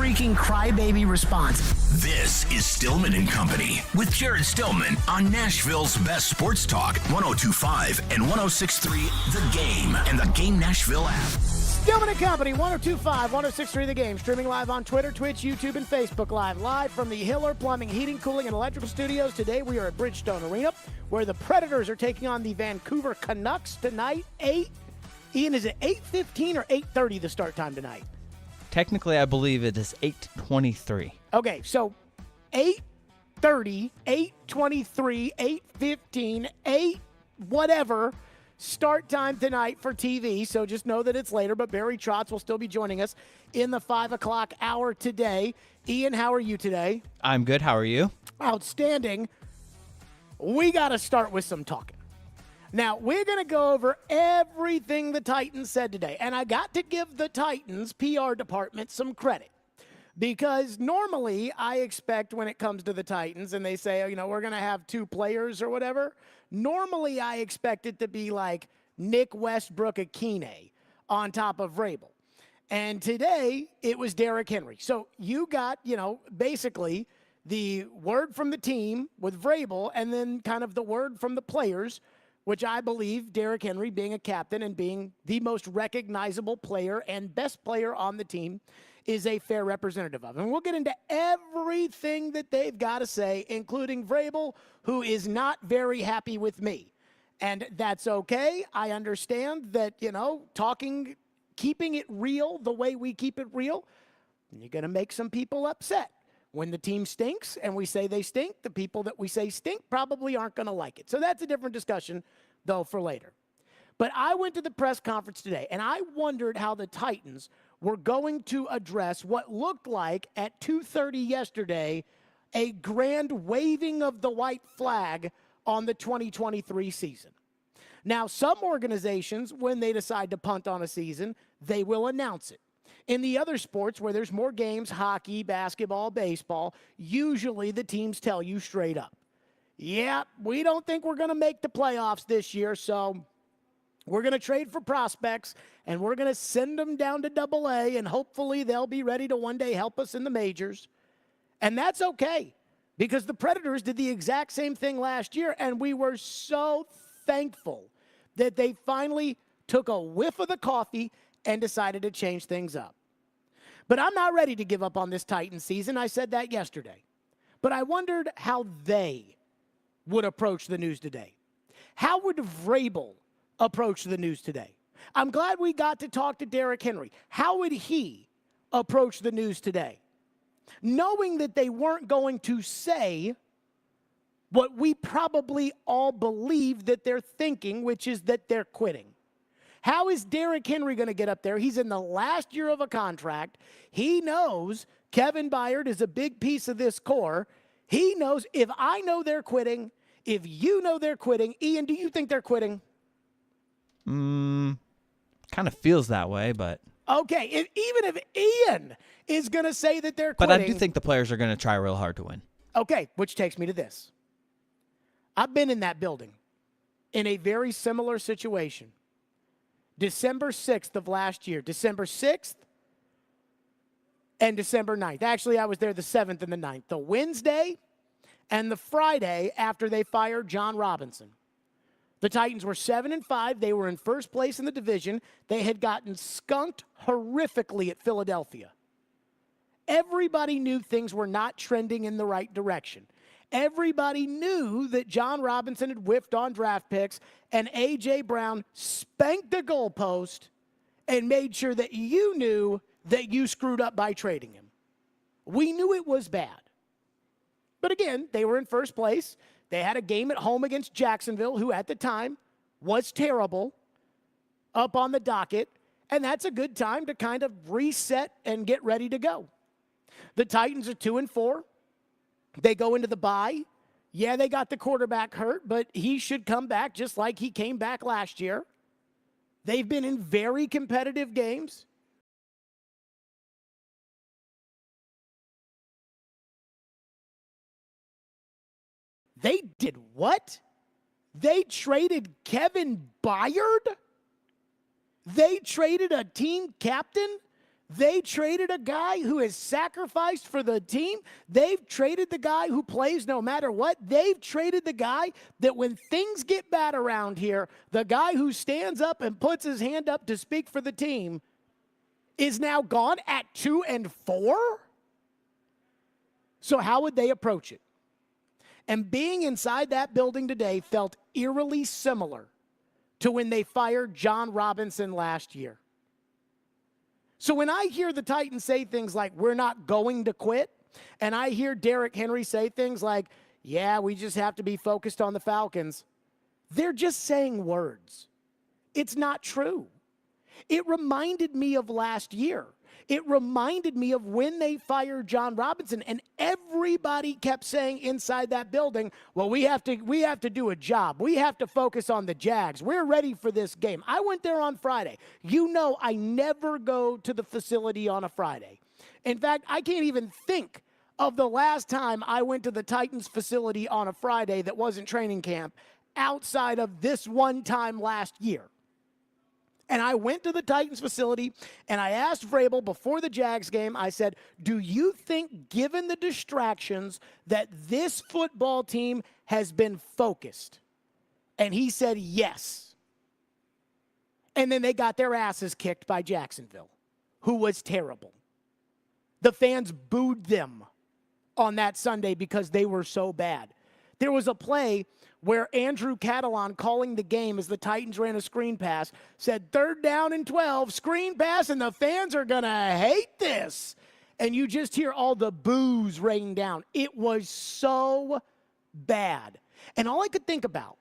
freaking crybaby response. This is Stillman and Company with Jared Stillman on Nashville's best sports talk, 102.5 and 106.3 The Game and the Game Nashville app. Stillman and Company, 102.5, 106.3 The Game. Streaming live on Twitter, Twitch, YouTube, and Facebook Live. Live from the Hiller Plumbing, Heating, Cooling, and Electrical Studios. Today we are at Bridgestone Arena, where the Predators are taking on the Vancouver Canucks tonight. Ian, is it 8:15 or 8:30 the start time tonight? Technically, I believe it is 8:23. Okay, so 8:30, 8:23, 8:15, 8 whatever start time tonight for TV. So just know that it's later, but Barry Trotz will still be joining us in the 5 o'clock hour today. Ian, how are you today? I'm good. How are you? Outstanding. We got to start with some talking. Now, we're going to go over everything the Titans said today. And I got to give the Titans PR department some credit. Because normally I expect when it comes to the Titans and they say, you know, we're going to have two players or whatever, normally I expect it to be like Nick Westbrook-Akine on top of Vrabel. And today it was Derrick Henry. So you got, you know, basically the word from the team with Vrabel and then kind of the word from the players, which I believe Derrick Henry being a captain and being the most recognizable player and best player on the team is a fair representative of. And we'll get into everything that they've got to say, including Vrabel, who is not very happy with me. And that's okay. I understand that, you know, keeping it real the way we keep it real, you're going to make some people upset. When the team stinks and we say they stink, the people that we say stink probably aren't going to like it. So that's a different discussion, though, for later. But I went to the press conference today, and I wondered how the Titans were going to address what looked like, at 2:30 yesterday, a grand waving of the white flag on the 2023 season. Now, some organizations, when they decide to punt on a season, they will announce it. In the other sports where there's more games, hockey, basketball, baseball, usually the teams tell you straight up, yeah, we don't think we're going to make the playoffs this year, so we're going to trade for prospects, and we're going to send them down to AA, and hopefully they'll be ready to one day help us in the majors. And that's okay, because the Predators did the exact same thing last year, and we were so thankful that they finally took a whiff of the coffee and decided to change things up. But I'm not ready to give up on this Titans season. I said that yesterday. But I wondered how they would approach the news today. How would Vrabel approach the news today? I'm glad we got to talk to Derrick Henry. How would he approach the news today? Knowing that they weren't going to say what we probably all believe that they're thinking, which is that they're quitting. How is Derrick Henry going to get up there? He's in the last year of a contract. He knows Kevin Byard is a big piece of this core. He knows if I know they're quitting, if you know they're quitting. Ian, do you think they're quitting? Kind of feels that way, but... Okay, even if Ian is going to say that they're quitting... But I do think the players are going to try real hard to win. Okay, which takes me to this. I've been in that building in a very similar situation. December 6th of last year. December 6th and December 9th. Actually, I was there the 7th and the 9th. The Wednesday and the Friday after they fired John Robinson. The Titans were 7-5. They were in first place in the division. They had gotten skunked horrifically at Philadelphia. Everybody knew things were not trending in the right direction. Everybody knew that John Robinson had whiffed on draft picks, and A.J. Brown spanked the goalpost and made sure that you knew that you screwed up by trading him. We knew it was bad. But again, they were in first place. They had a game at home against Jacksonville, who at the time was terrible, up on the docket, and that's a good time to kind of reset and get ready to go. The Titans are 2-4. They go into the bye. Yeah, they got the quarterback hurt, but he should come back just like he came back last year. They've been in very competitive games. They did what? They traded Kevin Byard? They traded a team captain They traded a guy who is sacrificed for the team. They've traded the guy who plays no matter what. They've traded the guy that when things get bad around here, the guy who stands up and puts his hand up to speak for the team is now gone at 2-4? So how would they approach it? And being inside that building today felt eerily similar to when they fired John Robinson last year. So when I hear the Titans say things like, we're not going to quit, and I hear Derrick Henry say things like, yeah, we just have to be focused on the Falcons, they're just saying words. It's not true. It reminded me of last year. It reminded me of when they fired John Robinson, and everybody kept saying inside that building, well, we have to do a job. We have to focus on the Jags. We're ready for this game. I went there on Friday. You know I never go to the facility on a Friday. In fact, I can't even think of the last time I went to the Titans facility on a Friday that wasn't training camp outside of this one time last year. And I went to the Titans facility, and I asked Vrabel before the Jags game, I said, do you think, given the distractions, that this football team has been focused? And he said yes. And then they got their asses kicked by Jacksonville, who was terrible. The fans booed them on that Sunday because they were so bad. There was a play where Andrew Catalon, calling the game as the Titans ran a screen pass, said 3rd down and 12, screen pass, and the fans are going to hate this. And you just hear all the boos rain down. It was so bad. And all I could think about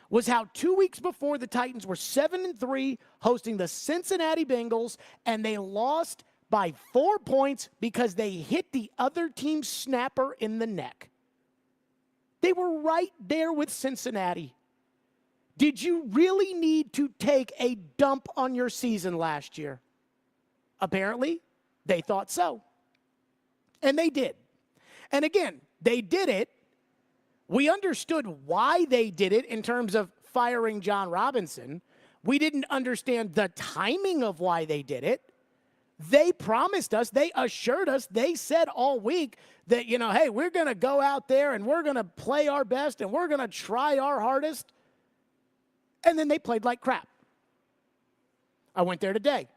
was how 2 weeks before the Titans were 7-3 hosting the Cincinnati Bengals, and they lost by 4 points because they hit the other team's snapper in the neck. They were right there with Cincinnati. Did you really need to take a dump on your season last year? Apparently, they thought so. And they did. And again, they did it. We understood why they did it in terms of firing John Robinson. We didn't understand the timing of why they did it. They promised us, they assured us, they said all week that, hey, we're going to go out there and we're going to play our best and we're going to try our hardest. And then they played like crap. I went there today.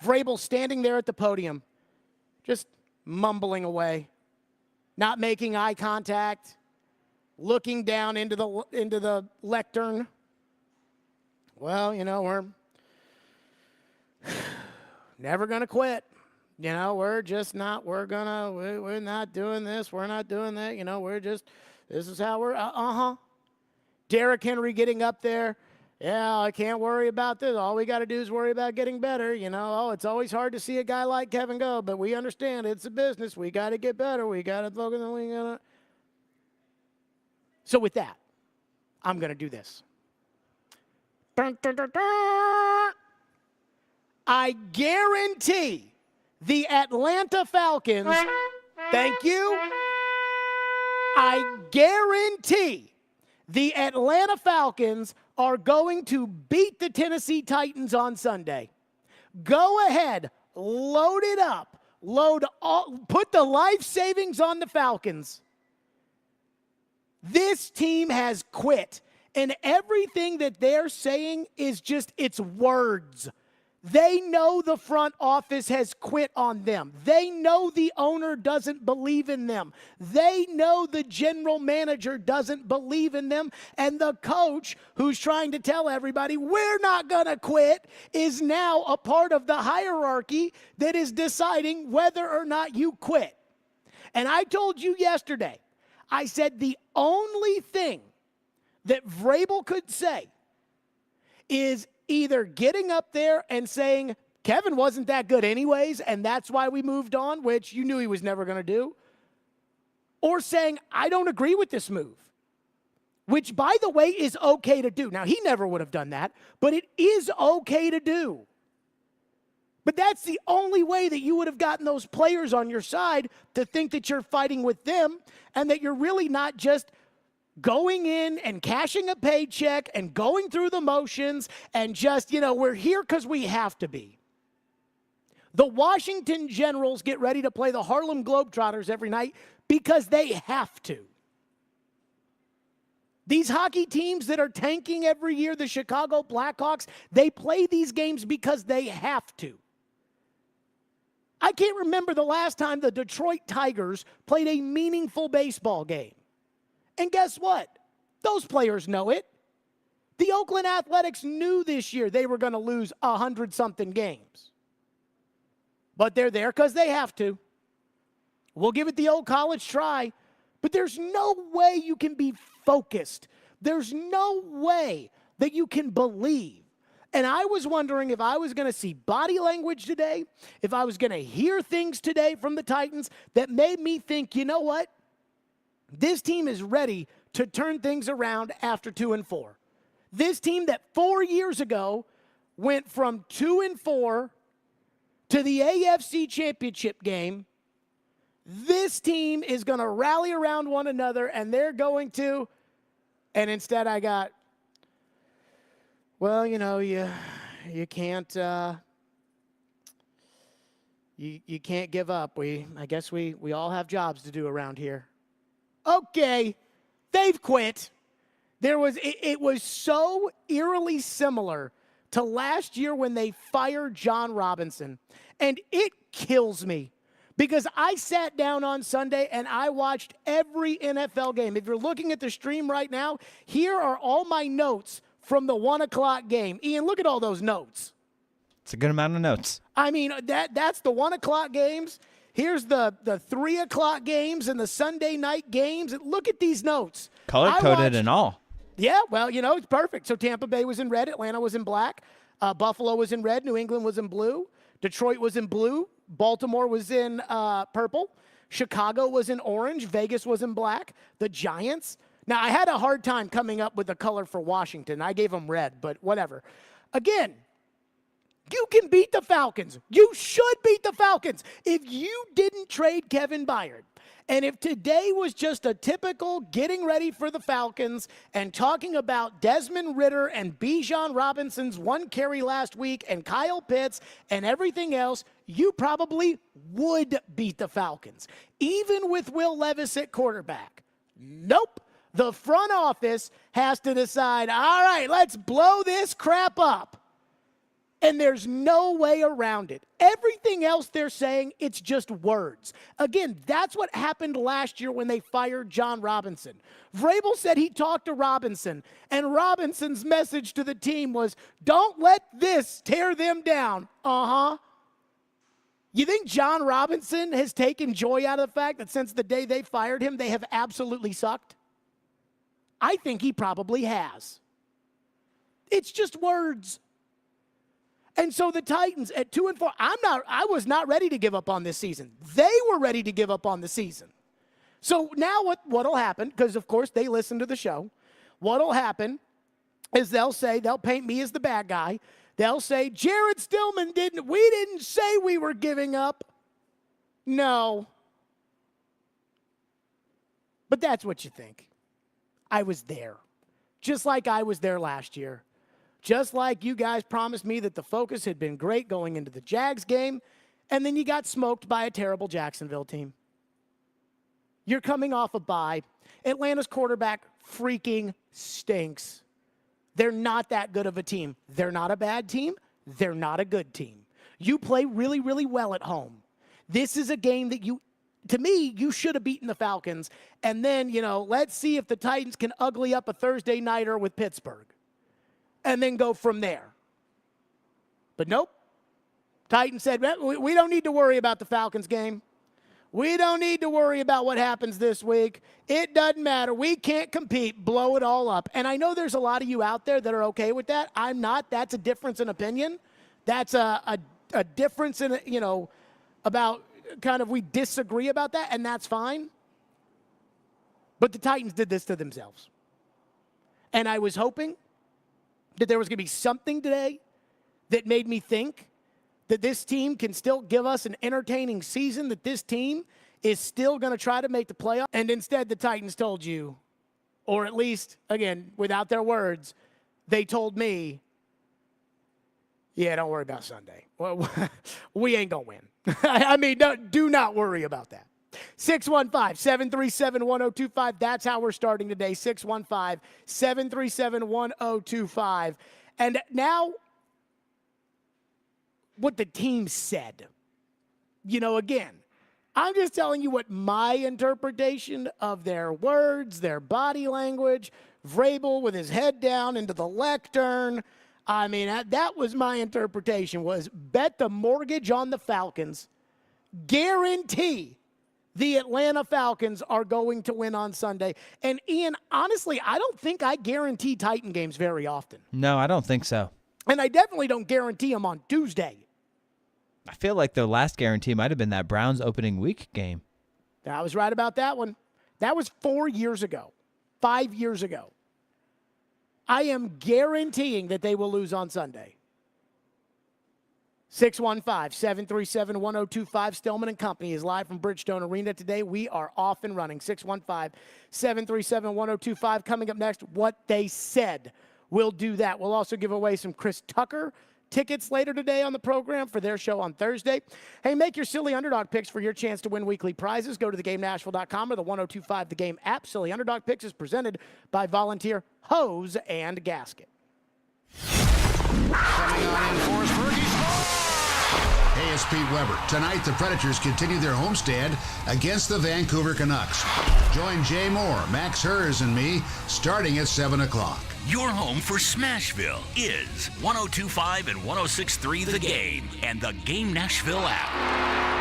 Vrabel standing there at the podium, just mumbling away, not making eye contact, looking down into the lectern. Well, we're never going to quit. We're just not, we're not doing this. We're not doing that. This is how we're, Derrick Henry getting up there. Yeah, I can't worry about this. All we got to do is worry about getting better. It's always hard to see a guy like Kevin go, but we understand it's a business. We got to get better. We got to focus on, So with that, I'm going to do this. Dun, dun, dun, dun. I guarantee the Atlanta Falcons, thank you, I guarantee the Atlanta Falcons are going to beat the Tennessee Titans on Sunday. Go ahead, load it up, put the life savings on the Falcons. This team has quit, and everything that they're saying is just, it's words. They know the front office has quit on them. They know the owner doesn't believe in them. They know the general manager doesn't believe in them. And the coach, who's trying to tell everybody, we're not going to quit, is now a part of the hierarchy that is deciding whether or not you quit. And I told you yesterday, I said the only thing that Vrabel could say is either getting up there and saying, Kevin wasn't that good anyways, and that's why we moved on, which you knew he was never going to do, or saying, I don't agree with this move, which, by the way, is okay to do. Now, he never would have done that, but it is okay to do. But that's the only way that you would have gotten those players on your side to think that you're fighting with them and that you're really not just going in and cashing a paycheck and going through the motions and just, we're here because we have to be. The Washington Generals get ready to play the Harlem Globetrotters every night because they have to. These hockey teams that are tanking every year, the Chicago Blackhawks, they play these games because they have to. I can't remember the last time the Detroit Tigers played a meaningful baseball game. And guess what? Those players know it. The Oakland Athletics knew this year they were going to lose 100-something games. But they're there because they have to. We'll give it the old college try. But there's no way you can be focused. There's no way that you can believe. And I was wondering if I was going to see body language today, if I was going to hear things today from the Titans that made me think, you know what? This team is ready to turn things around after 2-4. This team that 4 years ago went from 2-4 to the AFC Championship game. This team is going to rally around one another, and they're going to, and instead I got, well, you know, you can't you can't give up. I guess we all have jobs to do around here. Okay, they've quit. It was so eerily similar to last year when they fired John Robinson, and it kills me. Because I sat down on Sunday and I watched every NFL game. If you're looking at the stream right now, here are all my notes from the 1 o'clock game. Ian, look at all those notes. It's a good amount of notes. I mean, that's the 1 o'clock games. Here's the 3 o'clock games and the Sunday night games. Look at these notes. Color-coded and all. Yeah, well, you know, it's perfect. So Tampa Bay was in red. Atlanta was in black. Buffalo was in red. New England was in blue. Detroit was in blue. Baltimore was in purple. Chicago was in orange. Vegas was in black. The Giants. Now, I had a hard time coming up with the color for Washington. I gave them red, but whatever. Again, you can beat the Falcons. You should beat the Falcons. If you didn't trade Kevin Byard, and if today was just a typical getting ready for the Falcons and talking about Desmond Ridder and Bijan Robinson's one carry last week and Kyle Pitts and everything else, you probably would beat the Falcons, even with Will Levis at quarterback. Nope. The front office has to decide, all right, let's blow this crap up. And there's no way around it. Everything else they're saying, it's just words. Again, that's what happened last year when they fired John Robinson. Vrabel said he talked to Robinson, and Robinson's message to the team was, don't let this tear them down. Uh-huh. You think John Robinson has taken joy out of the fact that since the day they fired him, they have absolutely sucked? I think he probably has. It's just words. And so the Titans at 2-4, I was not ready to give up on this season. They were ready to give up on the season. So now what'll happen, because of course they listen to the show, what'll happen is they'll paint me as the bad guy. They'll say, Jared Stillman we didn't say we were giving up. No. But that's what you think. I was there. Just like I was there last year. Just like you guys promised me that the focus had been great going into the Jags game, and then you got smoked by a terrible Jacksonville team. You're coming off a bye. Atlanta's quarterback freaking stinks. They're not that good of a team. They're not a bad team. They're not a good team. You play really, really well at home. This is a game that to me, you should have beaten the Falcons. And then, let's see if the Titans can ugly up a Thursday nighter with Pittsburgh. And then go from there. But nope. Titans said, we don't need to worry about the Falcons game. We don't need to worry about what happens this week. It doesn't matter. We can't compete. Blow it all up. And I know there's a lot of you out there that are okay with that. I'm not. That's a difference in opinion. That's a difference in, about kind of we disagree about that, and that's fine. But the Titans did this to themselves. And I was hoping that there was going to be something today that made me think that this team can still give us an entertaining season, that this team is still going to try to make the playoff. And instead, the Titans told you, or at least, again, without their words, they told me, Yeah, don't worry about Sunday. Well, we ain't going to win. I mean, do not worry about that. 615-737-1025. That's how we're starting today. 615-737-1025. And now, what the team said. Again, I'm just telling you what my interpretation of their words, their body language, Vrabel with his head down into the lectern. I mean, that was my interpretation, was bet the mortgage on the Falcons. Guarantee the Atlanta Falcons are going to win on Sunday. And, Ian, honestly, I don't think I guarantee Titan games very often. No, I don't think so. And I definitely don't guarantee them on Tuesday. I feel like the last guarantee might have been that Browns opening week game. I was right about that one. That was 4 years ago, 5 years ago. I am guaranteeing that they will lose on Sunday. 615-737-1025. Stillman & Company is live from Bridgestone Arena today. We are off and running. 615-737-1025. Coming up next, what they said. We'll do that. We'll also give away some Chris Tucker tickets later today on the program for their show on Thursday. Hey, make your Silly Underdog picks for your chance to win weekly prizes. Go to thegamenashville.com or the 102.5 The Game app. Silly Underdog Picks is presented by Volunteer Hose and Gasket. Coming on in, Forsberg, he scores! Hey, it's Pete Weber. Tonight, the Predators continue their homestand against the Vancouver Canucks. Join Jay Moore, Max Hers, and me starting at 7 o'clock. Your home for Smashville is 102.5 and 106.3 The Game and the Game Nashville app.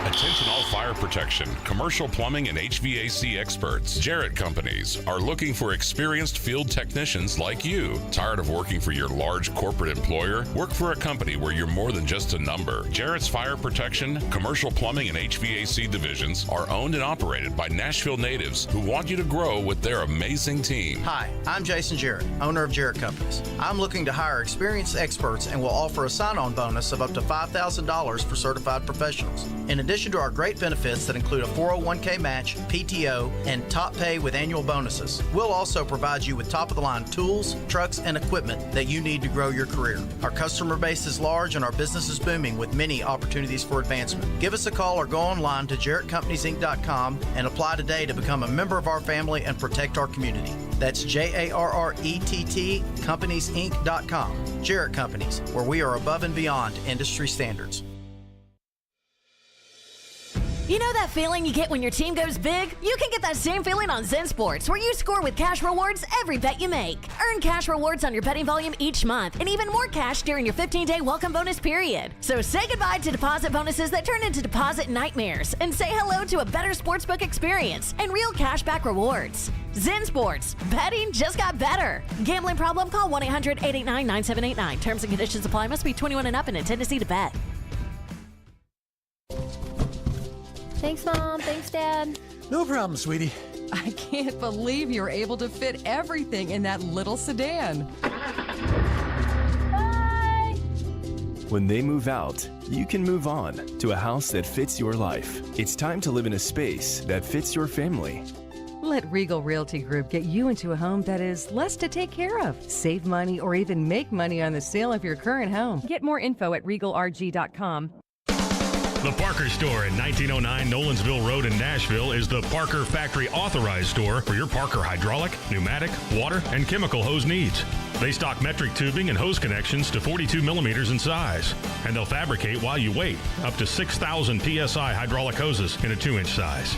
Attention all fire protection, commercial plumbing, and HVAC experts. Jarrett Companies are looking for experienced field technicians like you. Tired of working for your large corporate employer? Work for a company where you're more than just a number. Jarrett's Fire Protection, Commercial Plumbing, and HVAC divisions are owned and operated by Nashville natives who want you to grow with their amazing team. Hi, I'm Jason Jarrett, owner of Jarrett Companies. I'm looking to hire experienced experts and will offer a sign-on bonus of up to $5,000 for certified professionals. In addition to our great benefits that include a 401k match, PTO, and top pay with annual bonuses, we'll also provide you with top-of-the-line tools, trucks, and equipment that you need to grow your career. Our customer base is large and our business is booming with many opportunities for advancement. Give us a call or go online to JarrettCompaniesInc.com and apply today to become a member of our family and protect our community. That's JARRETT CompaniesInc.com. Jarrett Companies, where we are above and beyond industry standards. You know that feeling you get when your team goes big? You can get that same feeling on Zen Sports, where you score with cash rewards every bet you make. Earn cash rewards on your betting volume each month, and even more cash during your 15-day welcome bonus period. So say goodbye to deposit bonuses that turn into deposit nightmares, and say hello to a better sportsbook experience and real cashback rewards. Zen Sports. Betting just got better. Gambling problem? Call 1-800-889-9789. Terms and conditions apply. Must be 21 and up and in Tennessee to bet. Thanks, Mom. Thanks, Dad. No problem, sweetie. I can't believe you're able to fit everything in that little sedan. Bye! When they move out, you can move on to a house that fits your life. It's time to live in a space that fits your family. Let Regal Realty Group get you into a home that is less to take care of. Save money or even make money on the sale of your current home. Get more info at regalrg.com. The Parker Store at 1909 Nolensville Road in Nashville is the Parker Factory Authorized Store for your Parker hydraulic, pneumatic, water, and chemical hose needs. They stock metric tubing and hose connections to 42 millimeters in size, and they'll fabricate while you wait up to 6,000 PSI hydraulic hoses in a 2-inch size.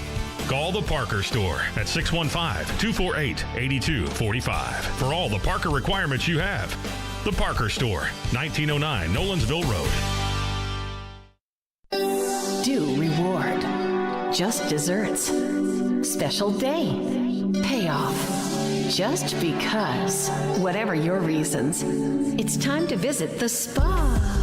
Call the Parker Store at 615-248-8245 for all the Parker requirements you have. The Parker Store, 1909 Nolensville Road. Do reward. Just desserts. Special day. Payoff. Just because. Whatever your reasons, it's time to visit the spa.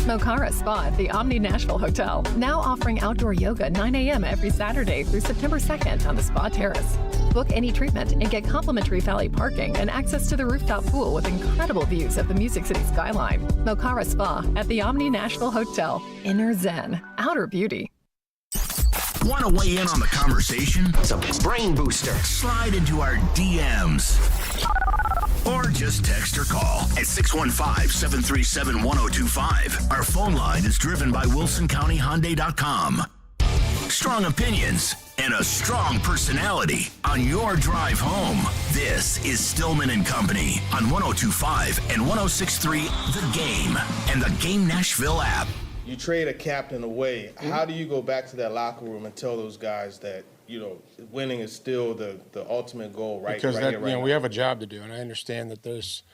Mokara Spa at the Omni Nashville Hotel, now offering outdoor yoga 9 a.m. every Saturday through September 2nd on the spa terrace. Book any treatment and get complimentary valet parking and access to the rooftop pool with incredible views of the Music City skyline. Mokara Spa at the Omni Nashville Hotel. Inner Zen, outer beauty. Want to weigh in on the conversation? It's a brain booster. Slide into our DMs. Or just text or call at 615-737-1025. Our phone line is driven by WilsonCountyHyundai.com. Strong opinions and a strong personality on your drive home. This is Stillman and Company on 102.5 and 106.3 The Game and the Game Nashville app. You trade a captain away. How do you go back to that locker room and tell those guys that, winning is still the ultimate goal because we have a job to do, and I understand that there's,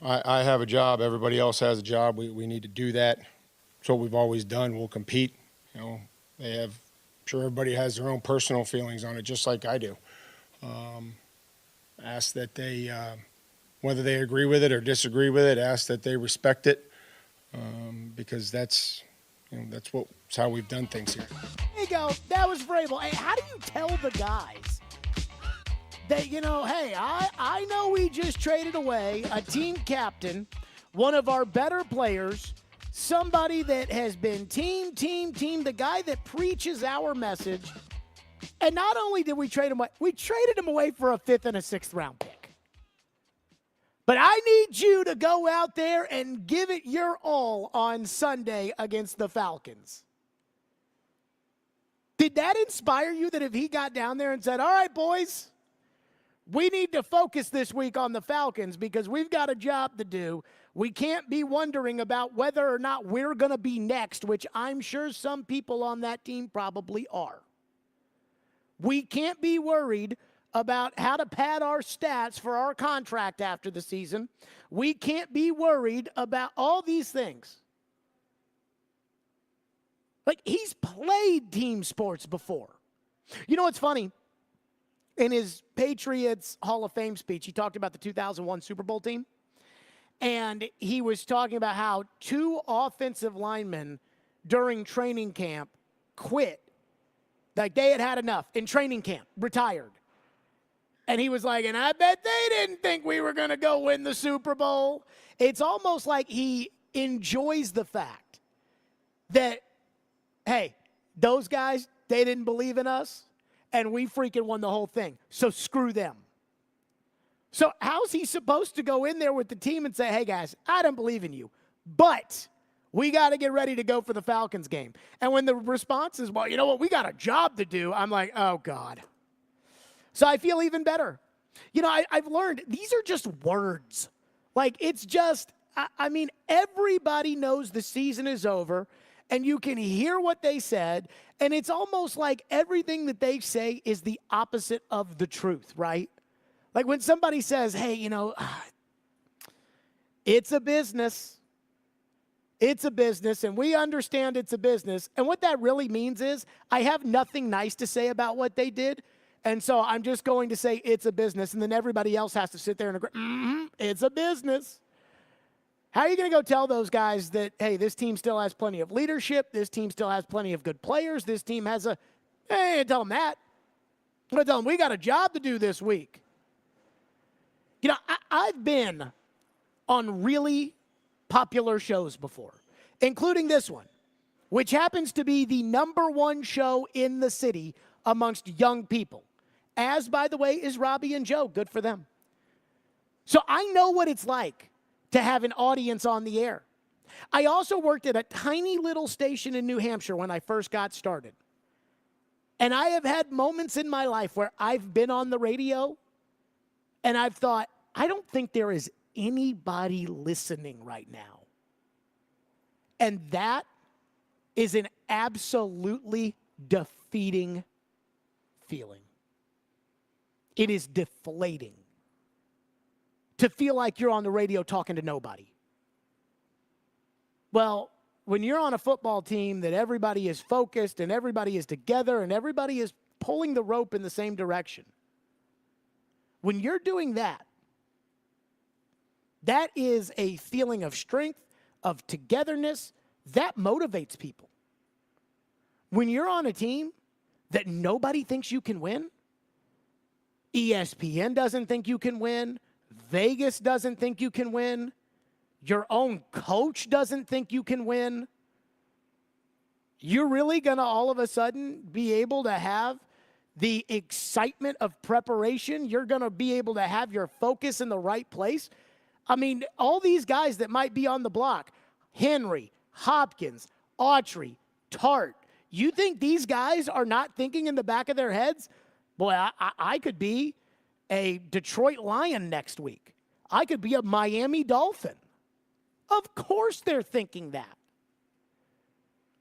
I have a job. Everybody else has a job. We need to do that. It's what we've always done. We'll compete. They have, I'm sure everybody has their own personal feelings on it, just like I do. Ask that they, whether they agree with it or disagree with it, ask that they respect it, because that's how we've done things here. There you go. That was Vrabel. Hey, how do you tell the guys that, hey, I know we just traded away a team captain, one of our better players, somebody that has been team, the guy that preaches our message. And not only did we trade him away, we traded him away for a 5th and a 6th round pick. But I need you to go out there and give it your all on Sunday against the Falcons. Did that inspire you that if he got down there and said, all right, boys, we need to focus this week on the Falcons because we've got a job to do. We can't be wondering about whether or not we're going to be next, which I'm sure some people on that team probably are. We can't be worried about how to pad our stats for our contract after the season. We can't be worried about all these things. Like, he's played team sports before. You know what's funny? In his Patriots Hall of Fame speech, he talked about the 2001 Super Bowl team. And he was talking about how 2 offensive linemen during training camp quit. Like, they had enough in training camp, retired. And he was like, and I bet they didn't think we were going to go win the Super Bowl. It's almost like he enjoys the fact that, hey, those guys, they didn't believe in us, and we freaking won the whole thing. So screw them. So how's he supposed to go in there with the team and say, hey, guys, I don't believe in you, but we got to get ready to go for the Falcons game? And when the response is, well, you know what, we got a job to do, I'm like, oh, God. So I feel even better. I've learned these are just words. Like, it's just, everybody knows the season is over, and you can hear what they said, and it's almost like everything that they say is the opposite of the truth, right? Like when somebody says, hey, it's a business. It's a business, and we understand it's a business. And what that really means is I have nothing nice to say about what they did, and so I'm just going to say it's a business, and then everybody else has to sit there and agree, it's a business. How are you going to go tell those guys that, hey, this team still has plenty of leadership, this team still has plenty of good players, this team has tell them that. I'm going to tell them we got a job to do this week. I've been on really popular shows before, including this one, which happens to be the #1 show in the city amongst young people. As, by the way, is Robbie and Joe. Good for them. So I know what it's like to have an audience on the air. I also worked at a tiny little station in New Hampshire when I first got started. And I have had moments in my life where I've been on the radio and I've thought, I don't think there is anybody listening right now. And that is an absolutely defeating feeling. It is deflating to feel like you're on the radio talking to nobody. Well, when you're on a football team that everybody is focused and everybody is together and everybody is pulling the rope in the same direction, when you're doing that, that is a feeling of strength, of togetherness, that motivates people. When you're on a team that nobody thinks you can win, ESPN doesn't think you can win, Vegas doesn't think you can win, your own coach doesn't think you can win, you're really going to all of a sudden be able to have the excitement of preparation. You're going to be able to have your focus in the right place. I mean, all these guys that might be on the block, Henry, Hopkins, Autry, Tart, you think these guys are not thinking in the back of their heads, boy, I could be a Detroit Lion next week. I could be a Miami Dolphin. Of course they're thinking that.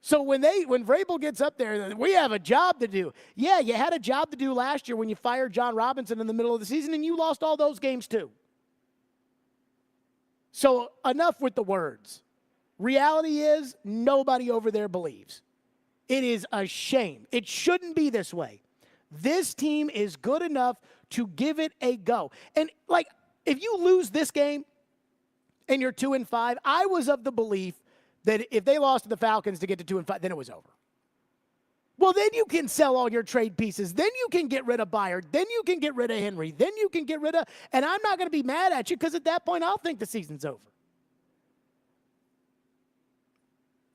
So when Vrabel gets up there, we have a job to do. Yeah, you had a job to do last year when you fired John Robinson in the middle of the season, and you lost all those games too. So enough with the words. Reality is nobody over there believes. It is a shame. It shouldn't be this way. This team is good enough to give it a go. And, like, if you lose this game and you're 2-5, I was of the belief that if they lost to the Falcons to get to 2-5, then it was over. Well, then you can sell all your trade pieces. Then you can get rid of Byard. Then you can get rid of Henry. Then you can get rid of – and I'm not going to be mad at you because at that point I'll think the season's over.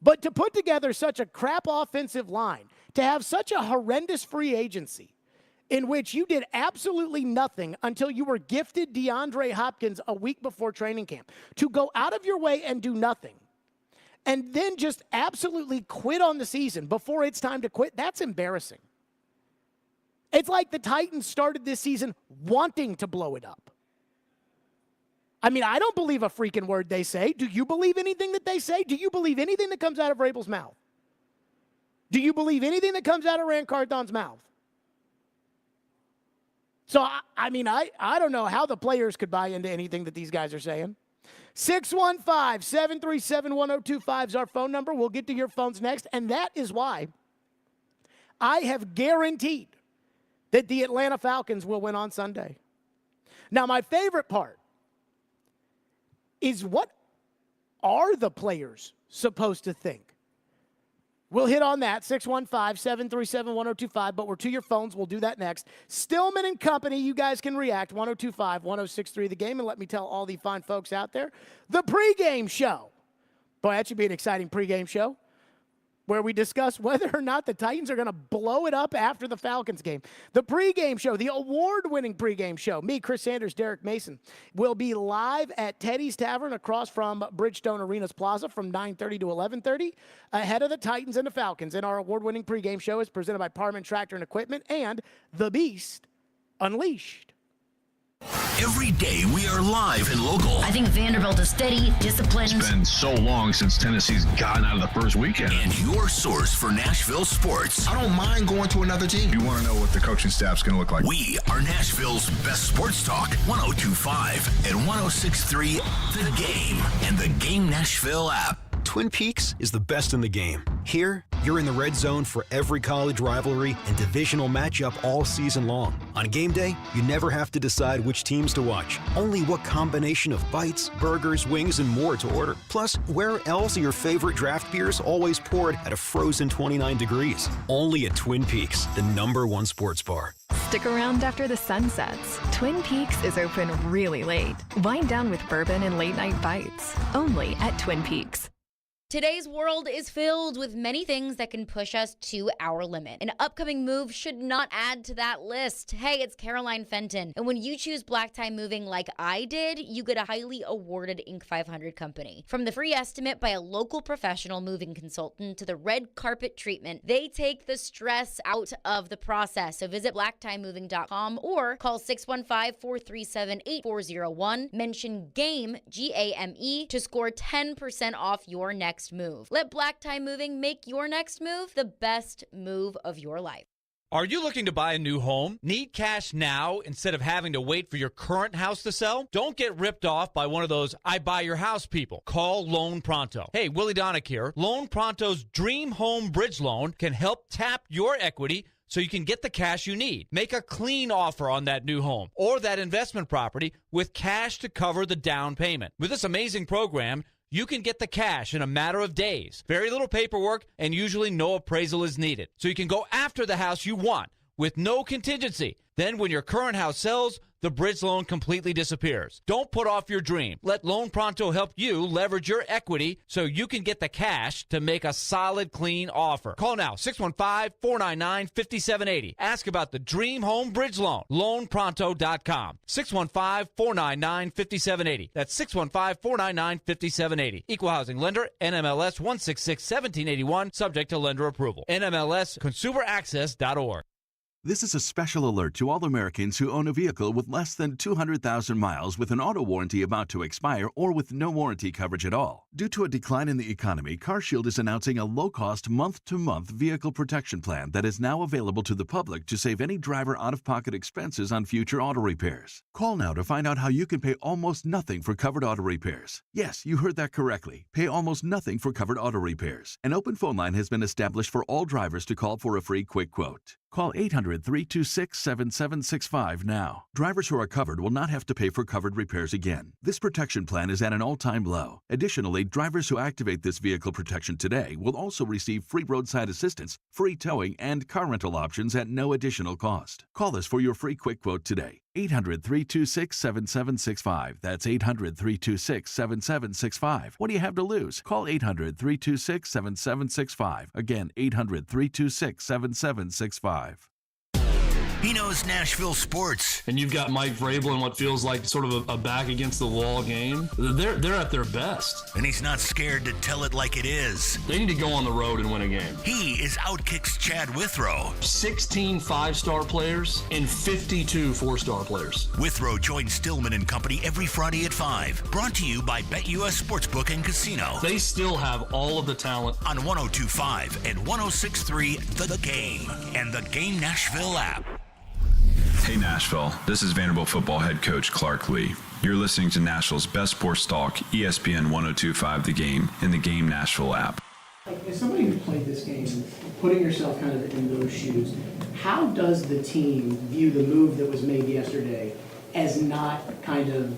But to put together such a crap offensive line, to have such a horrendous free agency in which you did absolutely nothing until you were gifted DeAndre Hopkins a week before training camp, to go out of your way and do nothing, and then just absolutely quit on the season before it's time to quit, that's embarrassing. It's like the Titans started this season wanting to blow it up. I mean, I don't believe a freaking word they say. Do you believe anything that they say? Do you believe anything that comes out of Vrabel's mouth? Do you believe anything that comes out of Rand Carthon's mouth? So, I mean, I don't know how the players could buy into anything that these guys are saying. 615-737-1025 is our phone number. We'll get to your phones next, and that is why I have guaranteed that the Atlanta Falcons will win on Sunday. Now, my favorite part is, what are the players supposed to think? We'll hit on that, 615-737-1025, but we're to your phones. We'll do that next. Stillman and Company, you guys can react, 1025-1063 The Game, and let me tell all the fine folks out there, the pregame show. Boy, that should be an exciting pregame show, where we discuss whether or not the Titans are going to blow it up after the Falcons game. The pregame show, the award-winning pregame show, me, Chris Sanders, Derek Mason, will be live at Teddy's Tavern across from Bridgestone Arenas Plaza from 9:30 to 11:30, ahead of the Titans and the Falcons. And our award-winning pregame show is presented by Parman Tractor and Equipment and The Beast Unleashed. Every day we are live and local. I think Vanderbilt is steady, disciplined. It's been so long since Tennessee's gotten out of the first weekend. And your source for Nashville sports. I don't mind going to another team. You want to know what the coaching staff's going to look like. We are Nashville's best sports talk. 102.5 and 106.3 The Game and the Game Nashville app. Twin Peaks is the best in the game. Here, you're in the red zone for every college rivalry and divisional matchup all season long. On game day, you never have to decide which teams to watch, only what combination of bites, burgers, wings, and more to order. Plus, where else are your favorite draft beers always poured at a frozen 29 degrees? Only at Twin Peaks, the #1 sports bar. Stick around after the sun sets. Twin Peaks is open really late. Wind down with bourbon and late night bites. Only at Twin Peaks. Today's world is filled with many things that can push us to our limit. An upcoming move should not add to that list. Hey, it's Caroline Fenton. And when you choose Black Tie Moving like I did, you get a highly awarded Inc. 500 company. From the free estimate by a local professional moving consultant to the red carpet treatment, they take the stress out of the process. So visit blacktiemoving.com or call 615-437-8401. Mention GAME, G-A-M-E, to score 10% off your next move. Let Black Tie Moving make your next move the best move of your life. Are you looking to buy a new home? Need cash now instead of having to wait for your current house to sell? Don't get ripped off by one of those I buy your house people. Call Loan Pronto. Hey, Willie Donick here. Loan Pronto's Dream Home Bridge Loan can help tap your equity so you can get the cash you need. Make a clean offer on that new home or that investment property with cash to cover the down payment. With this amazing program, you can get the cash in a matter of days. Very little paperwork, and usually no appraisal is needed. So you can go after the house you want with no contingency. Then when your current house sells, the bridge loan completely disappears. Don't put off your dream. Let Loan Pronto help you leverage your equity so you can get the cash to make a solid, clean offer. Call now, 615-499-5780. Ask about the Dream Home Bridge Loan. LoanPronto.com. 615-499-5780. That's 615-499-5780. Equal Housing Lender, NMLS 166-1781, subject to lender approval. NMLSConsumerAccess.org. This is a special alert to all Americans who own a vehicle with less than 200,000 miles with an auto warranty about to expire or with no warranty coverage at all. Due to a decline in the economy, CarShield is announcing a low-cost month-to-month vehicle protection plan that is now available to the public to save any driver out-of-pocket expenses on future auto repairs. Call now to find out how you can pay almost nothing for covered auto repairs. Yes, you heard that correctly. Pay almost nothing for covered auto repairs. An open phone line has been established for all drivers to call for a free quick quote. Call 800-326-7765 now. Drivers who are covered will not have to pay for covered repairs again. This protection plan is at an all-time low. Additionally, drivers who activate this vehicle protection today will also receive free roadside assistance, free towing, and car rental options at no additional cost. Call us for your free quick quote today. 800-326-7765. That's 800-326-7765. What do you have to lose? Call 800-326-7765. Again, 800-326-7765. He knows Nashville sports. And you've got Mike Vrabel in what feels like sort of a back against the wall game. They're at their best. And he's not scared to tell it like it is. They need to go on the road and win a game. He is Outkick's Chad Withrow. 16 5-star players and 52 4-star players. Withrow joins Stillman and Company every Friday at 5. Brought to you by BetUS Sportsbook and Casino. They still have all of the talent. On 102.5 and 106.3 The Game and the Game Nashville app. Hey Nashville, this is Vanderbilt football head coach Clark Lee. You're listening to Nashville's best sports talk, ESPN 102.5 The Game and the Game Nashville app. As somebody who played this game, putting yourself kind of in those shoes, how does the team view the move that was made yesterday as not kind of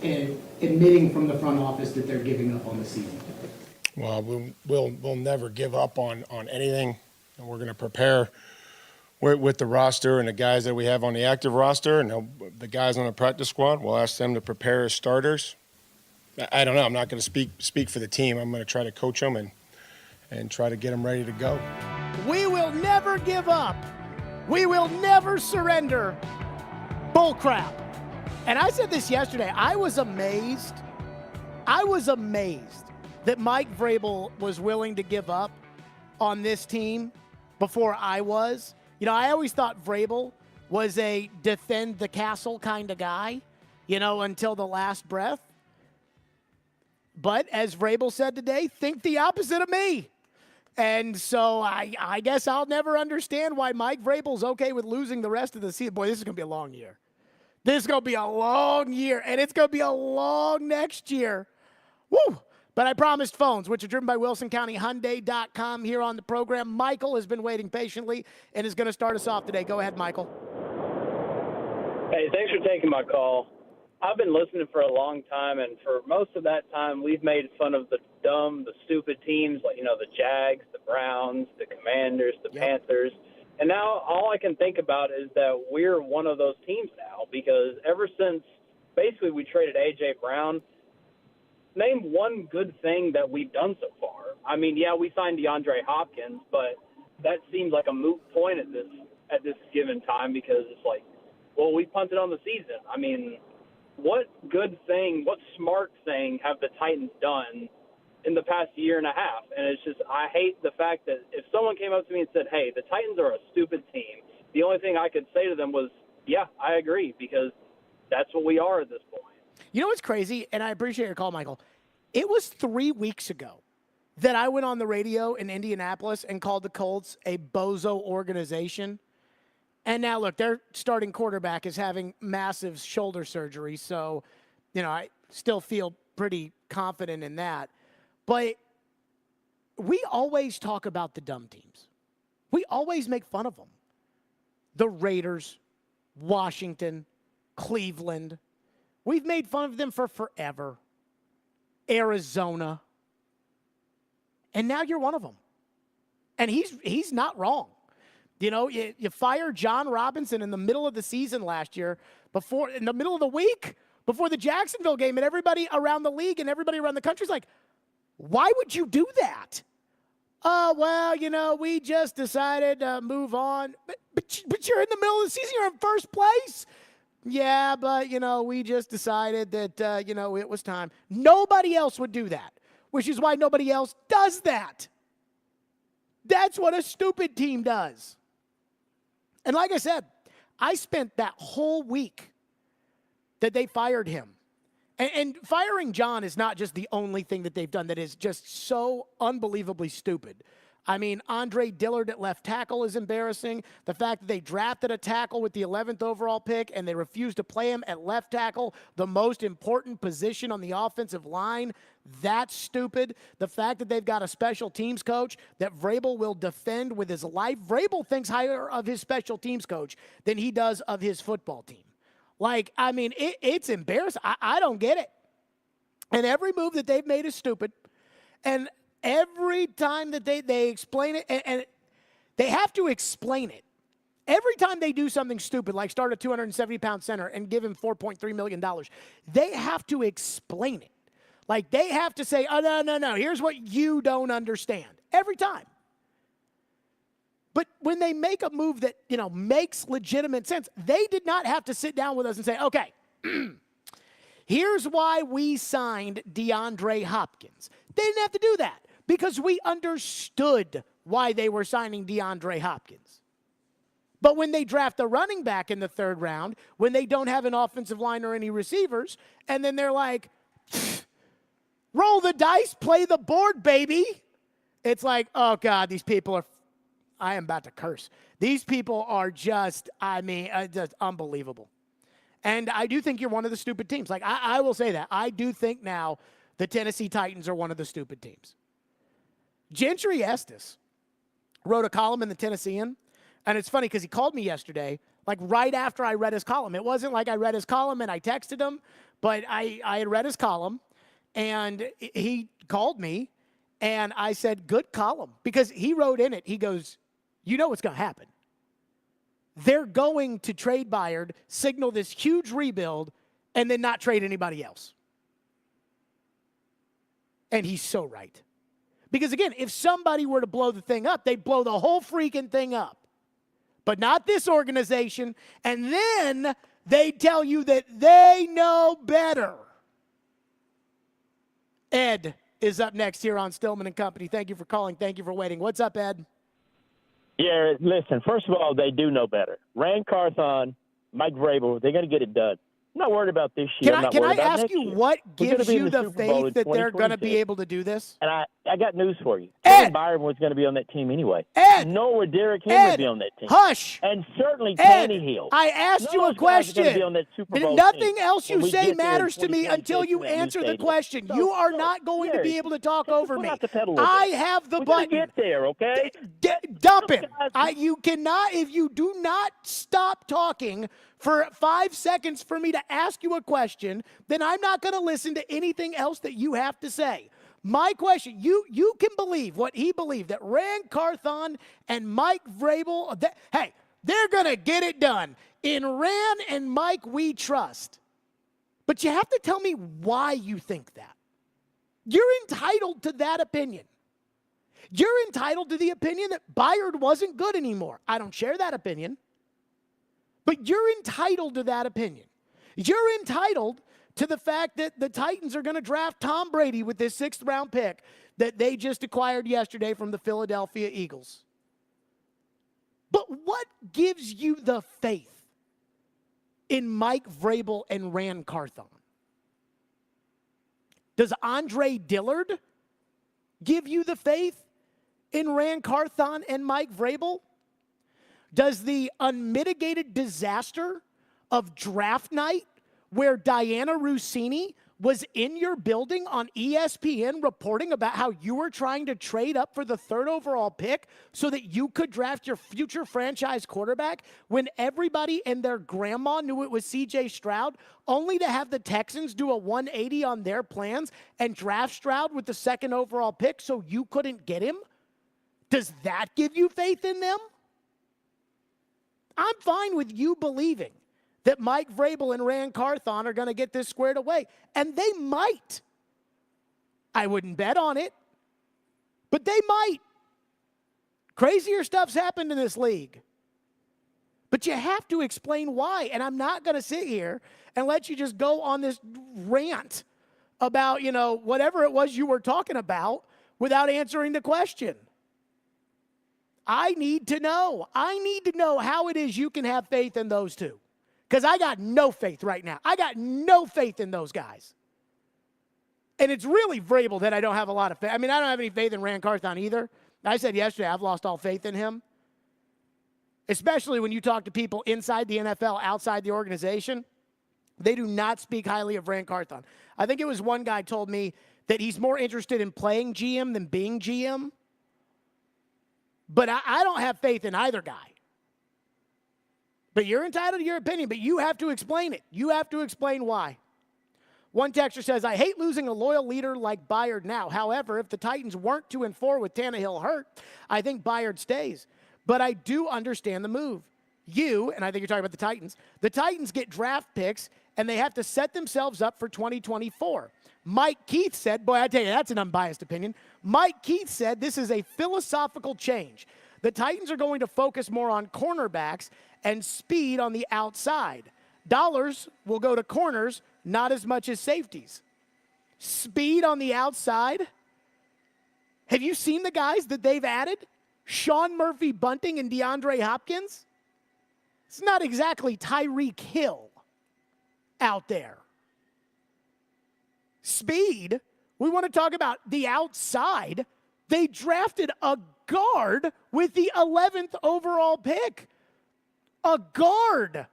admitting from the front office that they're giving up on the season? Well, we'll never give up on anything, and we're going to prepare with the roster and the guys that we have on the active roster and the guys on the practice squad. We'll ask them to prepare as starters. I don't know. I'm not going to speak for the team. I'm going to try to coach them and try to get them ready to go. We will never give up. We will never surrender. Bull crap. And I said this yesterday. I was amazed that Mike Vrabel was willing to give up on this team before I was. You know, I always thought Vrabel was a defend the castle kind of guy, you know, until the last breath. But as Vrabel said today, think the opposite of me. And so I guess I'll never understand why Mike Vrabel's okay with losing the rest of the season. Boy, this is going to be a long year. This is going to be a long year, and it's going to be a long next year. Woo! But I promised phones, which are driven by WilsonCountyHyundai.com here on the program. Michael has been waiting patiently and is going to start us off today. Go ahead, Michael. Hey, thanks for taking my call. I've been listening for a long time, and for most of that time, we've made fun of the dumb, the stupid teams like, you know, the Jags, the Browns, the Commanders, the Panthers. And now all I can think about is that we're one of those teams now, because ever since basically we traded A.J. Brown, name one good thing that we've done so far. I mean, yeah, we signed DeAndre Hopkins, but that seems like a moot point at this given time, because it's like, well, we punted on the season. I mean, what good thing, what smart thing have the Titans done in the past year and a half? And it's just, I hate the fact that if someone came up to me and said, hey, the Titans are a stupid team, the only thing I could say to them was, yeah, I agree, because that's what we are at this point. You know what's crazy, and I appreciate your call, Michael. It was 3 weeks ago that I went on the radio in Indianapolis and called the Colts a bozo organization. And now, look, their starting quarterback is having massive shoulder surgery, so, you know, I still feel pretty confident in that. But we always talk about the dumb teams. We always make fun of them. The Raiders, Washington, Cleveland. We've made fun of them for forever. Arizona. And now you're one of them. And he's not wrong. You know, you fire John Robinson in the middle of the season last year, in the middle of the week, before the Jacksonville game, and everybody around the league and everybody around the country is like, why would you do that? Well, you know, we just decided to move on. But you're in the middle of the season. You're in first place. Yeah, but, you know, we just decided that, you know, it was time. Nobody else would do that, which is why nobody else does that. That's what a stupid team does. And like I said, I spent that whole week that they fired him. And firing John is not just the only thing that they've done that is just so unbelievably stupid. I mean, Andre Dillard at left tackle is embarrassing. The fact that they drafted a tackle with the 11th overall pick and they refused to play him at left tackle, the most important position on the offensive line, that's stupid. The fact that they've got a special teams coach that Vrabel will defend with his life. Vrabel thinks higher of his special teams coach than he does of his football team. Like, I mean, it's embarrassing. I don't get it. And every move that they've made is stupid. And every time that they explain it, and they have to explain it. Every time they do something stupid, like start a 270-pound center and give him $4.3 million, they have to explain it. Like, they have to say, oh, no, here's what you don't understand. Every time. But when they make a move that, you know, makes legitimate sense, they did not have to sit down with us and say, okay, here's why we signed DeAndre Hopkins. They didn't have to do that because we understood why they were signing DeAndre Hopkins. But when they draft a running back in the third round, when they don't have an offensive line or any receivers, and then they're like, roll the dice, play the board, baby. It's like, oh, God, these people are, I am about to curse. These people are just, just unbelievable. And I do think you're one of the stupid teams. Like, I will say that. I do think now the Tennessee Titans are one of the stupid teams. Gentry Estes wrote a column in the Tennessean, and it's funny because he called me yesterday, like right after I read his column. It wasn't like I read his column and I texted him, but I had read his column, and he called me, and I said, good column, because he wrote in it, he goes, you know what's going to happen. They're going to trade Byard, signal this huge rebuild, and then not trade anybody else. And he's so right. Because, again, if somebody were to blow the thing up, they'd blow the whole freaking thing up. But not this organization. And then they'd tell you that they know better. Ed is up next here on Stillman and Company. Thank you for calling. Thank you for waiting. What's up, Ed? Yeah, listen, first of all, they do know better. Rand Carthon, Mike Vrabel, they're going to get it done. I'm not worried about this year. Can I ask you what gives you the faith that they're going to be able to do this? And I got news for you. Ed! Byron was going to be on that team anyway. Ed! Nor would Derrick Henry be on that team. Hush! And certainly Ed, Tannehill. I asked you a question. Nothing else you say matters to me until you answer the question. You are not going to be able to talk over me. I have the button. Get there, okay? Dump him. You cannot, if you do not stop talking for 5 seconds for me to ask you a question, then I'm not going to listen to anything else that you have to say. My question, you can believe what he believed, that Rand Carthon and Mike Vrabel, they're going to get it done. In Rand and Mike, we trust. But you have to tell me why you think that. You're entitled to that opinion. You're entitled to the opinion that Byard wasn't good anymore. I don't share that opinion. But you're entitled to that opinion. You're entitled to the fact that the Titans are going to draft Tom Brady with this 6th-round pick that they just acquired yesterday from the Philadelphia Eagles. But what gives you the faith in Mike Vrabel and Rand Carthon? Does Andre Dillard give you the faith in Rand Carthon and Mike Vrabel? Does the unmitigated disaster of draft night where Diana Rossini was in your building on ESPN reporting about how you were trying to trade up for the 3rd overall pick so that you could draft your future franchise quarterback when everybody and their grandma knew it was C.J. Stroud, only to have the Texans do a 180 on their plans and draft Stroud with the 2nd overall pick so you couldn't get him? Does that give you faith in them? I'm fine with you believing that Mike Vrabel and Rand Carthon are going to get this squared away. And they might. I wouldn't bet on it, but they might. Crazier stuff's happened in this league. But you have to explain why. And I'm not going to sit here and let you just go on this rant about, whatever it was you were talking about without answering the question. I need to know. I need to know how it is you can have faith in those two. Because I got no faith right now. I got no faith in those guys. And it's really Vrabel that I don't have a lot of faith. I mean, I don't have any faith in Rand Carthon either. I said yesterday I've lost all faith in him. Especially when you talk to people inside the NFL, outside the organization. They do not speak highly of Rand Carthon. I think it was one guy told me that he's more interested in playing GM than being GM. But I don't have faith in either guy. But you're entitled to your opinion, but you have to explain it. You have to explain why. One texter says, I hate losing a loyal leader like Byard now. However, if the Titans weren't 2-4 with Tannehill hurt, I think Byard stays. But I do understand the move. And I think you're talking about the Titans get draft picks, and they have to set themselves up for 2024. Mike Keith said, boy, I tell you, that's an unbiased opinion. Mike Keith said this is a philosophical change. The Titans are going to focus more on cornerbacks and speed on the outside. Dollars will go to corners, not as much as safeties. Speed on the outside? Have you seen the guys that they've added? Sean Murphy Bunting and DeAndre Hopkins? It's not exactly Tyreek Hill out there. Speed, we want to talk about the outside. They drafted a guard with the 11th overall pick. A guard.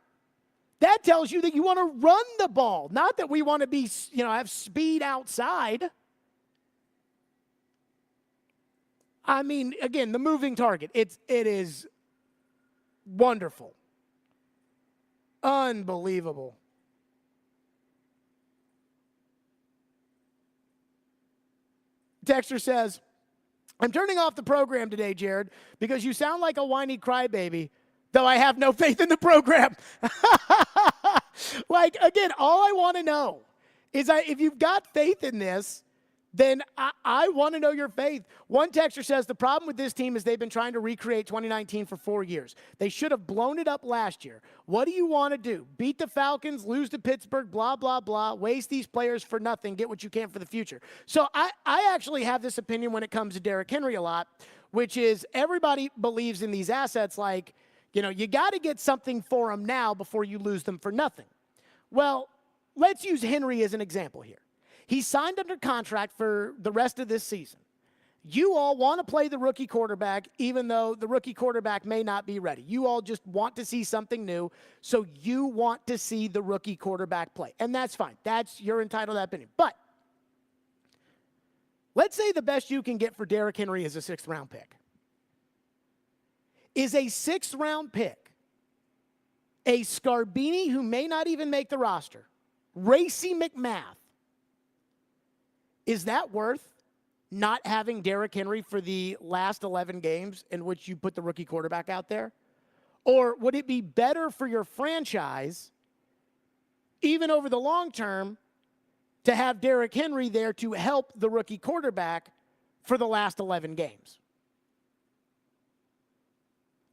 That tells you that you want to run the ball, not that we want to be, have speed outside. I mean, again, the moving target, it is wonderful. Unbelievable. Texter says, I'm turning off the program today, Jared, because you sound like a whiny crybaby, though I have no faith in the program. Again, all I want to know is if you've got faith in this, then I want to know your faith. One texter says the problem with this team is they've been trying to recreate 2019 for 4 years. They should have blown it up last year. What do you want to do? Beat the Falcons, lose to Pittsburgh, blah, blah, blah, waste these players for nothing, get what you can for the future. So I actually have this opinion when it comes to Derrick Henry a lot, which is everybody believes in these assets like, you got to get something for them now before you lose them for nothing. Well, let's use Henry as an example here. He signed under contract for the rest of this season. You all want to play the rookie quarterback, even though the rookie quarterback may not be ready. You all just want to see something new, so you want to see the rookie quarterback play. And that's fine. You're entitled to that opinion. But let's say the best you can get for Derrick Henry is a 6th-round pick. Is a 6th-round pick a Scarbini who may not even make the roster, Racey McMath, is that worth not having Derrick Henry for the last 11 games in which you put the rookie quarterback out there? Or would it be better for your franchise, even over the long term, to have Derrick Henry there to help the rookie quarterback for the last 11 games?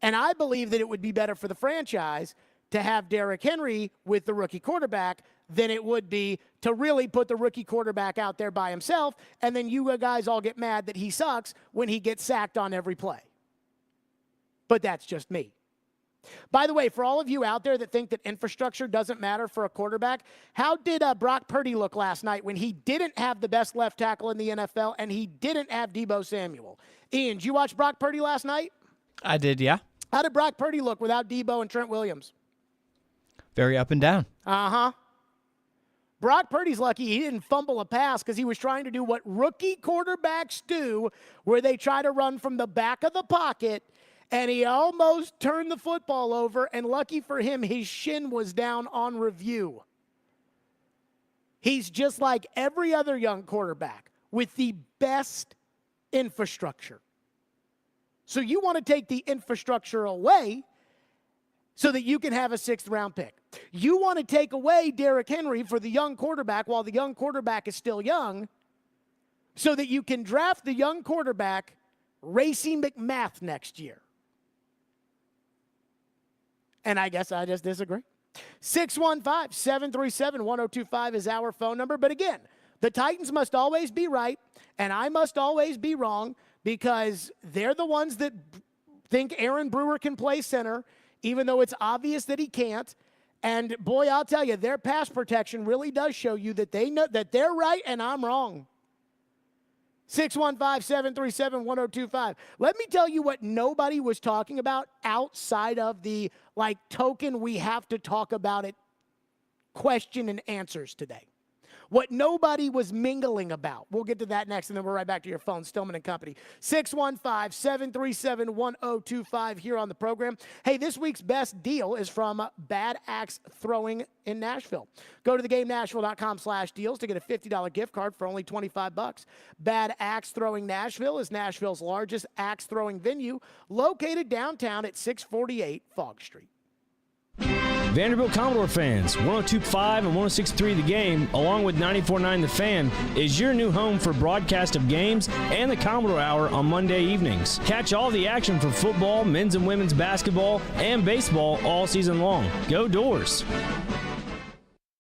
And I believe that it would be better for the franchise to have Derrick Henry with the rookie quarterback than it would be to really put the rookie quarterback out there by himself, and then you guys all get mad that he sucks when he gets sacked on every play. But that's just me. By the way, for all of you out there that think that infrastructure doesn't matter for a quarterback, how did Brock Purdy look last night when he didn't have the best left tackle in the NFL and he didn't have Deebo Samuel? Ian, did you watch Brock Purdy last night? I did, yeah. How did Brock Purdy look without Deebo and Trent Williams? Very up and down. Uh-huh. Brock Purdy's lucky he didn't fumble a pass because he was trying to do what rookie quarterbacks do, where they try to run from the back of the pocket, and he almost turned the football over, and lucky for him, his shin was down on review. He's just like every other young quarterback with the best infrastructure. So you want to take the infrastructure away so that you can have a 6th-round pick. You want to take away Derrick Henry for the young quarterback while the young quarterback is still young so that you can draft the young quarterback, Racey McMath, next year. And I guess I just disagree. 615-737-1025 is our phone number. But again, the Titans must always be right, and I must always be wrong because they're the ones that think Aaron Brewer can play center, even though it's obvious that he can't. And boy, I'll tell you, their pass protection really does show you that they know that they're right and I'm wrong. 615-737-1025. Let me tell you what nobody was talking about outside of the, token we have to talk about it question and answers today. What nobody was mingling about. We'll get to that next, and then we're right back to your phone. Stillman and Company. 615-737-1025 here on the program. Hey, this week's best deal is from Bad Axe Throwing in Nashville. Go to theGameNashville.com/deals to get a $50 gift card for only $25. Bad Axe Throwing Nashville is Nashville's largest axe throwing venue, located downtown at 648 Fogg Street. Vanderbilt Commodore fans, 102.5 and 106.3 The Game, along with 94.9 The Fan, is your new home for broadcast of games and the Commodore Hour on Monday evenings. Catch all the action for football, men's and women's basketball, and baseball all season long. Go Doors!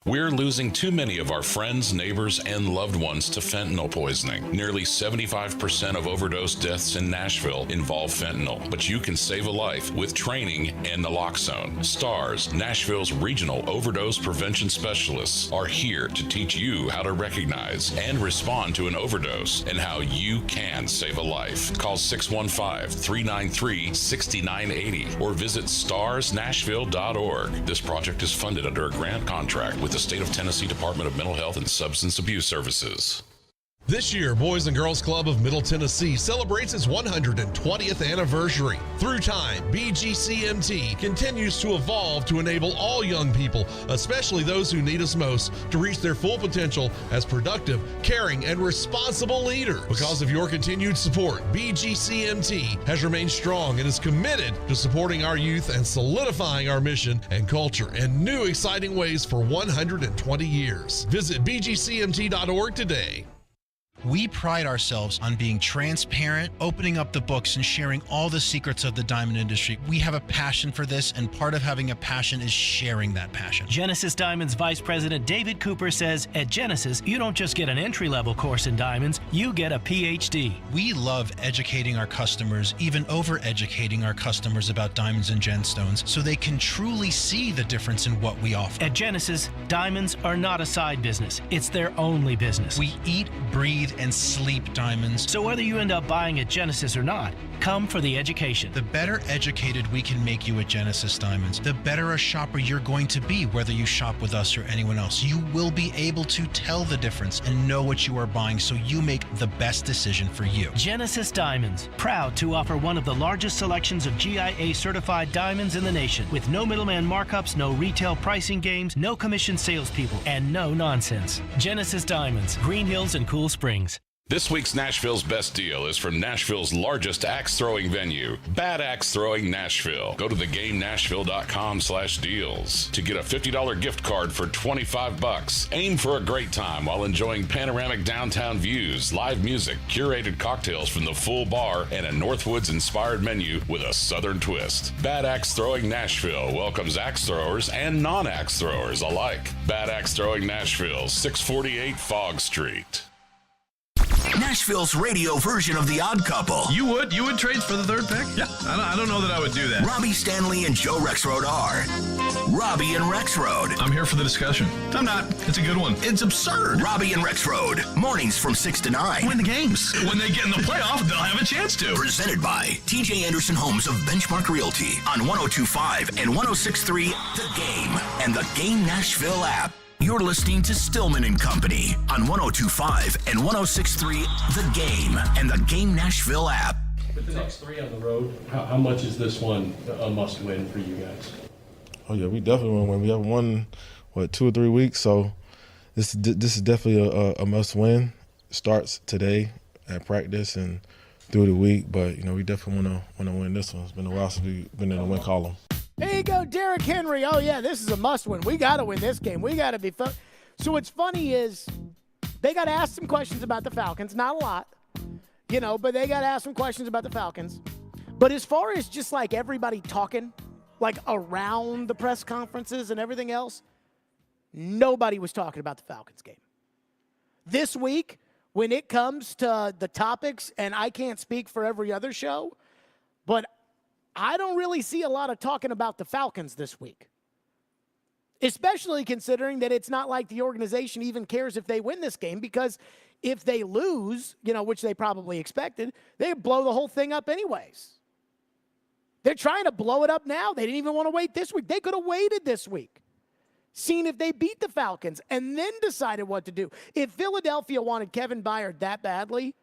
We're losing too many of our friends, neighbors, and loved ones to fentanyl poisoning. Nearly 75% of overdose deaths in Nashville involve fentanyl, but you can save a life with training and naloxone. STARS, Nashville's regional overdose prevention specialists, are here to teach you how to recognize and respond to an overdose and how you can save a life. Call 615-393-6980 or visit starsnashville.org. This project is funded under a grant contract with the State of Tennessee Department of Mental Health and Substance Abuse Services. This year, Boys and Girls Club of Middle Tennessee celebrates its 120th anniversary. Through time, BGCMT continues to evolve to enable all young people, especially those who need us most, to reach their full potential as productive, caring, and responsible leaders. Because of your continued support, BGCMT has remained strong and is committed to supporting our youth and solidifying our mission and culture in new exciting ways for 120 years. Visit bgcmt.org today. We pride ourselves on being transparent, opening up the books, and sharing all the secrets of the diamond industry. We have a passion for this, and part of having a passion is sharing that passion. Genesis Diamonds Vice President David Cooper says, at Genesis, you don't just get an entry-level course in diamonds, you get a PhD. We love educating our customers, even over-educating our customers about diamonds and gemstones, so they can truly see the difference in what we offer. At Genesis, diamonds are not a side business. It's their only business. We eat, breathe, and sleep diamonds. So whether you end up buying at Genesis or not, come for the education. The better educated we can make you at Genesis Diamonds, the better a shopper you're going to be, whether you shop with us or anyone else. You will be able to tell the difference and know what you are buying, so you make the best decision for you. Genesis Diamonds, proud to offer one of the largest selections of GIA certified diamonds in the nation, with no middleman markups, no retail pricing games, no commission salespeople, and no nonsense. Genesis Diamonds, Green Hills and Cool Springs. This week's Nashville's best deal is from Nashville's largest axe throwing venue, Bad Axe Throwing Nashville. Go to thegamenashville.com/deals to get a $50 gift card for $25. Aim for a great time while enjoying panoramic downtown views, live music, curated cocktails from the full bar, and a Northwoods-inspired menu with a Southern twist. Bad Axe Throwing Nashville welcomes axe throwers and non-axe throwers alike. Bad Axe Throwing Nashville, 648 Fogg Street. Nashville's radio version of The Odd Couple. You would trade for the third pick? Yeah, I don't know that I would do that. Robbie Stanley and Joe Rexrode are Robbie and Rexrode. I'm here for the discussion. I'm not. It's a good one. It's absurd. Robbie and Rexrode, mornings from 6 to 9. Win the games. When they get in the playoff, they'll have a chance to. Presented by TJ Anderson Homes of Benchmark Realty on 102.5 and 106.3 The Game and the Game Nashville app. You're listening to Stillman and Company on 102.5 and 106.3 The Game and the Game Nashville app. With the next three on the road, how much is this one a must-win for you guys? Oh yeah, we definitely want to win. We haven't won 2 or 3 weeks, so this is definitely a must-win. Starts today at practice and through the week, but we definitely want to win this one. It's been a while since we've been in the win column. There you go, Derrick Henry. Oh, yeah, this is a must-win. We got to win this game. We got to be fun. So what's funny is they got to ask some questions about the Falcons. Not a lot, but they got to ask some questions about the Falcons. But as far as just like everybody talking, like around the press conferences and everything else, nobody was talking about the Falcons game. This week, when it comes to the topics, and I can't speak for every other show, but I don't really see a lot of talking about the Falcons this week, especially considering that it's not like the organization even cares if they win this game, because if they lose, which they probably expected, they blow the whole thing up anyways. They're trying to blow it up now. They didn't even want to wait this week. They could have waited this week, seen if they beat the Falcons, and then decided what to do. If Philadelphia wanted Kevin Byard that badly,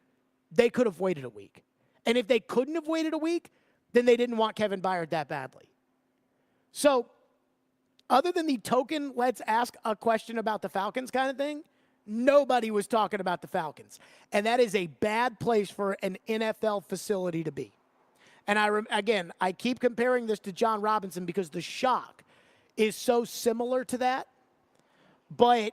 they could have waited a week. And if they couldn't have waited a week, then they didn't want Kevin Byard that badly. So, other than the token, let's ask a question about the Falcons kind of thing, nobody was talking about the Falcons. And that is a bad place for an NFL facility to be. And I keep comparing this to John Robinson because the shock is so similar to that. But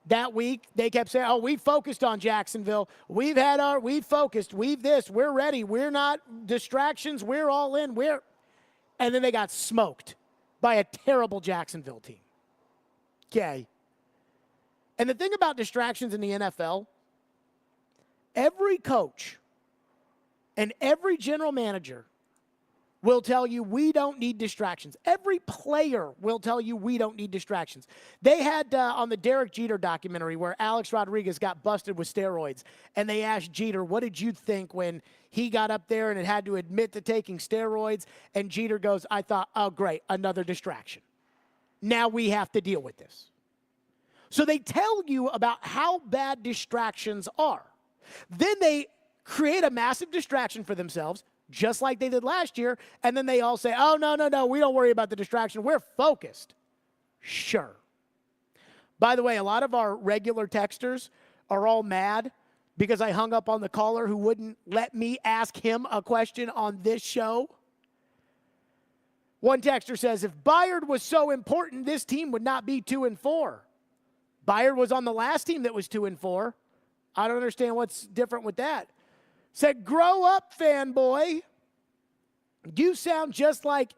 that week, they kept saying, we focused on Jacksonville. We've focused. We're ready. We're not distractions. We're all in. And then they got smoked by a terrible Jacksonville team. Okay. And the thing about distractions in the NFL, every coach and every general manager will tell you we don't need distractions. Every player will tell you we don't need distractions. They had on the Derek Jeter documentary where Alex Rodriguez got busted with steroids, and they asked Jeter, what did you think when he got up there and had to admit to taking steroids? And Jeter goes, I thought, oh, great, another distraction. Now we have to deal with this. So they tell you about how bad distractions are. Then they create a massive distraction for themselves, just like they did last year, and then they all say, oh, no, we don't worry about the distraction. We're focused. Sure. By the way, a lot of our regular texters are all mad because I hung up on the caller who wouldn't let me ask him a question on this show. One texter says, if Byard was so important, this team would not be 2-4. Byard was on the last team that was 2-4. I don't understand what's different with that. Said, grow up, fanboy. You sound just like,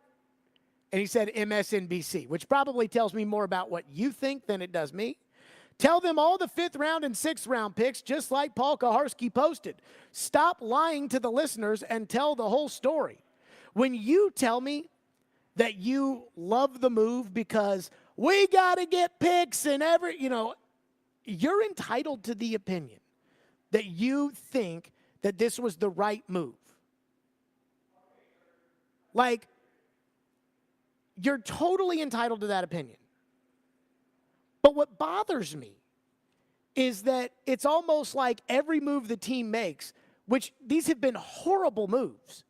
and he said MSNBC, which probably tells me more about what you think than it does me. Tell them all the 5th round and 6th round picks, just like Paul Kaharski posted. Stop lying to the listeners and tell the whole story. When you tell me that you love the move because we got to get picks and you're entitled to the opinion that you think that this was the right move. Like, you're totally entitled to that opinion. But what bothers me is that it's almost like every move the team makes, which these have been horrible moves,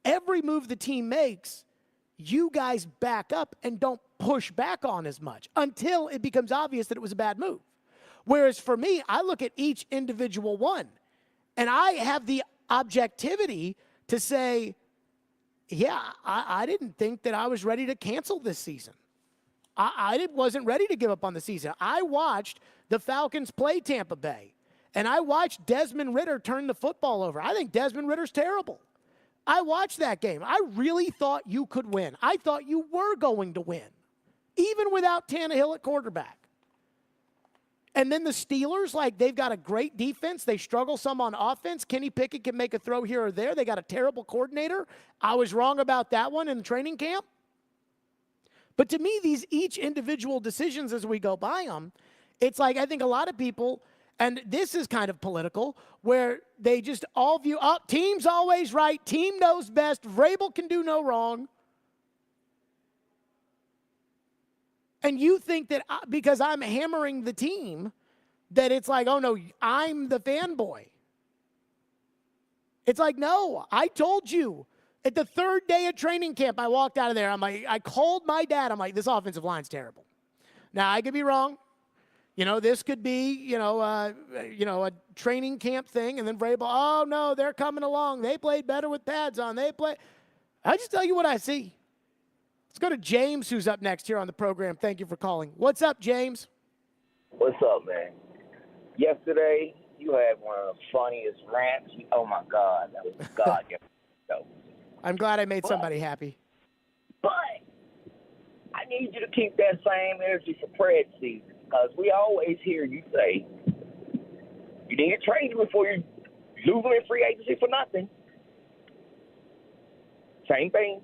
every move the team makes, you guys back up and don't push back on as much until it becomes obvious that it was a bad move. Whereas for me, I look at each individual one, and I have the objectivity to say, yeah, I didn't think that I was ready to cancel this season. I wasn't ready to give up on the season. I watched the Falcons play Tampa Bay, and I watched Desmond Ridder turn the football over. I think Desmond Ridder's terrible. I watched that game. I really thought you could win. I thought you were going to win, even without Tannehill at quarterback. And then the Steelers, they've got a great defense. They struggle some on offense. Kenny Pickett can make a throw here or there. They got a terrible coordinator. I was wrong about that one in training camp. But to me, these each individual decisions as we go by them, it's like I think a lot of people, and this is kind of political, where they just all view, team's always right. Team knows best. Vrabel can do no wrong. And you think that because I'm hammering the team, that it's like, oh, no, I'm the fanboy. It's like, no, I told you. At the 3rd day of training camp, I walked out of there. I called my dad. I'm like, this offensive line's terrible. Now, I could be wrong. This could be, a training camp thing. And then Vrabel, oh, no, they're coming along. They played better with pads on. I just tell you what I see. Let's go to James, who's up next here on the program. Thank you for calling. What's up, James? What's up, man? Yesterday, you had one of the funniest rants. Oh, my God. That was God. I'm glad I made somebody happy. But I need you to keep that same energy for Pred season, because we always hear you say you need to trade him before you lose him in free agency for nothing. Same thing.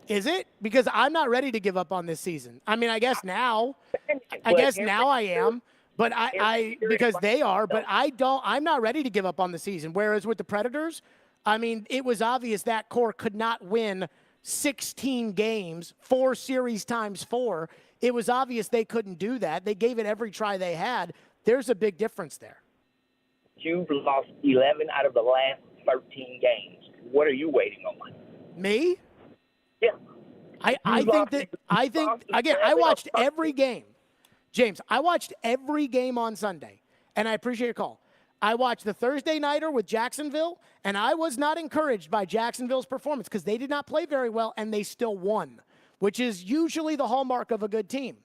Is it? Because I'm not ready to give up on this season. I mean, I guess now I am, but I because they are, but I'm not ready to give up on the season. Whereas with the Predators, I mean, it was obvious that core could not win 16 games, 4 series times 4. It was obvious they couldn't do that. They gave it every try they had. There's a big difference there. You've lost 11 out of the last 13 games. What are you waiting on? Me? Yeah. I think again, I watched every game. James, I watched every game on Sunday, and I appreciate your call. I watched the Thursday nighter with Jacksonville, and I was not encouraged by Jacksonville's performance because they did not play very well, and they still won, which is usually the hallmark of a good team.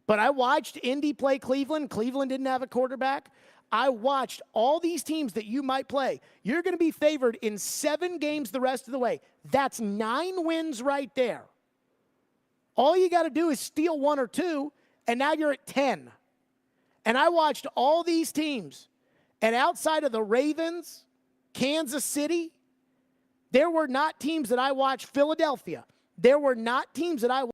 But I watched Indy play Cleveland. Cleveland didn't have a quarterback. I watched all these teams that you might play. You're going to be favored in 7 games the rest of the way. That's 9 wins right there. All you got to do is steal 1 or 2, and now you're at 10. And I watched all these teams, and outside of the Ravens, Kansas City, there were not teams that I watched. Philadelphia, there were not teams that I watched.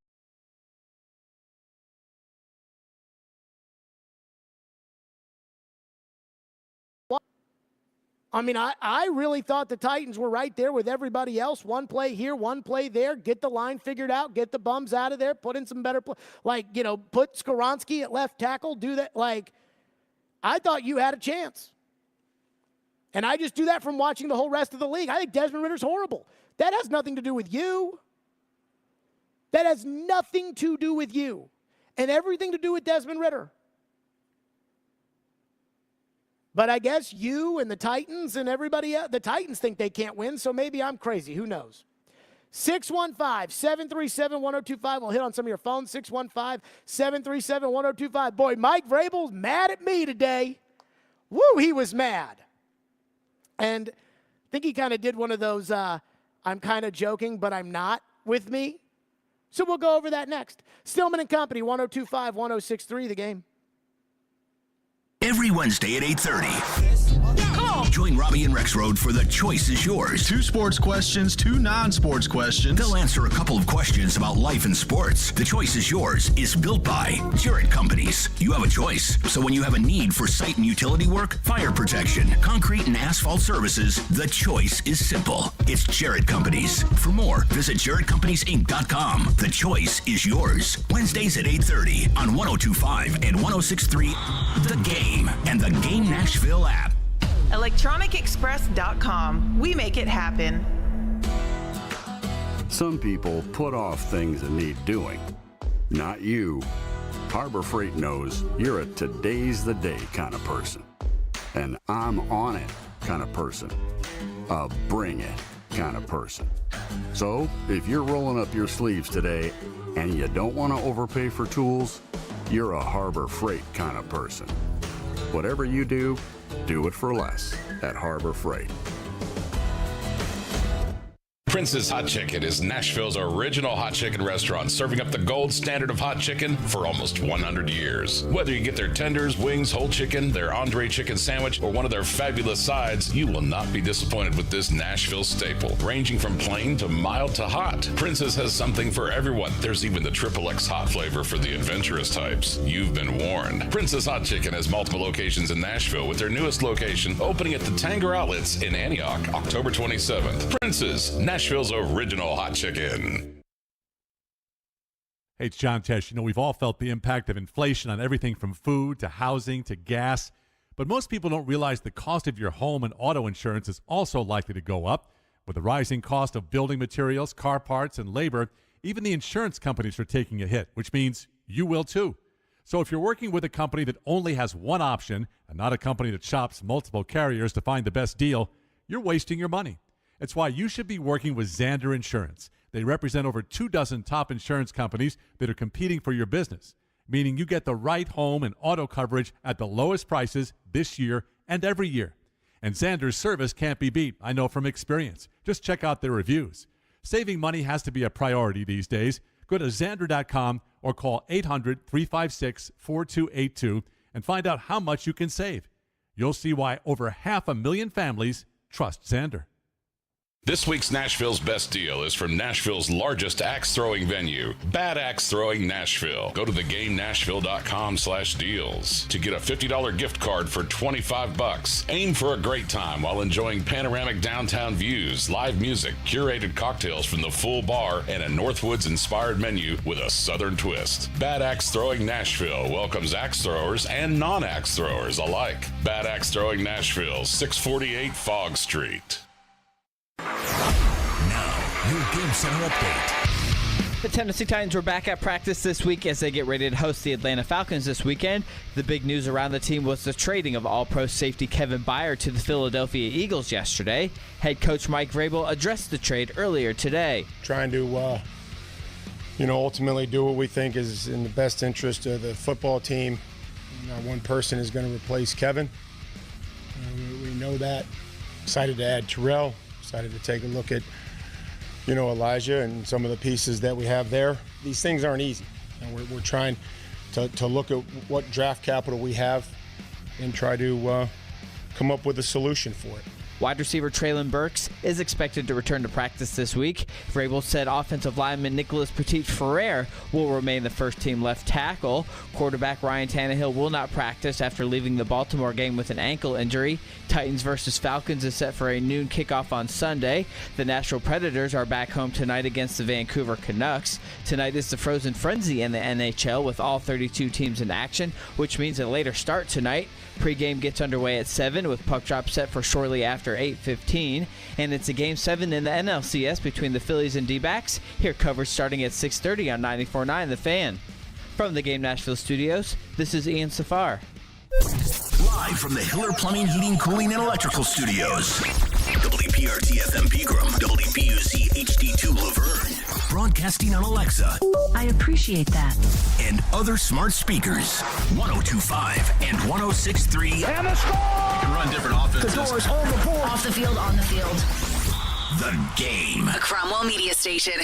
I mean, I really thought the Titans were right there with everybody else. 1 play here, 1 play there. Get the line figured out. Get the bums out of there. Put in some better play. Like, put Skoronski at left tackle. Do that. Like, I thought you had a chance. And I just do that from watching the whole rest of the league. I think Desmond Ritter's horrible. That has nothing to do with you. That has nothing to do with you. And everything to do with Desmond Ridder. But I guess you and the Titans and everybody else, the Titans think they can't win, so maybe I'm crazy. Who knows? 615-737-1025. We'll hit on some of your phones. 615-737-1025. Boy, Mike Vrabel's mad at me today. Woo, he was mad. And I think he kind of did one of those, I'm kind of joking, but I'm not with me. So we'll go over that next. Stillman and Company, 1025-1063, the game. Every Wednesday at 8:30. Join Robbie and Rex Road for The Choice is Yours. 2 sports questions, 2 non-sports questions. They'll answer a couple of questions about life and sports. The Choice is Yours is built by Jarrett Companies. You have a choice. So when you have a need for site and utility work, fire protection, concrete and asphalt services, the choice is simple. It's Jarrett Companies. For more, visit JarrettCompaniesInc.com. The Choice is Yours. Wednesdays at 8:30 on 102.5 and 106.3 The Game and the Game Nashville app. ElectronicExpress.com. We make it happen. Some people put off things that need doing. Not you. Harbor Freight knows you're a today's the day kind of person. An I'm on it kind of person. A bring it kind of person. So if you're rolling up your sleeves today and you don't want to overpay for tools, you're a Harbor Freight kind of person. Whatever you do it for less at Harbor Freight. Prince's Hot Chicken is Nashville's original hot chicken restaurant, serving up the gold standard of hot chicken for almost 100 years. Whether you get their tenders, wings, whole chicken, their Andre chicken sandwich, or one of their fabulous sides, you will not be disappointed with this Nashville staple. Ranging from plain to mild to hot, Prince's has something for everyone. There's even the XXX hot flavor for the adventurous types. You've been warned. Prince's Hot Chicken has multiple locations in Nashville, with their newest location opening at the Tanger Outlets in Antioch, October 27th. Prince's, Nashville's original hot chicken. Hey, it's John Tesh. We've all felt the impact of inflation on everything from food to housing to gas. But most people don't realize the cost of your home and auto insurance is also likely to go up. With the rising cost of building materials, car parts, and labor, even the insurance companies are taking a hit, which means you will too. So if you're working with a company that only has one option and not a company that shops multiple carriers to find the best deal, you're wasting your money. It's why you should be working with Zander Insurance. They represent over 24 top insurance companies that are competing for your business, meaning you get the right home and auto coverage at the lowest prices this year and every year. And Xander's service can't be beat, I know from experience. Just check out their reviews. Saving money has to be a priority these days. Go to Xander.com or call 800-356-4282 and find out how much you can save. You'll see why over 500,000 families trust Xander. This week's Nashville's Best Deal is from Nashville's largest axe-throwing venue, Bad Axe Throwing Nashville. Go to thegamenashville.com/deals to get a $50 gift card for $25. Aim for a great time while enjoying panoramic downtown views, live music, curated cocktails from the full bar, and a Northwoods-inspired menu with a Southern twist. Bad Axe Throwing Nashville welcomes axe throwers and non-axe throwers alike. Bad Axe Throwing Nashville, 648 Fogg Street. Now, your Game Center update. The Tennessee Titans were back at practice this week as they get ready to host the Atlanta Falcons this weekend. The big news around the team was the trading of All-Pro safety Kevin Byard to the Philadelphia Eagles yesterday. Head coach Mike Vrabel addressed the trade earlier today. Trying to, ultimately do what we think is in the best interest of the football team. Not one person is going to replace Kevin. We know that. Excited to add Terrell. Excited to take a look at, Elijah and some of the pieces that we have there. These things aren't easy. And we're trying to look at what draft capital we have and try to come up with a solution for it. Wide receiver Traylon Burks is expected to return to practice this week. Vrabel said offensive lineman Nicholas Petit-Frere will remain the first-team left tackle. Quarterback Ryan Tannehill will not practice after leaving the Baltimore game with an ankle injury. Titans versus Falcons is set for a noon kickoff on Sunday. The Nashville Predators are back home tonight against the Vancouver Canucks. Tonight is the Frozen Frenzy in the NHL with all 32 teams in action, which means a later start tonight. Pre-game gets underway at 7 with puck drop set for shortly after 8:15. And it's a Game 7 in the NLCS between the Phillies and D-backs. Here coverage starting at 6:30 on 94.9 The Fan. From the Game Nashville studios, this is Ian Safar. Live from the Hiller Plumbing, Heating, Cooling, and Electrical Studios. WPRT FM Pegram, WPUC HD2 Laverne. Broadcasting on Alexa. I appreciate that. And other smart speakers. 102.5 and 106.3. And a score! You can run different offenses. The doors on the board. Off the field, on the field. The Game. A Cromwell Media Station.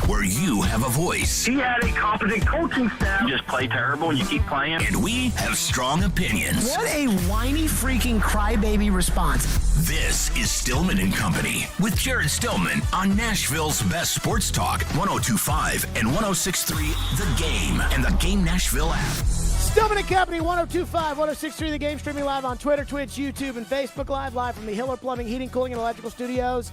Where you have a voice. He had a competent coaching staff. You just play terrible and you keep playing. And we have strong opinions. What a whiny freaking crybaby response. This is Stillman and Company with Jared Stillman on Nashville's best sports talk, 102.5 and 106.3 The Game and the Game Nashville app. Stillman and Company, 102.5, 106.3 The Game, streaming live on Twitter, Twitch, YouTube, and Facebook live from the Hiller Plumbing, Heating, Cooling, and Electrical Studios.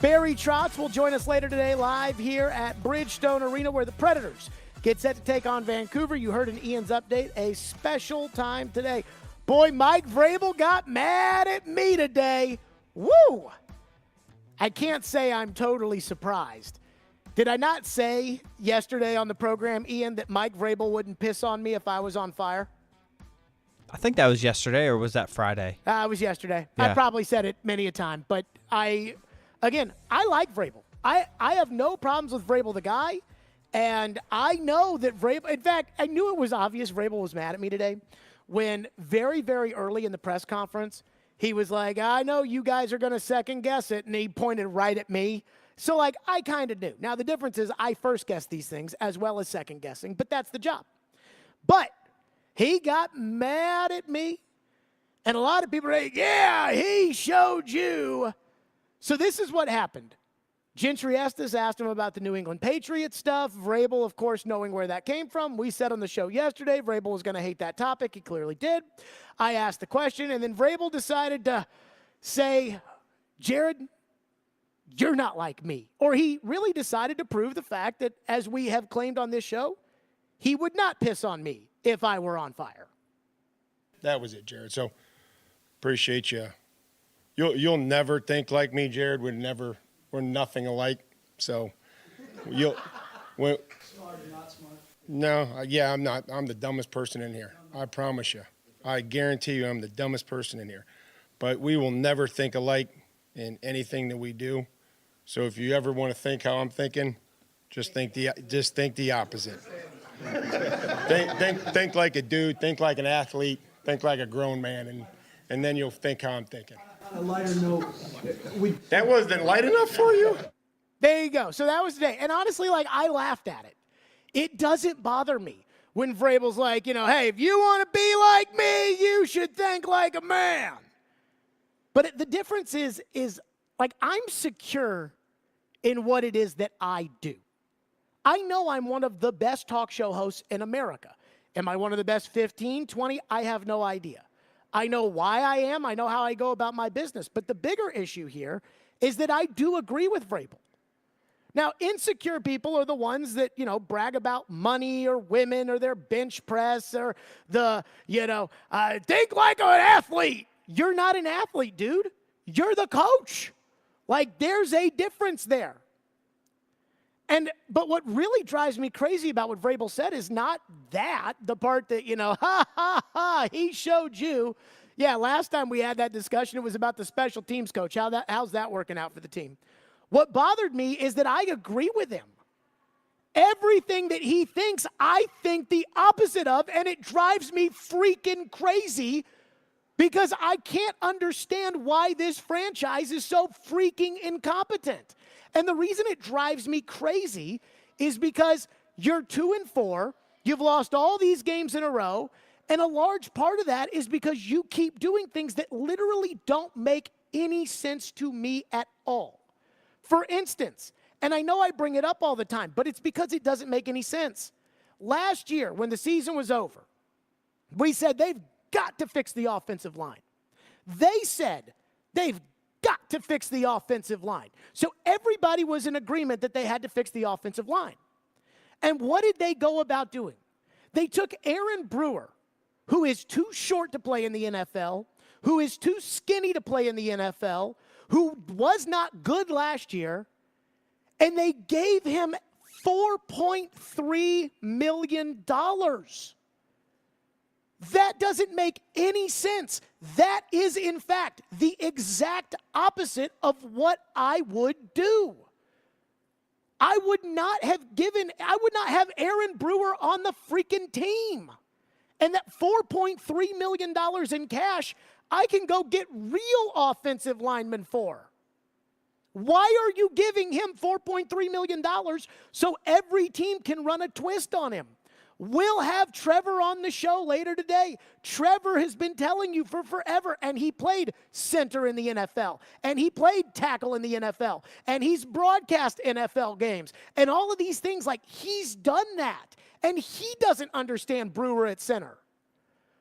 Barry Trotz will join us later today live here at Bridgestone Arena where the Predators get set to take on Vancouver. You heard in Ian's update, a special time today. Boy, Mike Vrabel got mad at me today. Woo! I can't say I'm totally surprised. Did I not say yesterday on the program, Ian, that Mike Vrabel wouldn't piss on me if I was on fire? I think that was yesterday, or was that Friday? It was yesterday. Yeah. I probably said it many a time, but I like Vrabel. I have no problems with Vrabel the guy, and I know that Vrabel – in fact, I knew it was obvious Vrabel was mad at me today when very, very early in the press conference, he was like, I know you guys are going to second-guess it, and he pointed right at me. So, I kind of knew. Now, the difference is I first-guess these things as well as second-guessing, but that's the job. But he got mad at me, and a lot of people are like, yeah, he showed you – so this is what happened. Gentry Estes asked him about the New England Patriots stuff. Vrabel, of course, knowing where that came from. We said on the show yesterday Vrabel was going to hate that topic. He clearly did. I asked the question, and then Vrabel decided to say, Jared, you're not like me. Or he really decided to prove the fact that, as we have claimed on this show, he would not piss on me if I were on fire. That was it, Jared. So appreciate you. You'll never think like me, Jared. We're nothing alike. So smart or not smart? No, I'm not. I'm the dumbest person in here. I promise you. I guarantee you I'm the dumbest person in here. But we will never think alike in anything that we do. So if you ever want to think how I'm thinking, just think the opposite. think like a dude, think like an athlete, think like a grown man, and then you'll think how I'm thinking. On a lighter note, That wasn't light enough for you? There you go. So that was today. And honestly, like, I laughed at it. It doesn't bother me when Vrabel's like, hey, if you want to be like me, you should think like a man. But the difference is like, I'm secure in what it is that I do. I know I'm one of the best talk show hosts in America. Am I one of the best 15, 20? I have no idea. I know why I am. I know how I go about my business. But the bigger issue here is that I do agree with Vrabel. Now, insecure people are the ones that, brag about money or women or their bench press or think like an athlete. You're not an athlete, dude. You're the coach. Like, there's a difference there. But what really drives me crazy about what Vrabel said is not that, the part that, he showed you. Yeah, last time we had that discussion, it was about the special teams coach. How's that working out for the team? What bothered me is that I agree with him. Everything that he thinks, I think the opposite of, and it drives me freaking crazy because I can't understand why this franchise is so freaking incompetent. And the reason it drives me crazy is because you're 2-4, you've lost all these games in a row, and a large part of that is because you keep doing things that literally don't make any sense to me at all. For instance, and I know I bring it up all the time, but it's because it doesn't make any sense. Last year, when the season was over, we said they've got to fix the offensive line. They said they've got to fix the offensive line. So everybody was in agreement that they had to fix the offensive line. And what did they go about doing? They took Aaron Brewer, who is too short to play in the NFL, who is too skinny to play in the NFL, who was not good last year, and they gave him $4.3 million. That doesn't make any sense. That is, in fact, the exact opposite of what I would do. I would not have Aaron Brewer on the freaking team. And that $4.3 million in cash, I can go get real offensive linemen for. Why are you giving him $4.3 million so every team can run a twist on him? We'll have Trevor on the show later today. Trevor has been telling you for forever, and he played center in the NFL, and he played tackle in the NFL, and he's broadcast NFL games, and all of these things, like, he's done that, and he doesn't understand Brewer at center.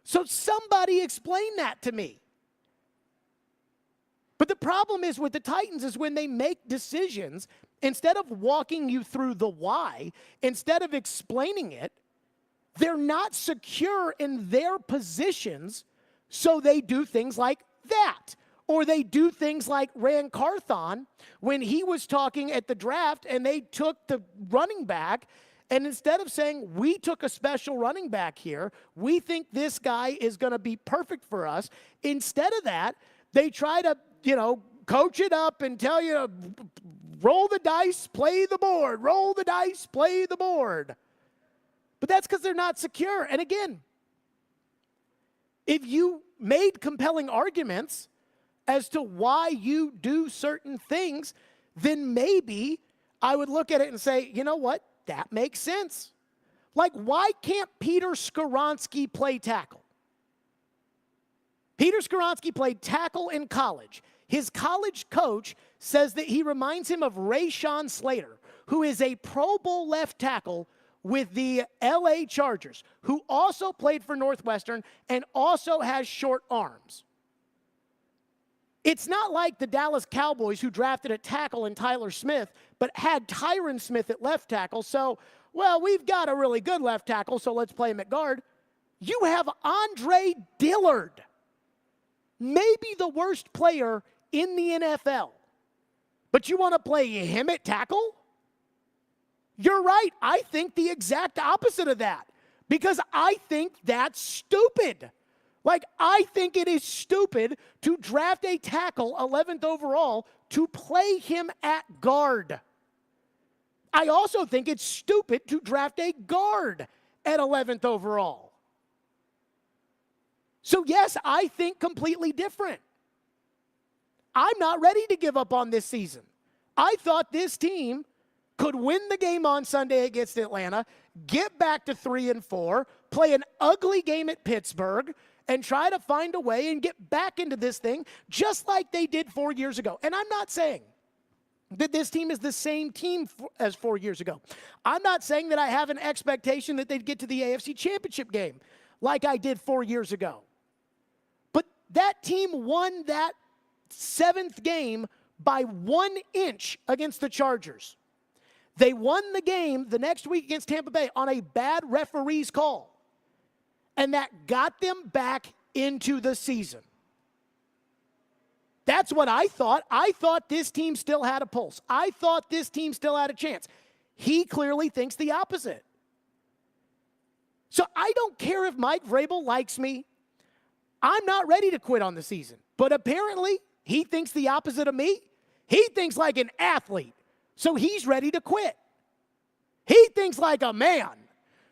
So somebody explain that to me. But the problem is with the Titans is when they make decisions, instead of walking you through the why, instead of explaining it, they're not secure in their positions, so they do things like that. Or they do things like Ran Carthon when he was talking at the draft and they took the running back, and instead of saying, we took a special running back here, we think this guy is going to be perfect for us, instead of that, they try to, coach it up and tell you, roll the dice, play the board, roll the dice, play the board. But that's because they're not secure. And again, if you made compelling arguments as to why you do certain things, then maybe I would look at it and say, you know what? That makes sense. Like, why can't Peter Skoronski play tackle? Peter Skoronski played tackle in college. His college coach says that he reminds him of Rashawn Slater, who is a Pro Bowl left tackle with the LA Chargers, who also played for Northwestern and also has short arms. It's not like the Dallas Cowboys, who drafted a tackle in Tyler Smith, but had Tyron Smith at left tackle. So, we've got a really good left tackle, so let's play him at guard. You have Andre Dillard, maybe the worst player in the NFL, but you want to play him at tackle? You're right. I think the exact opposite of that, because I think that's stupid. Like, I think it is stupid to draft a tackle 11th overall to play him at guard. I also think it's stupid to draft a guard at 11th overall. So yes, I think completely different. I'm not ready to give up on this season. I thought this team could win the game on Sunday against Atlanta, get back to 3-4, play an ugly game at Pittsburgh, and try to find a way and get back into this thing just like they did 4 years ago. And I'm not saying that this team is the same team as 4 years ago. I'm not saying that I have an expectation that they'd get to the AFC Championship game like I did 4 years ago. But that team won that 7th game by 1 inch against the Chargers. They won the game the next week against Tampa Bay on a bad referee's call. And that got them back into the season. That's what I thought. I thought this team still had a pulse. I thought this team still had a chance. He clearly thinks the opposite. So I don't care if Mike Vrabel likes me. I'm not ready to quit on the season. But apparently, he thinks the opposite of me. He thinks like an athlete. So he's ready to quit. He thinks like a man.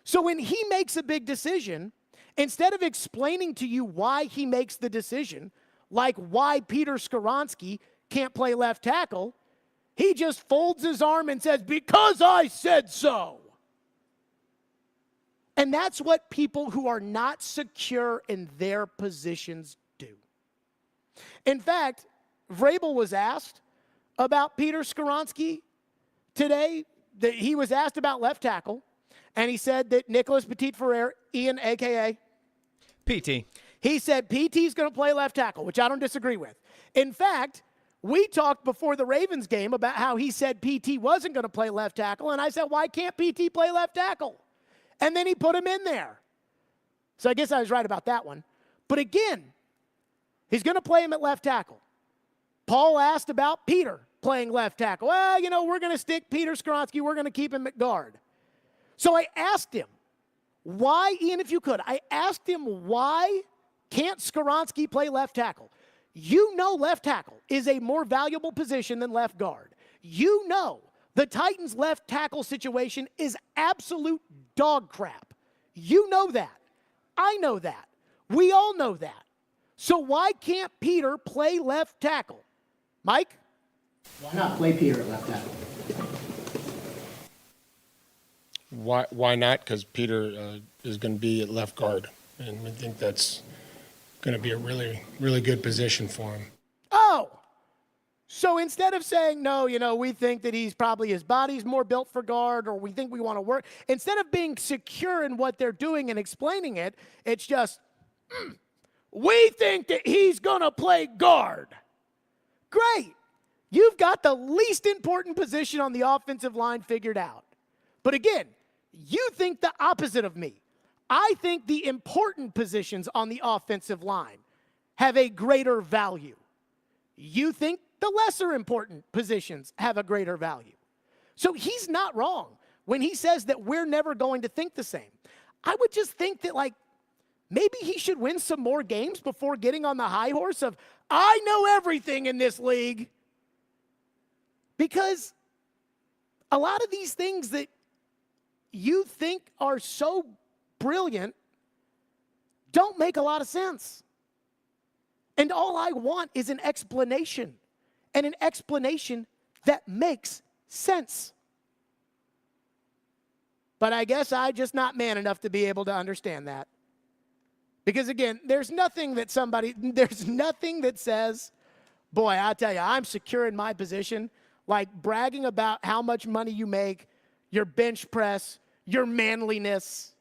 So when he makes a big decision, instead of explaining to you why he makes the decision, like why Peter Skoronski can't play left tackle, he just folds his arm and says, "Because I said so." And that's what people who are not secure in their positions do. In fact, Vrabel was asked about Peter Skoronski today. That he was asked about left tackle, and he said that Nicholas Petit-Frere, Ian, a.k.a. PT. He said PT's going to play left tackle, which I don't disagree with. In fact, we talked before the Ravens game about how he said PT wasn't going to play left tackle, and I said, why can't PT play left tackle? And then he put him in there. So I guess I was right about that one. But again, he's going to play him at left tackle. Paul asked about Peter playing left tackle. Well, we're going to stick Peter Skoronski. We're going to keep him at guard. So I asked him, why, Ian, if you could, I asked him why can't Skoronski play left tackle? Left tackle is a more valuable position than left guard. The Titans' left tackle situation is absolute dog crap. You know that. I know that. We all know that. So why can't Peter play left tackle? Mike? Why not play Peter at left tackle? Why not? Because Peter is going to be at left guard, and we think that's going to be a really, really good position for him. Oh, so instead of saying, no, we think that his body's more built for guard, or we think we want to work, instead of being secure in what they're doing and explaining it, it's just, we think that he's going to play guard. Great. You've got the least important position on the offensive line figured out. But again, you think the opposite of me. I think the important positions on the offensive line have a greater value. You think the lesser important positions have a greater value. So he's not wrong when he says that we're never going to think the same. I would just think that, maybe he should win some more games before getting on the high horse of, I know everything in this league. Because a lot of these things that you think are so brilliant don't make a lot of sense. And all I want is an explanation, and an explanation that makes sense. But I guess I'm just not man enough to be able to understand that. Because again, there's nothing that says, boy, I tell you, I'm secure in my position, like bragging about how much money you make, your bench press, your manliness,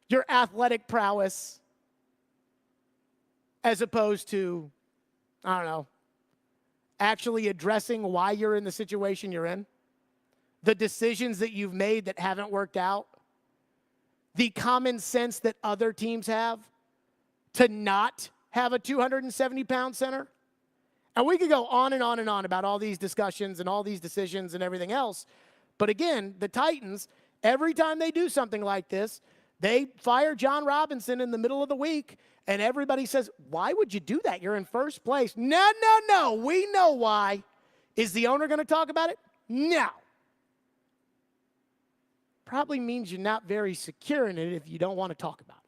your athletic prowess, as opposed to, actually addressing why you're in the situation you're in, the decisions that you've made that haven't worked out, the common sense that other teams have to not have a 270-pound center. And we could go on and on and on about all these discussions and all these decisions and everything else. But again, the Titans, every time they do something like this, they fire John Robinson in the middle of the week, and everybody says, why would you do that? You're in first place. No. We know why. Is the owner going to talk about it? No. Probably means you're not very secure in it if you don't want to talk about it.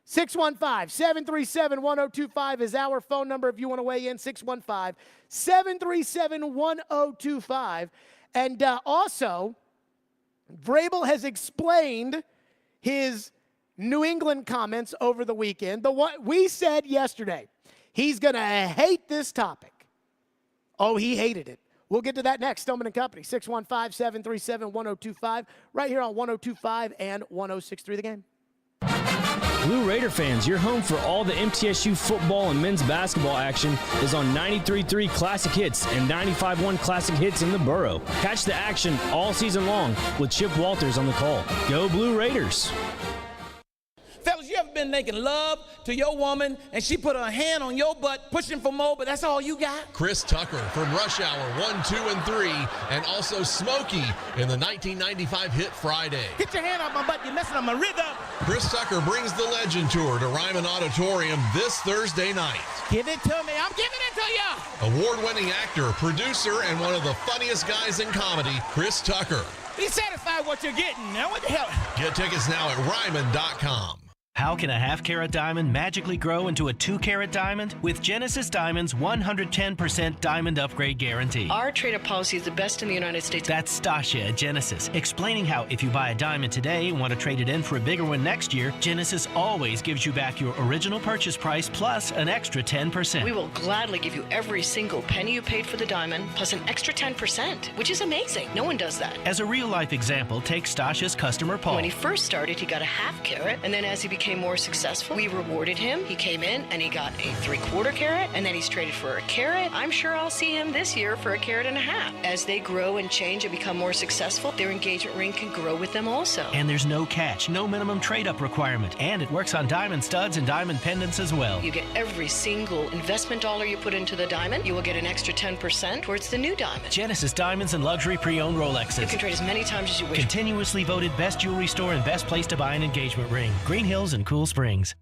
615-737-1025 is our phone number if you want to weigh in. 615-737-1025. And also, Vrabel has explained his New England comments over the weekend. The one we said yesterday, he's going to hate this topic. Oh, he hated it. We'll get to that next. Stillman and Company, 615-737-1025, right here on 102.5 and 106.3 The Game. Blue Raider fans, your home for all the MTSU football and men's basketball action is on 93.3 Classic Hits and 95.1 Classic Hits in the Borough. Catch the action all season long with Chip Walters on the call. Go Blue Raiders! Fellas, you ever been making love to your woman and she put her hand on your butt, pushing for more, but that's all you got? Chris Tucker from Rush Hour 1, 2, and 3, and also Smokey in the 1995 hit Friday. Get your hand off my butt, you're messing up my rhythm. Chris Tucker brings the Legend Tour to Ryman Auditorium this Thursday night. Give it to me, I'm giving it to you. Award-winning actor, producer, and one of the funniest guys in comedy, Chris Tucker. Be satisfied with what you're getting. Now what the hell? Get tickets now at Ryman.com. How can a half-carat diamond magically grow into a 2-carat diamond? With Genesis Diamond's 110% diamond upgrade guarantee. Our trade-up policy is the best in the United States. That's Stasia at Genesis, explaining how if you buy a diamond today and want to trade it in for a bigger one next year, Genesis always gives you back your original purchase price plus an extra 10%. We will gladly give you every single penny you paid for the diamond plus an extra 10%, which is amazing. No one does that. As a real-life example, take Stasia's customer Paul. When he first started, he got a half carat, and then as he became more successful, we rewarded him. He came in and he got a 3/4 carat, and then he's traded for a carat. I'm sure I'll see him this year for a carat and a half. As they grow and change and become more successful, their engagement ring can grow with them also. And there's no catch, no minimum trade-up requirement, and it works on diamond studs and diamond pendants as well. You get every single investment dollar you put into the diamond, you will get an extra 10% towards the new diamond. Genesis Diamonds and luxury pre-owned Rolexes. You can trade as many times as you wish. Continuously voted best jewelry store and best place to buy an engagement ring. Green Hills and Cool Springs.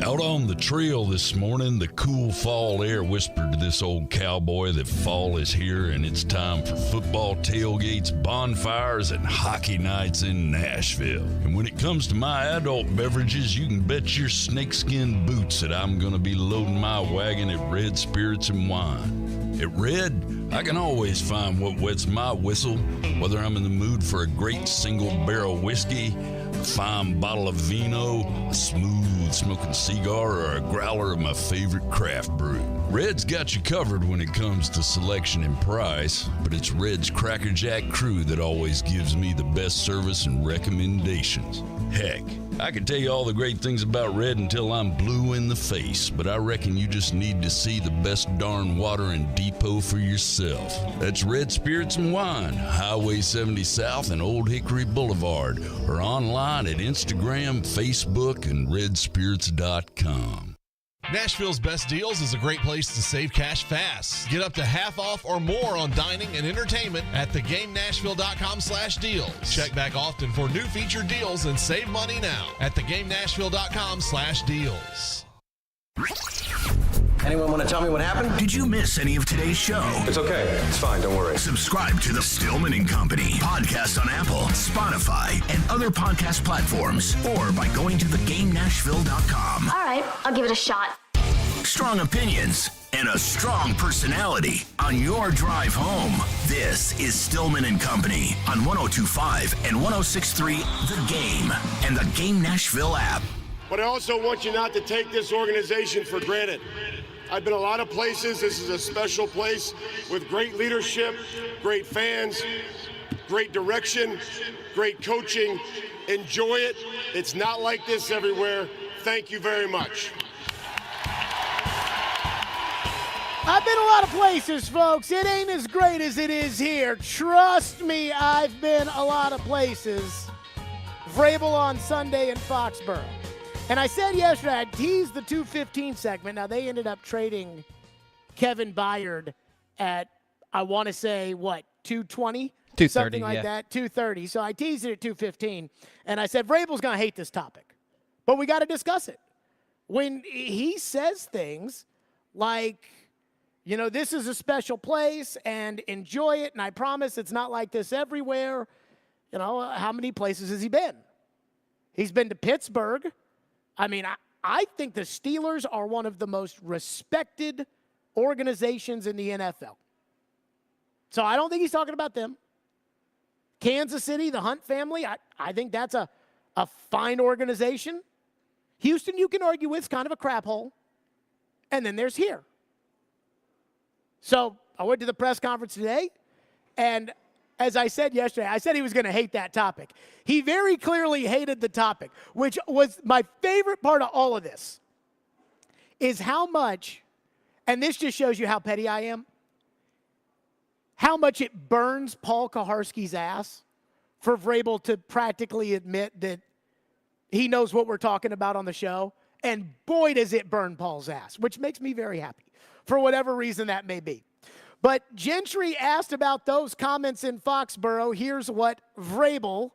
Out on the trail this morning, the cool fall air whispered to this old cowboy that fall is here and it's time for football tailgates, bonfires, and hockey nights in Nashville. And when it comes to my adult beverages, you can bet your snakeskin boots that I'm going to be loading my wagon at Red Spirits and Wine. At Red, I can always find what wets my whistle, whether I'm in the mood for a great single-barrel whiskey, a fine bottle of vino, a smooth smoking cigar, or a growler of my favorite craft brew. Red's got you covered when it comes to selection and price, but it's Red's Cracker Jack crew that always gives me the best service and recommendations. Heck, I could tell you all the great things about Red until I'm blue in the face, but I reckon you just need to see the best darn water and depot for yourself. That's Red Spirits and Wine, Highway 70 South and Old Hickory Boulevard, or online at Instagram, Facebook, and redspirits.com. Nashville's Best Deals is a great place to save cash fast. Get up to half off or more on dining and entertainment at thegamenashville.com/deals. Check back often for new featured deals and save money now at thegamenashville.com/deals. Anyone want to tell me what happened? Did you miss any of today's show? It's okay. It's fine. Don't worry. Subscribe to the Stillman and Company podcast on Apple, Spotify, and other podcast platforms, or by going to thegamenashville.com. All right, I'll give it a shot. Strong opinions and a strong personality on your drive home. This is Stillman and Company on 102.5 and 106.3 The Game and the Game Nashville app. But I also want you not to take this organization for granted. I've been a lot of places. This is a special place with great leadership, great fans, great direction, great coaching. Enjoy it. It's not like this everywhere. Thank you very much. I've been a lot of places, folks. It ain't as great as it is here. Trust me, I've been a lot of places. Vrabel on Sunday in Foxborough. And I said yesterday, I teased the 2:15 segment. Now, they ended up trading Kevin Byard at, I want to say, what, 2:20? 2:30, something like yeah. that, 2:30. So I teased it at 2:15. And I said, Vrabel's going to hate this topic. But we got to discuss it. When he says things like, this is a special place and enjoy it, and I promise it's not like this everywhere. How many places has he been? He's been to Pittsburgh. I think the Steelers are one of the most respected organizations in the NFL. So I don't think he's talking about them. Kansas City, the Hunt family, I think that's a fine organization. Houston, you can argue with, kind of a crap hole. And then there's here. So I went to the press conference today, and as I said yesterday, I said he was going to hate that topic. He very clearly hated the topic, which was my favorite part of all of this, is how much, and this just shows you how petty I am, how much it burns Paul Kaharski's ass for Vrabel to practically admit that he knows what we're talking about on the show. And boy, does it burn Paul's ass, which makes me very happy for whatever reason that may be. But Gentry asked about those comments in Foxborough. Here's what Vrabel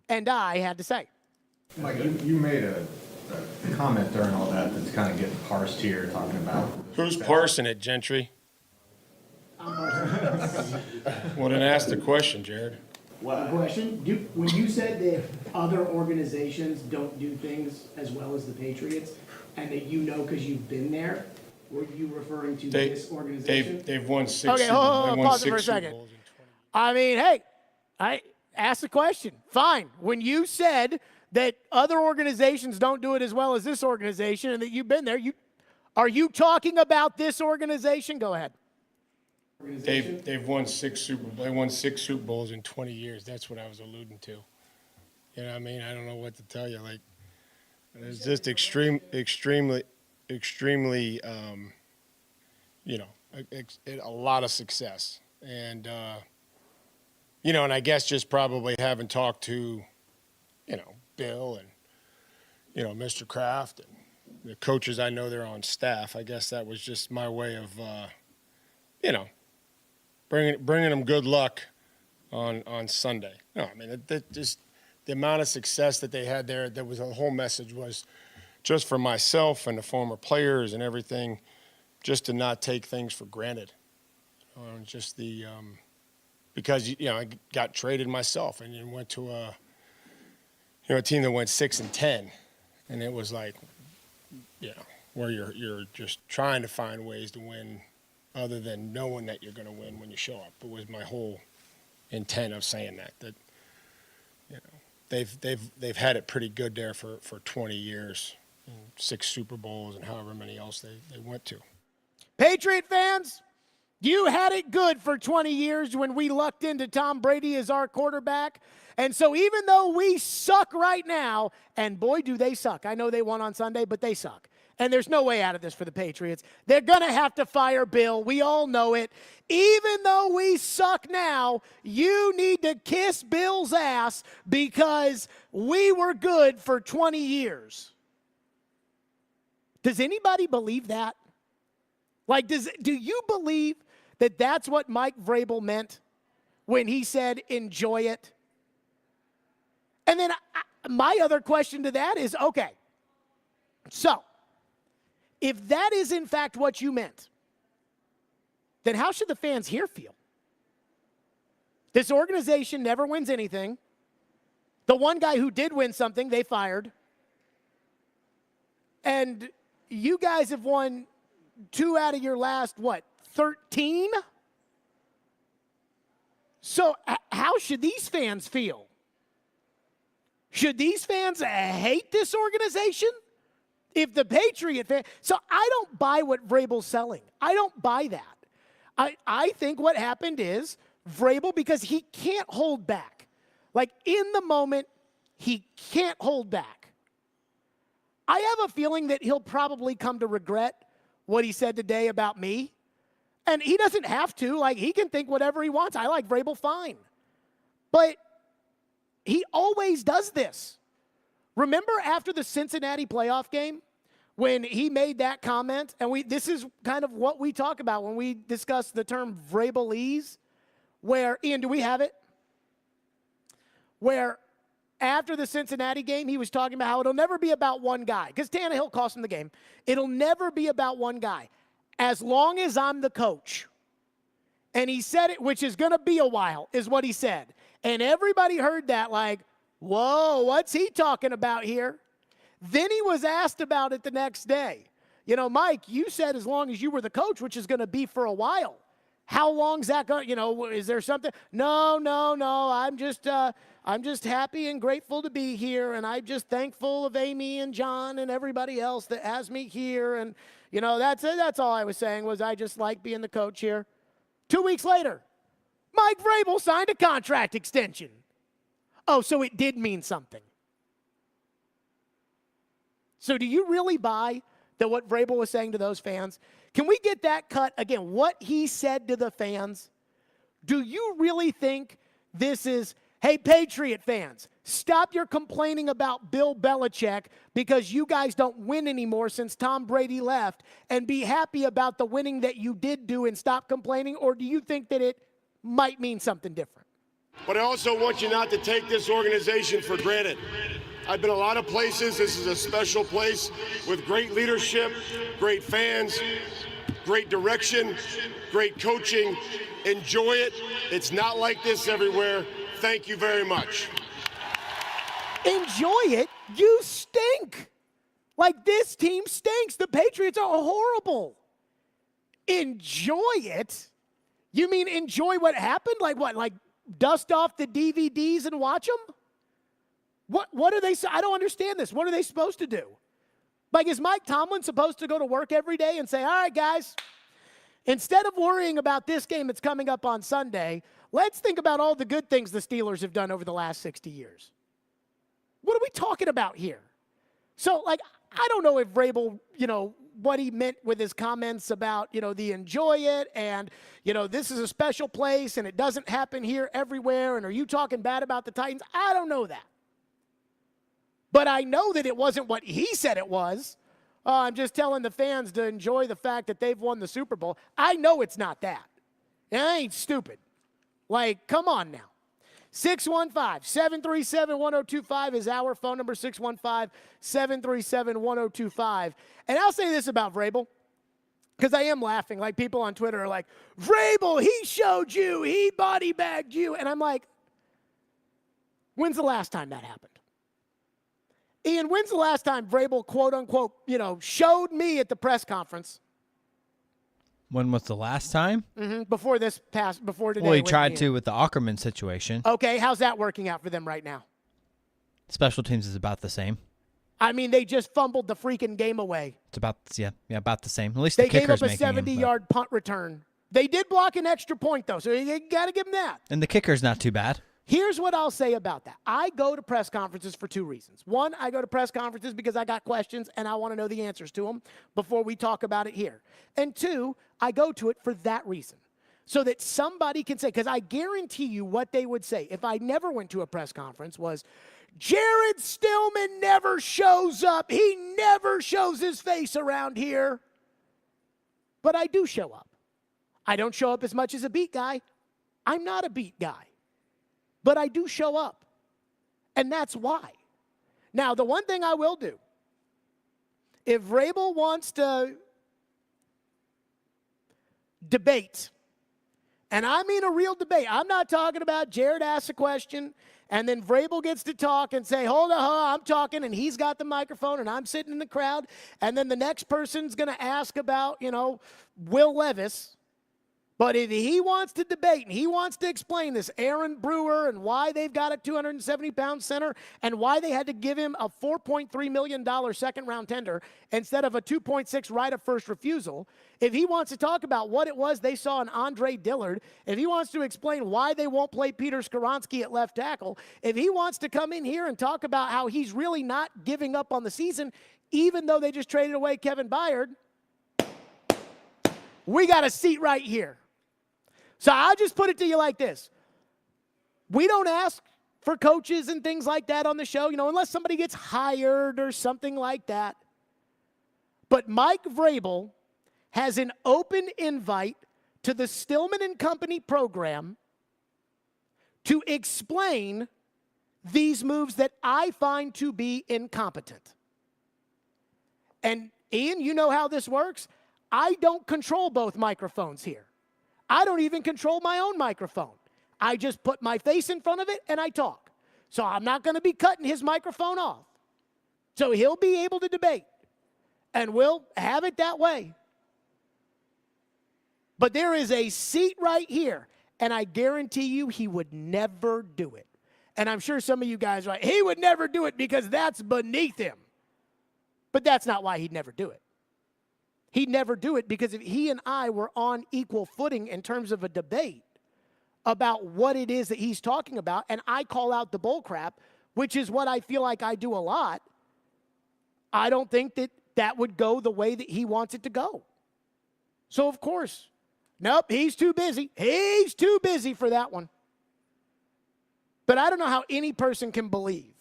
and I had to say. Mike, you made a comment during all that that's kind of getting parsed here, talking about... Who's parsing it, Gentry? Well, then ask the question, Jared. The question, when you said that other organizations don't do things as well as the Patriots, and that because you've been there, were you referring to this organization? They've won six. Okay, pause it for a second. Hey, I asked the question. Fine. When you said that other organizations don't do it as well as this organization and that you've been there, are you talking about this organization? Go ahead. They've won They won 6 Super Bowls in 20 years. That's what I was alluding to. You know what I mean? I don't know what to tell you. Like, it's just extremely, a lot of success. And, and I guess just probably having talked to, Bill and, Mr. Kraft and the coaches I know they're on staff, I guess that was just my way of, bringing them good luck on Sunday. No, just the amount of success that they had there, the whole message was just for myself and the former players and everything, just to not take things for granted. Just because, I got traded myself and went to a team that went 6-10, and it was like, where you're just trying to find ways to win other than knowing that you're going to win when you show up. It was my whole intent of saying that they've had it pretty good there for 20 years, 6 Super Bowls and however many else they went to. Patriot fans, you had it good for 20 years when we lucked into Tom Brady as our quarterback. And so even though we suck right now, and boy, do they suck. I know they won on Sunday, but they suck. And there's no way out of this for the Patriots. They're going to have to fire Bill. We all know it. Even though we suck now, you need to kiss Bill's ass because we were good for 20 years. Does anybody believe that? Like, do you believe that that's what Mike Vrabel meant when he said, enjoy it? And then my other question to that is, okay, so if that is in fact what you meant, then how should the fans here feel? This organization never wins anything. The one guy who did win something, they fired. And you guys have won 2 out of your last, 13? So how should these fans feel? Should these fans hate this organization? If the Patriot fan, so I don't buy what Vrabel's selling. I don't buy that. I think what happened is Vrabel, because he can't hold back. Like in the moment, he can't hold back. I have a feeling that he'll probably come to regret what he said today about me. And he doesn't have to. Like, he can think whatever he wants. I like Vrabel fine. But he always does this. Remember after the Cincinnati playoff game when he made that comment? And this is kind of what we talk about when we discuss the term Vrabelese, where, Ian, do we have it? Where after the Cincinnati game, he was talking about how it'll never be about one guy. Because Tannehill cost him the game. It'll never be about one guy. as long as I'm the coach. And he said it, which is going to be a while, is what he said. And everybody heard that like, whoa, what's he talking about here? Then he was asked about it the next day. You know, Mike, you said as long as you were the coach, which is going to be for a while. How long's that going? You know, is there something? No. I'm just happy and grateful to be here, and I'm just thankful of Amy and John and everybody else that has me here. And you know, that's it. That's all I was saying was I just like being the coach here. 2 weeks later, Mike Vrabel signed a contract extension. Oh, so it did mean something. So do you really buy that what Vrabel was saying to those fans? Can we get that cut again? What he said to the fans? Do you really think this is, hey, Patriot fans, stop your complaining about Bill Belichick because you guys don't win anymore since Tom Brady left, and be happy about the winning that you did do and stop complaining? Or do you think that it might mean something different? But I also want you not to take this organization for granted. I've been a lot of places. This is a special place with great leadership, great fans, great direction, great coaching. Enjoy it. It's not like this everywhere. Thank you very much. Enjoy it? You stink. Like, this team stinks. The Patriots are horrible. Enjoy it? You mean enjoy what happened? Like what? Like dust off the DVDs and watch them? What are they? I don't understand this. What are they supposed to do? Like, is Mike Tomlin supposed to go to work every day and say, all right, guys, instead of worrying about this game that's coming up on Sunday, let's think about all the good things the Steelers have done over the last 60 years. What are we talking about here? So, like, I don't know if Vrabel, you know, what he meant with his comments about, you know, the enjoy it and, you know, this is a special place and it doesn't happen here everywhere. And are you talking bad about the Titans? I don't know that. But I know that it wasn't what he said it was. I'm just telling the fans to enjoy the fact that they've won the Super Bowl. I know it's not that. And I ain't stupid. Like, come on now. 615-737-1025 is our phone number, 615-737-1025. And I'll say this about Vrabel, because I am laughing. Like, people on Twitter are like, Vrabel, he showed you, he body bagged you. And I'm like, when's the last time that happened? Ian, when's the last time Vrabel, quote unquote, you know, showed me at the press conference? When was the last time? Before today. Well, he tried to with the Ackerman situation. Okay, how's that working out for them right now? Special teams is about the same. I mean, they just fumbled the freaking game away. It's about, about the same. At least they the kicker's gave up a 70-yard punt return. They did block an extra point, though, so you got to give them that. And the kicker's not too bad. Here's what I'll say about that. I go to press conferences for two reasons. One, I go to press conferences because I got questions and I want to know the answers to them before we talk about it here. And two, I go to it for that reason, so that somebody can say, because I guarantee you what they would say if I never went to a press conference was, Jared Stillman never shows up. He never shows his face around here. But I do show up. I don't show up as much as a beat guy. I'm not a beat guy. But I do show up. And that's why. Now, the one thing I will do, if Vrabel wants to debate, and I mean a real debate, I'm not talking about Jared asks a question, and then Vrabel gets to talk and say, hold on, I'm talking, and he's got the microphone, and I'm sitting in the crowd, and then the next person's going to ask about, you know, Will Levis. But if he wants to debate and he wants to explain this Aaron Brewer and why they've got a 270-pound center and why they had to give him a $4.3 million second-round tender instead of a $2.6 right of first refusal, if he wants to talk about what it was they saw in Andre Dillard, if he wants to explain why they won't play Peter Skoronski at left tackle, if he wants to come in here and talk about how he's really not giving up on the season, even though they just traded away Kevin Byard, we got a seat right here. So I'll just put it to you like this. We don't ask for coaches and things like that on the show, you know, unless somebody gets hired or something like that. But Mike Vrabel has an open invite to the Stillman and Company program to explain these moves that I find to be incompetent. And Ian, you know how this works. I don't control both microphones here. I don't even control my own microphone. I just put my face in front of it and I talk. So I'm not going to be cutting his microphone off. So he'll be able to debate. And we'll have it that way. But there is a seat right here, and I guarantee you he would never do it. And I'm sure some of you guys are like, he would never do it because that's beneath him. But that's not why he'd never do it. He'd never do it because if he and I were on equal footing in terms of a debate about what it is that he's talking about, and I call out the bull crap, which is what I feel like I do a lot, I don't think that that would go the way that he wants it to go. So, of course, nope, he's too busy. He's too busy for that one. But I don't know how any person can believe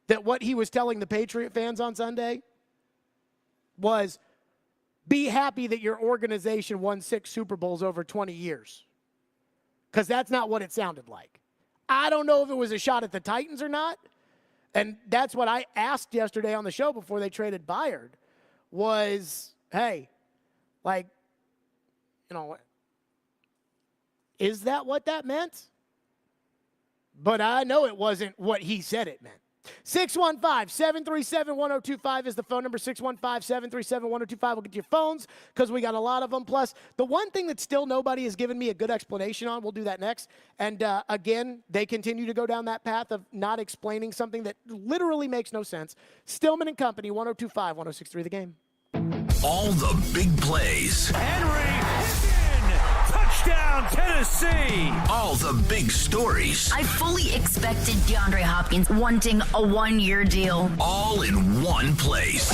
that what he was telling the Patriot fans on Sunday was be happy that your organization won 6 Super Bowls over 20 years. Because that's not what it sounded like. I don't know if it was a shot at the Titans or not. And that's what I asked yesterday on the show before they traded Byard was, hey, like, you know, is that what that meant? But I know it wasn't what he said it meant. 615-737-1025 is the phone number. 615-737-1025. We'll get to your phones because we got a lot of them. Plus, the one thing that still nobody has given me a good explanation on, we'll do that next. And again, they continue to go down that path of not explaining something that literally makes no sense. Stillman and Company, 102.5, 106.3 The Game. All the big plays. Touchdown, Tennessee! All the big stories. I fully expected DeAndre Hopkins wanting a 1-year deal. All in one place.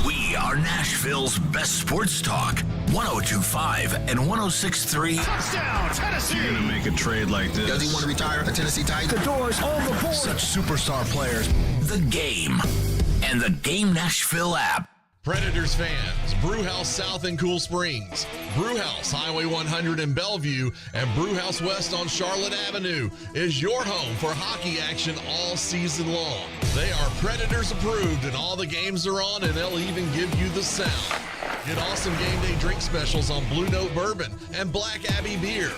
We are Nashville's best sports talk. 102.5 and 106.3. Touchdown, Tennessee! You're gonna make a trade like this. Does he want to retire a Tennessee Titan? The door's on the board. Such superstar players. The Game. And the Game Nashville app. Predators fans, Brewhouse South in Cool Springs, Brewhouse Highway 100 in Bellevue, and Brewhouse West on Charlotte Avenue is your home for hockey action all season long. They are Predators approved and all the games are on, and they'll even give you the sound. Get awesome game day drink specials on Blue Note Bourbon and Black Abbey Beer.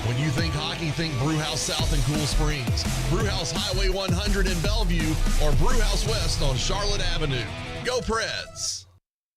When you think hockey, think Brewhouse South in Cool Springs, Brewhouse Highway 100 in Bellevue, or Brewhouse West on Charlotte Avenue. Go Preds!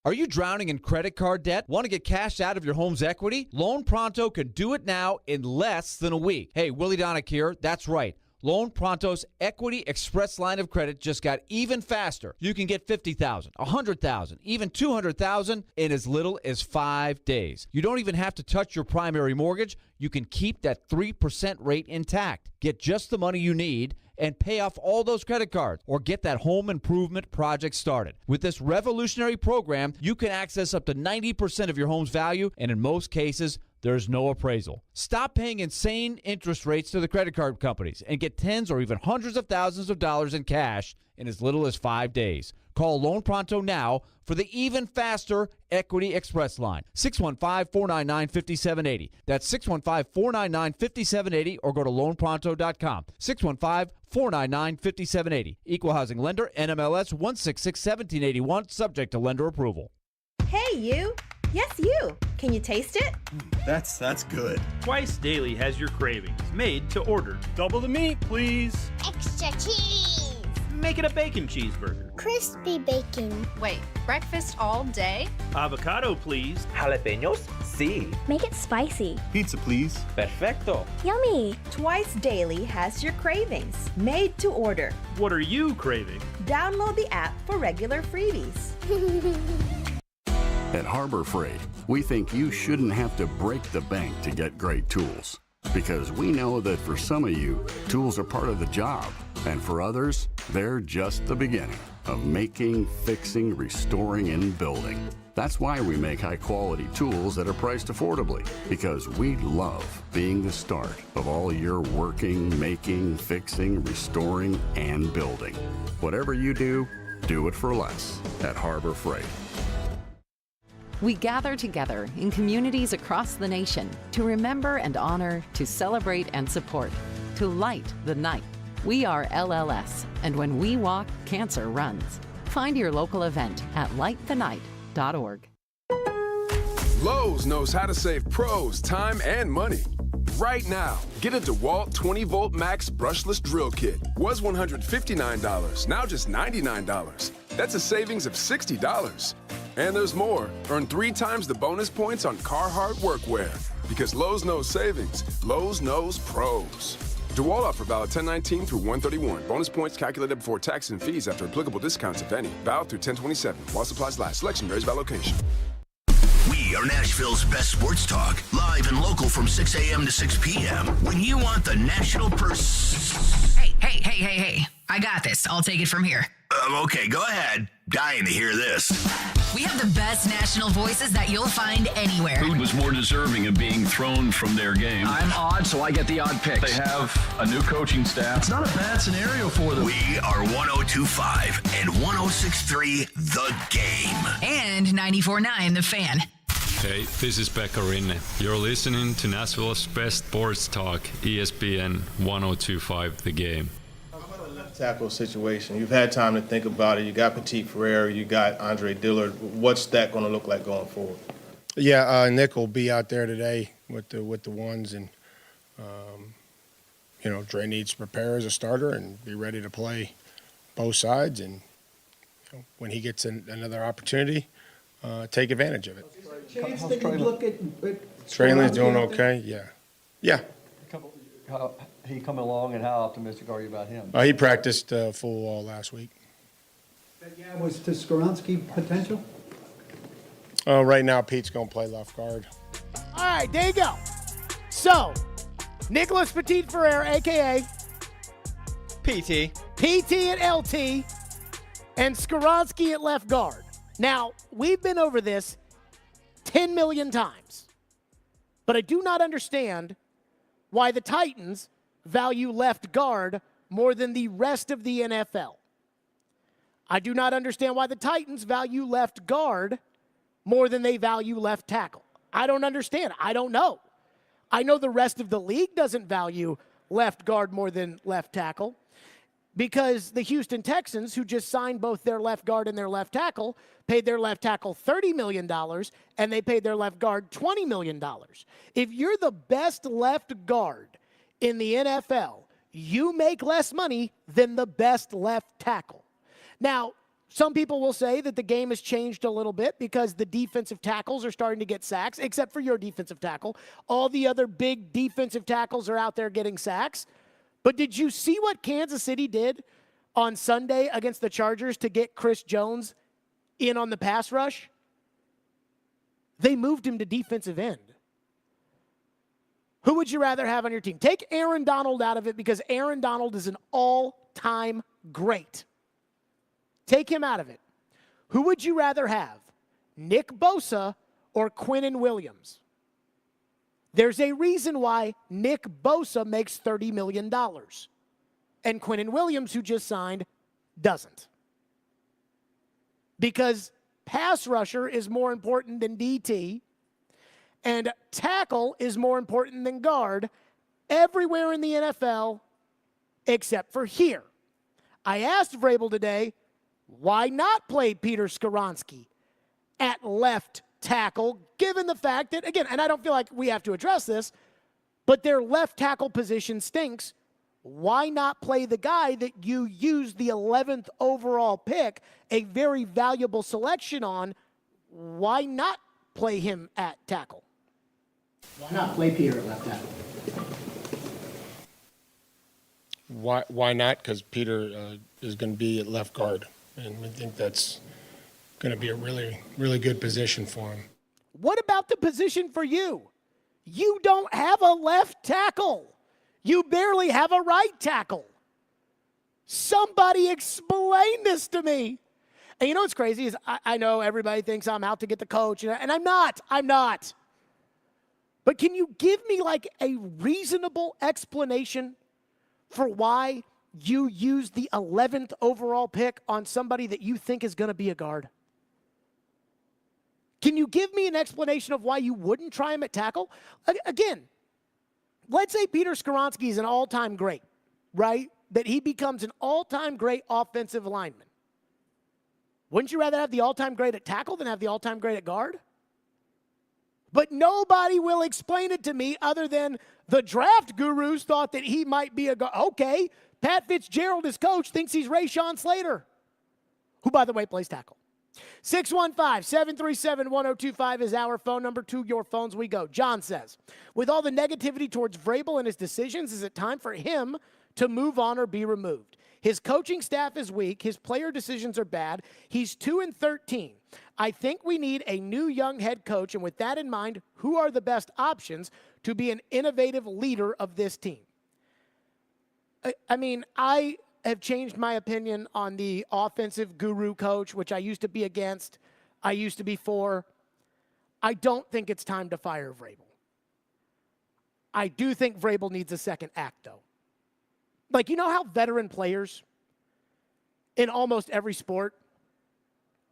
Are you drowning in credit card debt? Want to get cash out of your home's equity? Loan Pronto can do it now in less than a week. Hey, Willie Donick here. That's right. Loan Pronto's Equity Express line of credit just got even faster. You can get $50,000, $100,000, even $200,000 in as little as 5 days. You don't even have to touch your primary mortgage. You can keep that 3% rate intact. Get just the money you need and pay off all those credit cards or get that home improvement project started. With this revolutionary program, you can access up to 90% of your home's value, and in most cases, there's no appraisal. Stop paying insane interest rates to the credit card companies and get tens or even hundreds of thousands of dollars in cash in as little as 5 days. Call Loan Pronto now for the even faster Equity Express line. 615-499-5780. That's 615-499-5780 or go to loanpronto.com. 615-499-5780. Equal housing lender, NMLS 166-1781, subject to lender approval. Hey, you. Yes, you. Can you taste it? That's good. Twice Daily has your cravings, made to order. Double the meat, please. Extra cheese. Make it a bacon cheeseburger. Crispy bacon. Wait, breakfast all day? Avocado, please. Jalapenos? Sí. Make it spicy. Pizza, please. Perfecto. Yummy. Twice Daily has your cravings, made to order. What are you craving? Download the app for regular freebies. At Harbor Freight, we think you shouldn't have to break the bank to get great tools. Because we know that for some of you, tools are part of the job. And for others, they're just the beginning of making, fixing, restoring, and building. That's why we make high-quality tools that are priced affordably. Because we love being the start of all your working, making, fixing, restoring, and building. Whatever you do it for less at Harbor Freight. We gather together in communities across the nation to remember and honor, to celebrate and support, to light the night. We are LLS, and when we walk, cancer runs. Find your local event at lightthenight.org. Lowe's knows how to save pros time and money. Right now, get a DeWalt 20-volt max brushless drill kit. Was $159, now just $99. That's a savings of $60. And there's more. Earn 3 times the bonus points on Carhartt workwear. Because Lowe's knows savings, Lowe's knows pros. DeWalt offer valid 10/19 through 1/31. Bonus points calculated before tax and fees after applicable discounts, if any. Valid through 10/27. While supplies last. Selection varies by location. We are Nashville's best sports talk, live and local from 6 a.m. to 6 p.m. When you want the national Hey. I got this. I'll take it from here. Okay, go ahead. Dying to hear this. We have the best national voices that you'll find anywhere. Who was more deserving of being thrown from their game? I'm odd, so I get the odd picks. They have a new coaching staff. It's not a bad scenario for them. We are 102.5 and 106.3 The Game. And 94.9 The Fan. Hey, this is Pekka Rinne. You're listening to Nashville's best sports talk, ESPN 102.5 The Game. Tackle situation. You've had time to think about it. You got Petit Ferrer, you got Andre Dillard. What's that going to look like going forward? Yeah, Nick will be out there today with the ones, and Dre needs to prepare as a starter and be ready to play both sides. And when he gets another opportunity, take advantage of it. Chance that you look at Traylon's doing okay. Yeah. How he coming along, and how optimistic are you about him? He practiced full all last week. Was to Skoronski potential? Right now, Pete's going to play left guard. All right, there you go. So, Nicholas Petit Ferrer, a.k.a. PT and LT, and Skoronski at left guard. Now, we've been over this 10 million times, but I do not understand why the Titans value left guard more than the rest of the NFL. I do not understand why the Titans value left guard more than they value left tackle. I don't understand. I don't know. I know the rest of the league doesn't value left guard more than left tackle because the Houston Texans, who just signed both their left guard and their left tackle, paid their left tackle $30 million, and they paid their left guard $20 million. If you're the best left guard in the NFL, you make less money than the best left tackle. Now, some people will say that the game has changed a little bit because the defensive tackles are starting to get sacks, except for your defensive tackle. All the other big defensive tackles are out there getting sacks. But did you see what Kansas City did on Sunday against the Chargers to get Chris Jones in on the pass rush? They moved him to defensive end. Who would you rather have on your team? Take Aaron Donald out of it because Aaron Donald is an all-time great. Take him out of it. Who would you rather have, Nick Bosa or Quinnen Williams? There's a reason why Nick Bosa makes $30 million and Quinnen Williams, who just signed, doesn't. Because pass rusher is more important than DT, and tackle is more important than guard everywhere in the NFL except for here. I asked Vrabel today, why not play Peter Skoronski at left tackle, given the fact that, again, and I don't feel like we have to address this, but their left tackle position stinks. Why not play the guy that you used the 11th overall pick, a very valuable selection on? Why not play him at tackle? Why not play Peter at left tackle? Why not? Because Peter is going to be at left guard, and we think that's going to be a really, really good position for him. What about the position for you? You don't have a left tackle. You barely have a right tackle. Somebody explain this to me. And you know what's crazy is I know everybody thinks I'm out to get the coach, and I'm not. I'm not. But can you give me like a reasonable explanation for why you use the 11th overall pick on somebody that you think is going to be a guard? Can you give me an explanation of why you wouldn't try him at tackle? Again, let's say Peter Skoronski is an all-time great, right? That he becomes an all-time great offensive lineman. Wouldn't you rather have the all-time great at tackle than have the all-time great at guard? But nobody will explain it to me other than the draft gurus thought that he might be okay, Pat Fitzgerald, his coach, thinks he's Rashawn Slater, who, by the way, plays tackle. 615-737-1025 is our phone number. To your phones we go. John says, with all the negativity towards Vrabel and his decisions, is it time for him to move on or be removed? His coaching staff is weak. His player decisions are bad. He's 2-13. I think we need a new young head coach, and with that in mind, who are the best options to be an innovative leader of this team? I have changed my opinion on the offensive guru coach, which I used to be against. I used to be for. I don't think it's time to fire Vrabel. I do think Vrabel needs a second act, though. Like, you know how veteran players in almost every sport,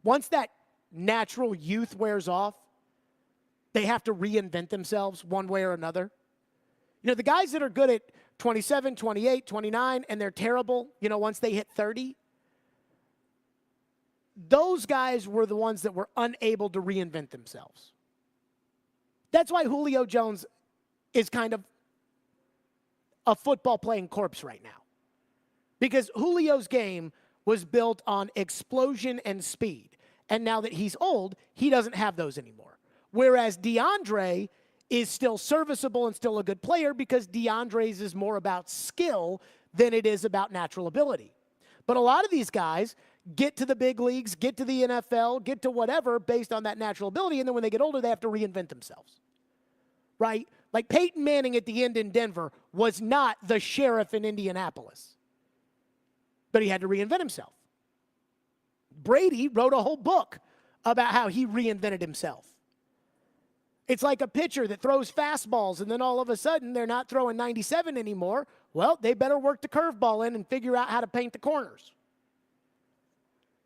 once that natural youth wears off, they have to reinvent themselves one way or another. You know, the guys that are good at 27, 28, 29, and they're terrible, once they hit 30, those guys were the ones that were unable to reinvent themselves. That's why Julio Jones is kind of a football-playing corpse right now. Because Julio's game was built on explosion and speed. And now that he's old, he doesn't have those anymore. Whereas DeAndre is still serviceable and still a good player because DeAndre's is more about skill than it is about natural ability. But a lot of these guys get to the big leagues, get to the NFL, get to whatever based on that natural ability, and then when they get older, they have to reinvent themselves. Right? Like Peyton Manning at the end in Denver was not the sheriff in Indianapolis. But he had to reinvent himself. Brady wrote a whole book about how he reinvented himself. It's like a pitcher that throws fastballs and then all of a sudden they're not throwing 97 anymore. Well, they better work the curveball in and figure out how to paint the corners.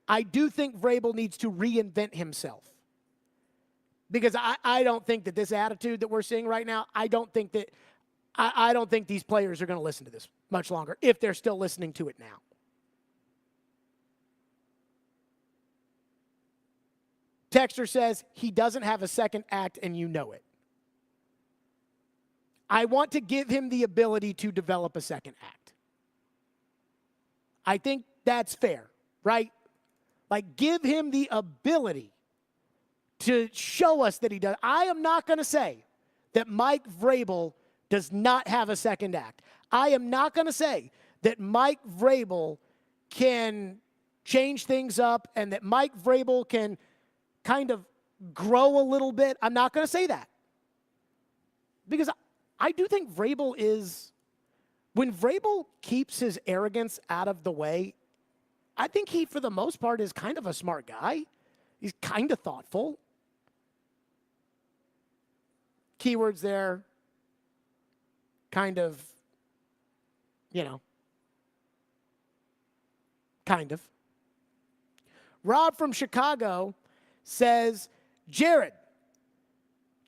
I do think Vrabel needs to reinvent himself. Because I don't think that this attitude that we're seeing right now, I don't think these players are going to listen to this much longer if they're still listening to it now. Texter says he doesn't have a second act and you know it. I want to give him the ability to develop a second act. I think that's fair, right? Like, give him the ability to show us that he does. I am not going to say that Mike Vrabel does not have a second act. I am not going to say that Mike Vrabel can change things up and that Mike Vrabel can kind of grow a little bit. I'm not going to say that. Because I do think Vrabel is, when Vrabel keeps his arrogance out of the way, I think he, for the most part, is kind of a smart guy. He's kind of thoughtful. Keywords there, kind of, kind of. Rob from Chicago says, Jared,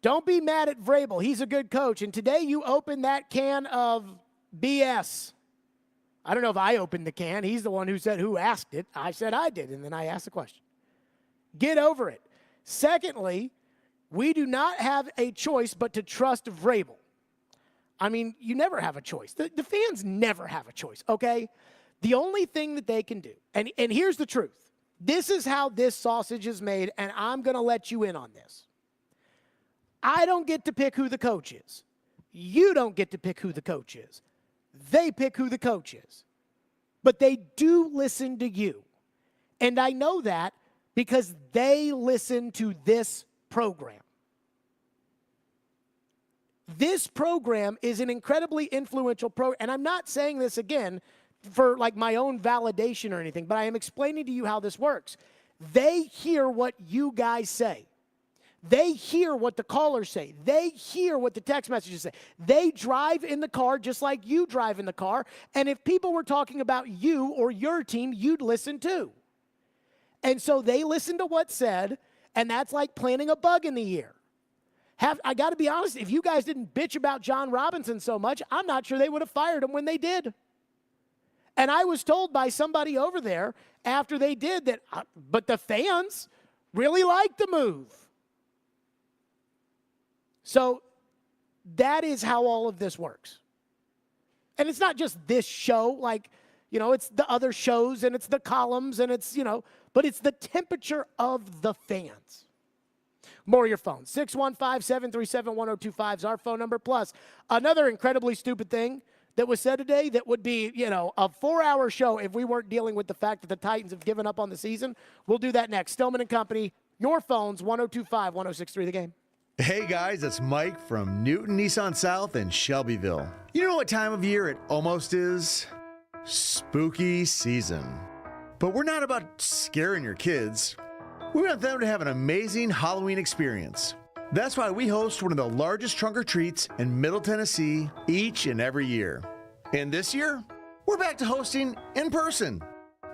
don't be mad at Vrabel. He's a good coach. And today you opened that can of BS. I don't know if I opened the can. He's the one who said who asked it. I said I did, and then I asked the question. Get over it. Secondly, we do not have a choice but to trust Vrabel. I mean, you never have a choice. The fans never have a choice, okay? The only thing that they can do, and here's the truth. This is how this sausage is made, and I'm going to let you in on this. I don't get to pick who the coach is. You don't get to pick who the coach is. They pick who the coach is. But they do listen to you. And I know that because they listen to this program. This program is an incredibly influential program. And I'm not saying this again for like my own validation or anything, but I am explaining to you how this works. They hear what you guys say. They hear what the callers say. They hear what the text messages say. They drive in the car just like you drive in the car. And if people were talking about you or your team, you'd listen too. And so they listen to what's said, and that's like planting a bug in the ear. I got to be honest, if you guys didn't bitch about John Robinson so much, I'm not sure they would have fired him when they did. And I was told by somebody over there after they did that, but the fans really liked the move. So that is how all of this works. And it's not just this show, like, it's the other shows and it's the columns and it's, but it's the temperature of the fans. More of your phone. 615-737-1025 is our phone number. Plus, another incredibly stupid thing that was said today that would be, a 4-hour show if we weren't dealing with the fact that the Titans have given up on the season. We'll do that next. Stillman and Company, your phones, 1025-1063 The Game. Hey guys, it's Mike from Newton Nissan South in Shelbyville. You know what time of year it almost is? Spooky season. But we're not about scaring your kids. We want them to have an amazing Halloween experience. That's why we host one of the largest trunk or treats in Middle Tennessee each and every year. And this year, we're back to hosting in person,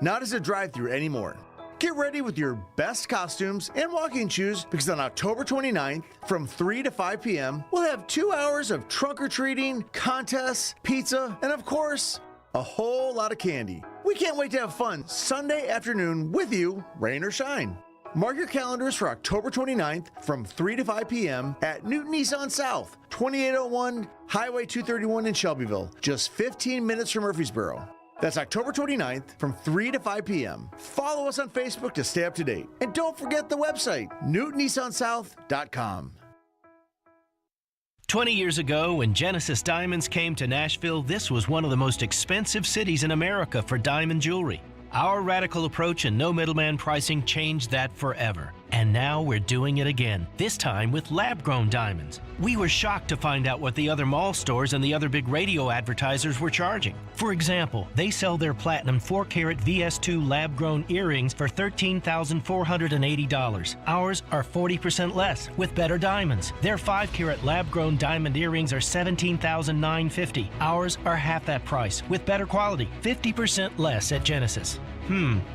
not as a drive-thru anymore. Get ready with your best costumes and walking shoes because on October 29th, from 3 to 5 p.m., we'll have 2 hours of trunk-or-treating, contests, pizza, and of course, a whole lot of candy. We can't wait to have fun Sunday afternoon with you, rain or shine. Mark your calendars for October 29th from 3 to 5 p.m. at Newton Nissan South, 2801 Highway 231 in Shelbyville, just 15 minutes from Murfreesboro. That's October 29th from 3 to 5 p.m. Follow us on Facebook to stay up to date. And don't forget the website, newtonnissansouth.com. 20 years ago, when Genesis Diamonds came to Nashville, this was one of the most expensive cities in America for diamond jewelry. Our radical approach and no middleman pricing changed that forever. And now we're doing it again, this time with lab-grown diamonds. We were shocked to find out what the other mall stores and the other big radio advertisers were charging. For example, they sell their platinum 4-carat VS2 lab-grown earrings for $13,480. Ours are 40% less with better diamonds. Their 5-carat lab-grown diamond earrings are $17,950. Ours are half that price with better quality, 50% less at Genesis.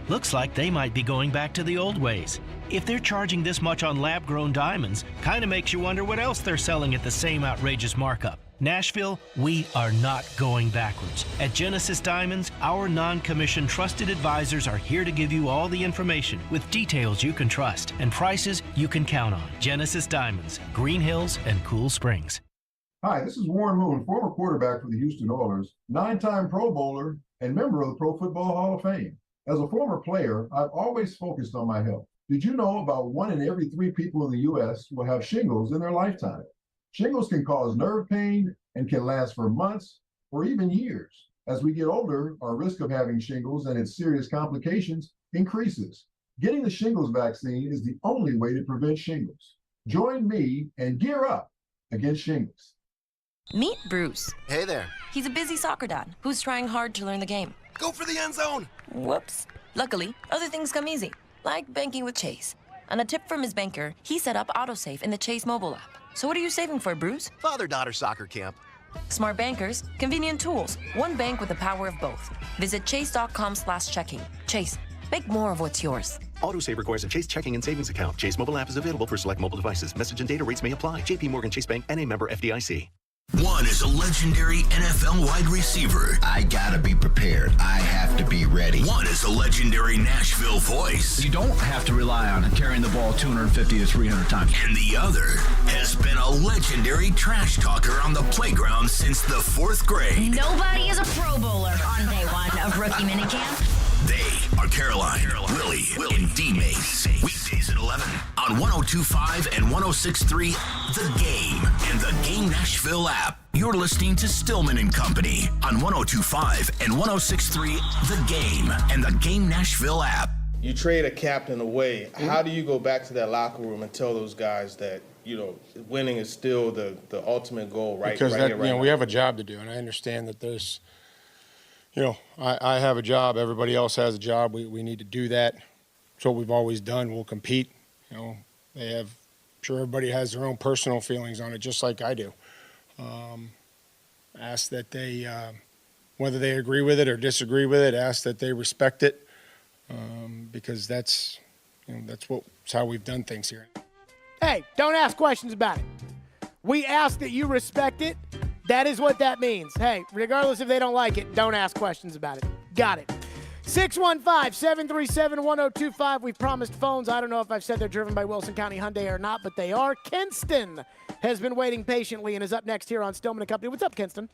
Looks like they might be going back to the old ways. If they're charging this much on lab-grown diamonds, kind of makes you wonder what else they're selling at the same outrageous markup. Nashville, we are not going backwards. At Genesis Diamonds, our non-commissioned trusted advisors are here to give you all the information with details you can trust and prices you can count on. Genesis Diamonds, Green Hills and Cool Springs. Hi, this is Warren Moon, former quarterback for the Houston Oilers, 9-time Pro Bowler, and member of the Pro Football Hall of Fame. As a former player, I've always focused on my health. Did you know about 1 in every 3 people in the U.S. will have shingles in their lifetime? Shingles can cause nerve pain and can last for months or even years. As we get older, our risk of having shingles and its serious complications increases. Getting the shingles vaccine is the only way to prevent shingles. Join me and gear up against shingles. Meet Bruce. Hey there. He's a busy soccer dad who's trying hard to learn the game. Go for the end zone. Whoops. Luckily, other things come easy, like banking with Chase. On a tip from his banker, he set up AutoSave in the Chase mobile app. So what are you saving for, Bruce? Father-daughter soccer camp. Smart bankers, convenient tools, one bank with the power of both. Visit chase.com/checking. Chase, make more of what's yours. AutoSave requires a Chase checking and savings account. Chase mobile app is available for select mobile devices. Message and data rates may apply. JP Morgan Chase Bank and a member FDIC. One is a legendary NFL wide receiver. I gotta be prepared. I have to be ready. One is a legendary Nashville voice. You don't have to rely on carrying the ball 250 to 300 times. And the other has been a legendary trash talker on the playground since the 4th grade. Nobody is a Pro Bowler on day 1 of rookie minicamp. They are Caroline, Willie, and D-Mace. Weekdays at 11 on 102.5 and 106.3 The Game and the Game Nashville app. You're listening to Stillman and Company on 102.5 and 106.3 The Game and the Game Nashville app. You trade a captain away. How do you go back to that locker room and tell those guys that, winning is still the ultimate goal Because we have a job to do, and I understand that there's I have a job. Everybody else has a job. We need to do that. It's what we've always done. We'll compete. I'm sure everybody has their own personal feelings on it, just like I do. Ask that they, whether they agree with it or disagree with it, ask that they respect it, because that's how we've done things here. Hey, don't ask questions about it. We ask that you respect it. That is what that means. Hey, regardless if they don't like it, don't ask questions about it. Got it. 615-737-1025. We've promised phones. I don't know if I've said they're driven by Wilson County Hyundai or not, but they are. Kinston has been waiting patiently and is up next here on Stillman and Company. What's up, Kinston?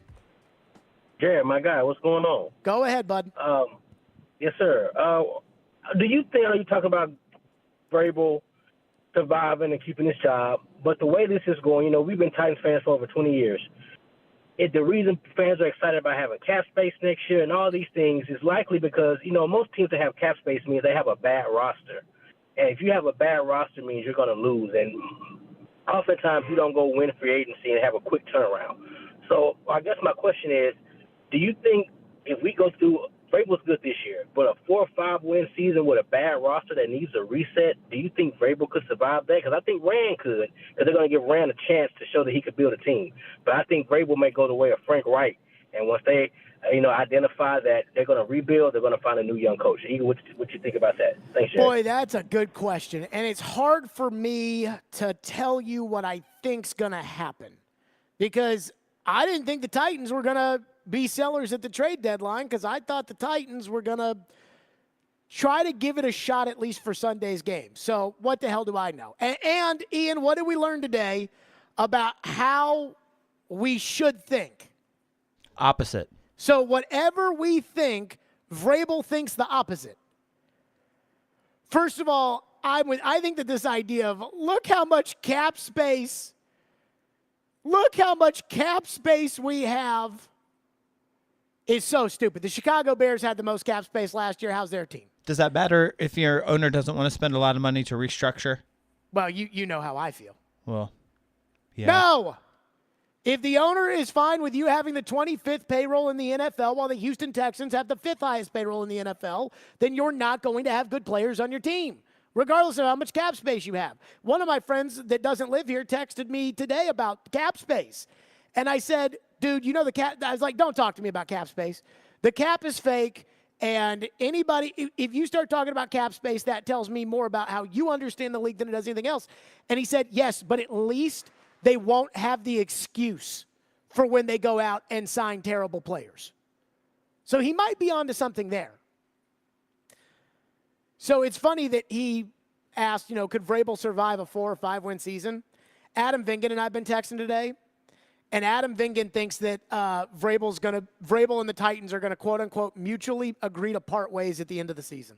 Jared, my guy, what's going on? Go ahead, bud. Yes, sir. Do you think, you talk about Vrabel surviving and keeping his job, but the way this is going, we've been Titans fans for over 20 years. The reason fans are excited about having cap space next year and all these things is likely because, most teams that have cap space means they have a bad roster. And if you have a bad roster, it means you're going to lose. And oftentimes you don't go win free agency and have a quick turnaround. So I guess my question is, do you think if we go through – Vrabel's good this year, but a 4 or 5 win season with a bad roster that needs a reset, do you think Vrabel could survive that? Because I think Rand could, because they're going to give Rand a chance to show that he could build a team. But I think Vrabel may go the way of Frank Wright, and once they identify that they're going to rebuild, they're going to find a new young coach. Eagle, what you think about that? Thanks, Jared. Boy, that's a good question, and it's hard for me to tell you what I think's going to happen because I didn't think the Titans were going to be sellers at the trade deadline because I thought the Titans were going to try to give it a shot at least for Sunday's game. So what the hell do I know? And Ian, what did we learn today about how we should think? Opposite. So whatever we think, Vrabel thinks the opposite. First of all, I think that this idea of look how much cap space we have is so stupid. The Chicago Bears had the most cap space last year. How's their team? Does that matter if your owner doesn't want to spend a lot of money to restructure? Well, you know how I feel. Well, yeah. No! If the owner is fine with you having the 25th payroll in the NFL while the Houston Texans have the 5th highest payroll in the NFL, then you're not going to have good players on your team, regardless of how much cap space you have. One of my friends that doesn't live here texted me today about cap space. And I said, dude, the cap, I was like, don't talk to me about cap space. The cap is fake, and anybody, if you start talking about cap space, that tells me more about how you understand the league than it does anything else. And he said, yes, but at least they won't have the excuse for when they go out and sign terrible players. So he might be onto something there. So it's funny that he asked, could Vrabel survive a 4 or 5 win season? Adam Vingan and I have been texting today. And Adam Vingan thinks that Vrabel and the Titans are going to, quote unquote, mutually agree to part ways at the end of the season.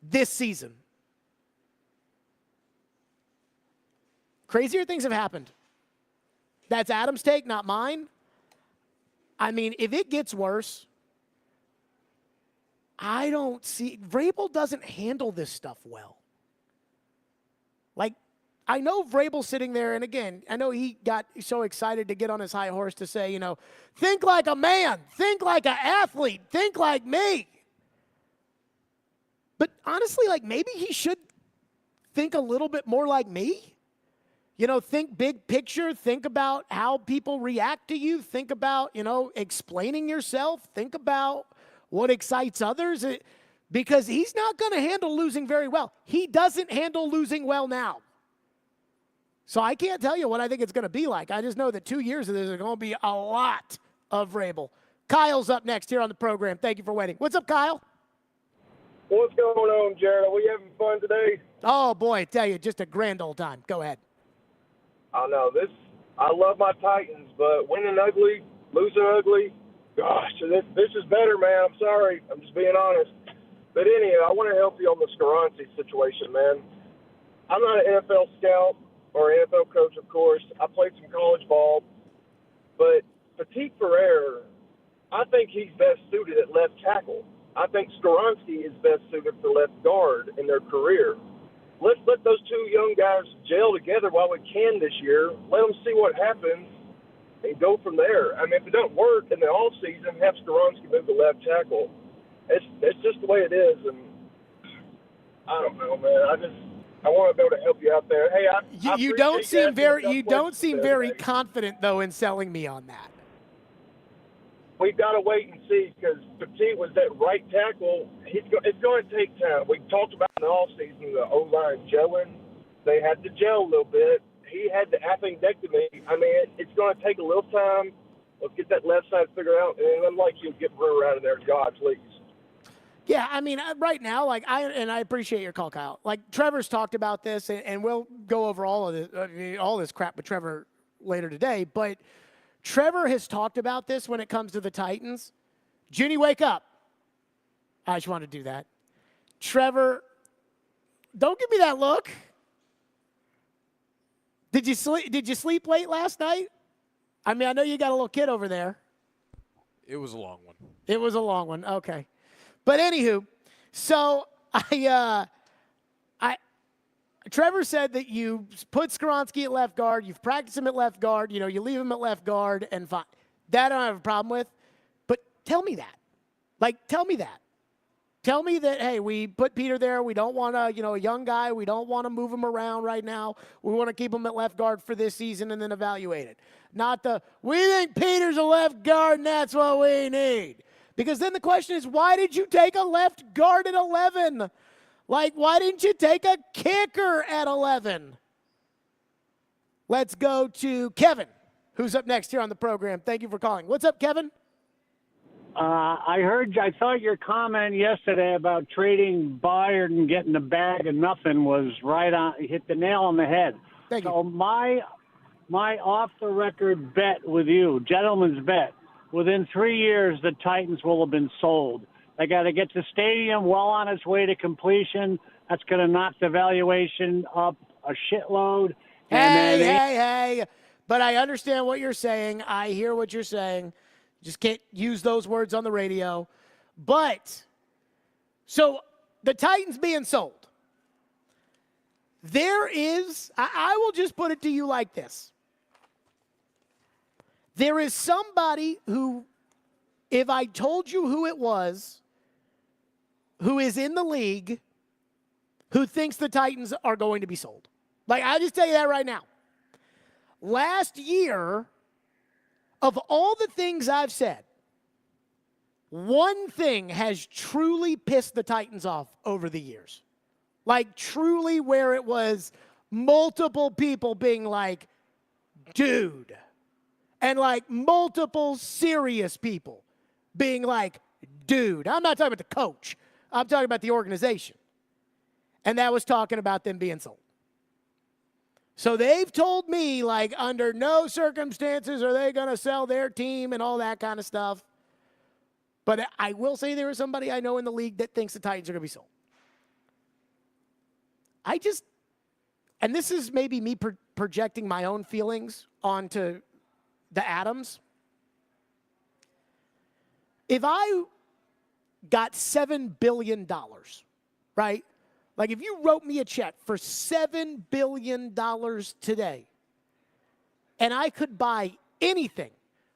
This season. Crazier things have happened. That's Adam's take, not mine. I mean, if it gets worse, I don't see. Vrabel doesn't handle this stuff well. Like, I know Vrabel's sitting there, and again, I know he got so excited to get on his high horse to say, think like a man, think like an athlete, think like me. But honestly, maybe he should think a little bit more like me. Think big picture, think about how people react to you, think about, explaining yourself, think about what excites others, because he's not going to handle losing very well. He doesn't handle losing well now. So I can't tell you what I think it's going to be like. I just know that 2 years of this is going to be a lot of Vrabel. Kyle's up next here on the program. Thank you for waiting. What's up, Kyle? What's going on, Jared? Are we having fun today? Oh, boy, I tell you, just a grand old time. Go ahead. I know. I love my Titans, but winning ugly, losing ugly, gosh, this is better, man. I'm sorry. I'm just being honest. But anyway, I want to help you on the Skoronski situation, man. I'm not an NFL scout or NFL coach, of course. I played some college ball. But Petit Ferrer, I think he's best suited at left tackle. I think Skoronski is best suited for left guard in their career. Let's let those two young guys gel together while we can this year. Let them see what happens and go from there. I mean, if it doesn't work in the offseason, have Skoronski move to left tackle. It's just the way it is. And I don't know, man. I want to be able to help you out there. Hey, you don't seem very confident though in selling me on that. We've got to wait and see because Petit was that right tackle. It's going to take time. We talked about in the offseason the O-line gelling. They had to gel a little bit. He had the appendectomy. I mean, it's going to take a little time. Let's get that left side figured out, and I'm like you, get Brewer out of there, God, please. Yeah, I mean, right now, like I appreciate your call, Kyle. Like Trevor's talked about this, and we'll go over all of this, all this crap with Trevor later today. But Trevor has talked about this when it comes to the Titans. Junie, wake up! I just want to do that. Trevor, don't give me that look. Did you sleep late last night? I mean, I know you got a little kid over there. It was a long one. It was a long one. Okay. But anywho, so Trevor said that you put Skoronski at left guard, you've practiced him at left guard, you leave him at left guard, and fine. That I don't have a problem with. But tell me that. Tell me that. Tell me that, hey, we put Peter there. We don't want a young guy. We don't want to move him around right now. We want to keep him at left guard for this season and then evaluate it. Not we think Peter's a left guard and that's what we need. Because then the question is, why did you take a left guard at 11? Why didn't you take a kicker at 11? Let's go to Kevin, who's up next here on the program. Thank you for calling. What's up, Kevin? I thought your comment yesterday about trading Bayard and getting the bag of nothing was right on, hit the nail on the head. Thank you. My off-the-record bet with you, gentleman's bet, within 3 years, the Titans will have been sold. They got to get the stadium well on its way to completion. That's going to knock the valuation up a shitload. Hey. But I understand what you're saying. I hear what you're saying. Just can't use those words on the radio. But, so the Titans being sold. There is, I will just put it to you like this. There is somebody who, if I told you who it was, who is in the league, who thinks the Titans are going to be sold. I'll just tell you that right now. Last year, of all the things I've said, one thing has truly pissed the Titans off over the years. Truly where it was multiple people being like, dude. And multiple serious people being like, dude. I'm not talking about the coach. I'm talking about the organization. And that was talking about them being sold. So they've told me, under no circumstances are they going to sell their team and all that kind of stuff. But I will say there is somebody I know in the league that thinks the Titans are going to be sold. And this is maybe me projecting my own feelings onto the Adams. If I got $7 billion, right? If you wrote me a check for $7 billion today, and I could buy anything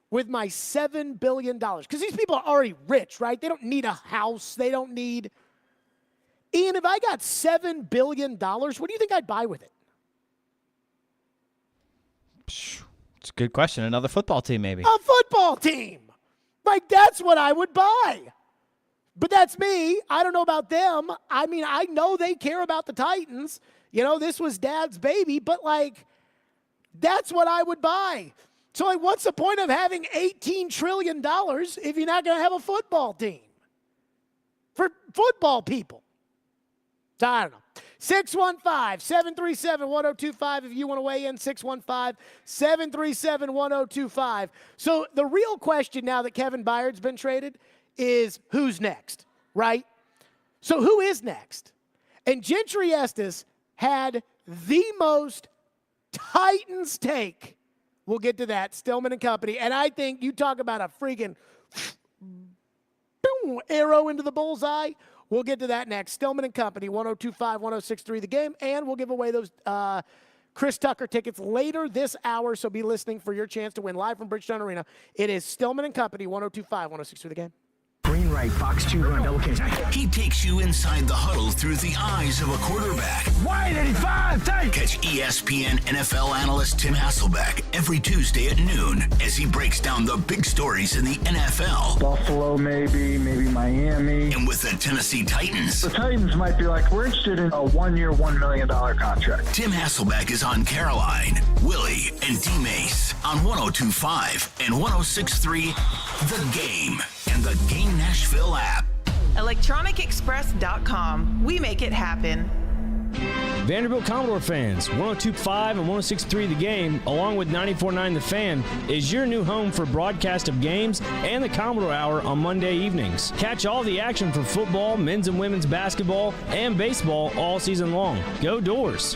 with my $7 billion, because these people are already rich, right? They don't need a house. They don't need... Ian, if I got $7 billion, what do you think I'd buy with it? It's a good question. Another football team, maybe. A football team! That's what I would buy. But that's me. I don't know about them. I mean, I know they care about the Titans. This was Dad's baby, but that's what I would buy. So what's the point of having $18 trillion if you're not going to have a football team? For football people. So I don't know. 615-737-1025 if you want to weigh in. 615-737-1025. So the real question now that Kevin Byard's been traded is who's next, right? So who is next? And Gentry Estes had the most Titans take. We'll get to that, Stillman and company. And I think you talk about a freaking arrow into the bullseye. We'll get to that next. Stillman and company, 102.5, 106.3 The Game. And we'll give away those Chris Tucker tickets later this hour. So be listening for your chance to win live from Bridgestone Arena. It is Stillman and company, 102.5, 106.3 The Game. Green right, Fox 2 run, double catch. He takes you inside the huddle through the eyes of a quarterback. Wide 85, take! Catch ESPN NFL analyst Tim Hasselbeck every Tuesday at noon as he breaks down the big stories in the NFL. Buffalo, maybe Miami. And with the Tennessee Titans. The Titans might be like, we're interested in a 1-year, $1 million contract. Tim Hasselbeck is on Caroline, Willie, and D-Mace on 102.5 and 106.3 The Game and the Game Nashville app. ElectronicExpress.com. We make it happen. Vanderbilt Commodore fans, 102.5 and 106.3 The Game, along with 94.9 The Fan, is your new home for broadcast of games and the Commodore Hour on Monday evenings. Catch all the action for football, men's and women's basketball, and baseball all season long. Go Doors!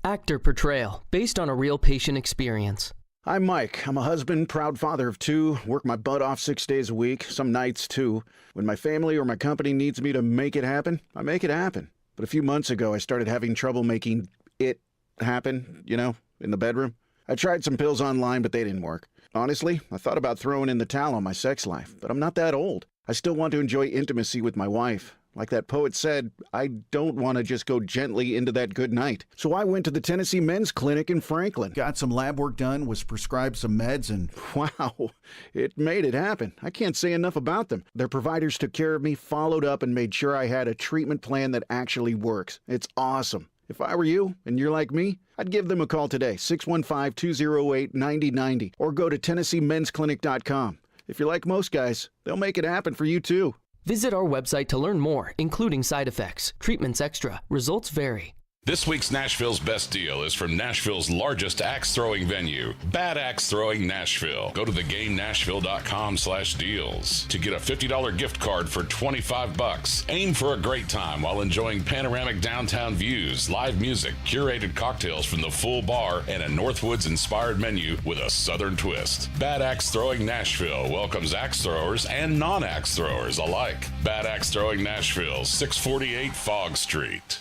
Actor Portrayal, based on a real patient experience. I'm Mike. I'm a husband, proud father of two, work my butt off 6 days a week, some nights too. When my family or my company needs me to make it happen, I make it happen. But a few months ago, I started having trouble making it happen, in the bedroom. I tried some pills online, but they didn't work. Honestly, I thought about throwing in the towel on my sex life, but I'm not that old. I still want to enjoy intimacy with my wife. Like that poet said, I don't want to just go gently into that good night. So I went to the Tennessee Men's Clinic in Franklin. Got some lab work done, was prescribed some meds, and wow, it made it happen. I can't say enough about them. Their providers took care of me, followed up, and made sure I had a treatment plan that actually works. It's awesome. If I were you, and you're like me, I'd give them a call today, 615-208-9090, or go to TennesseeMen'sClinic.com. If you're like most guys, they'll make it happen for you too. Visit our website to learn more, including side effects, treatments extra. Results vary. This week's Nashville's Best Deal is from Nashville's largest axe throwing venue, Bad Axe Throwing Nashville. Go to thegamenashville.com/deals to get a $50 gift card for $25. Aim for a great time while enjoying panoramic downtown views, live music, curated cocktails from the full bar, and a Northwoods-inspired menu with a Southern twist. Bad Axe Throwing Nashville welcomes axe throwers and non-axe throwers alike. Bad Axe Throwing Nashville, 648 Fogg Street.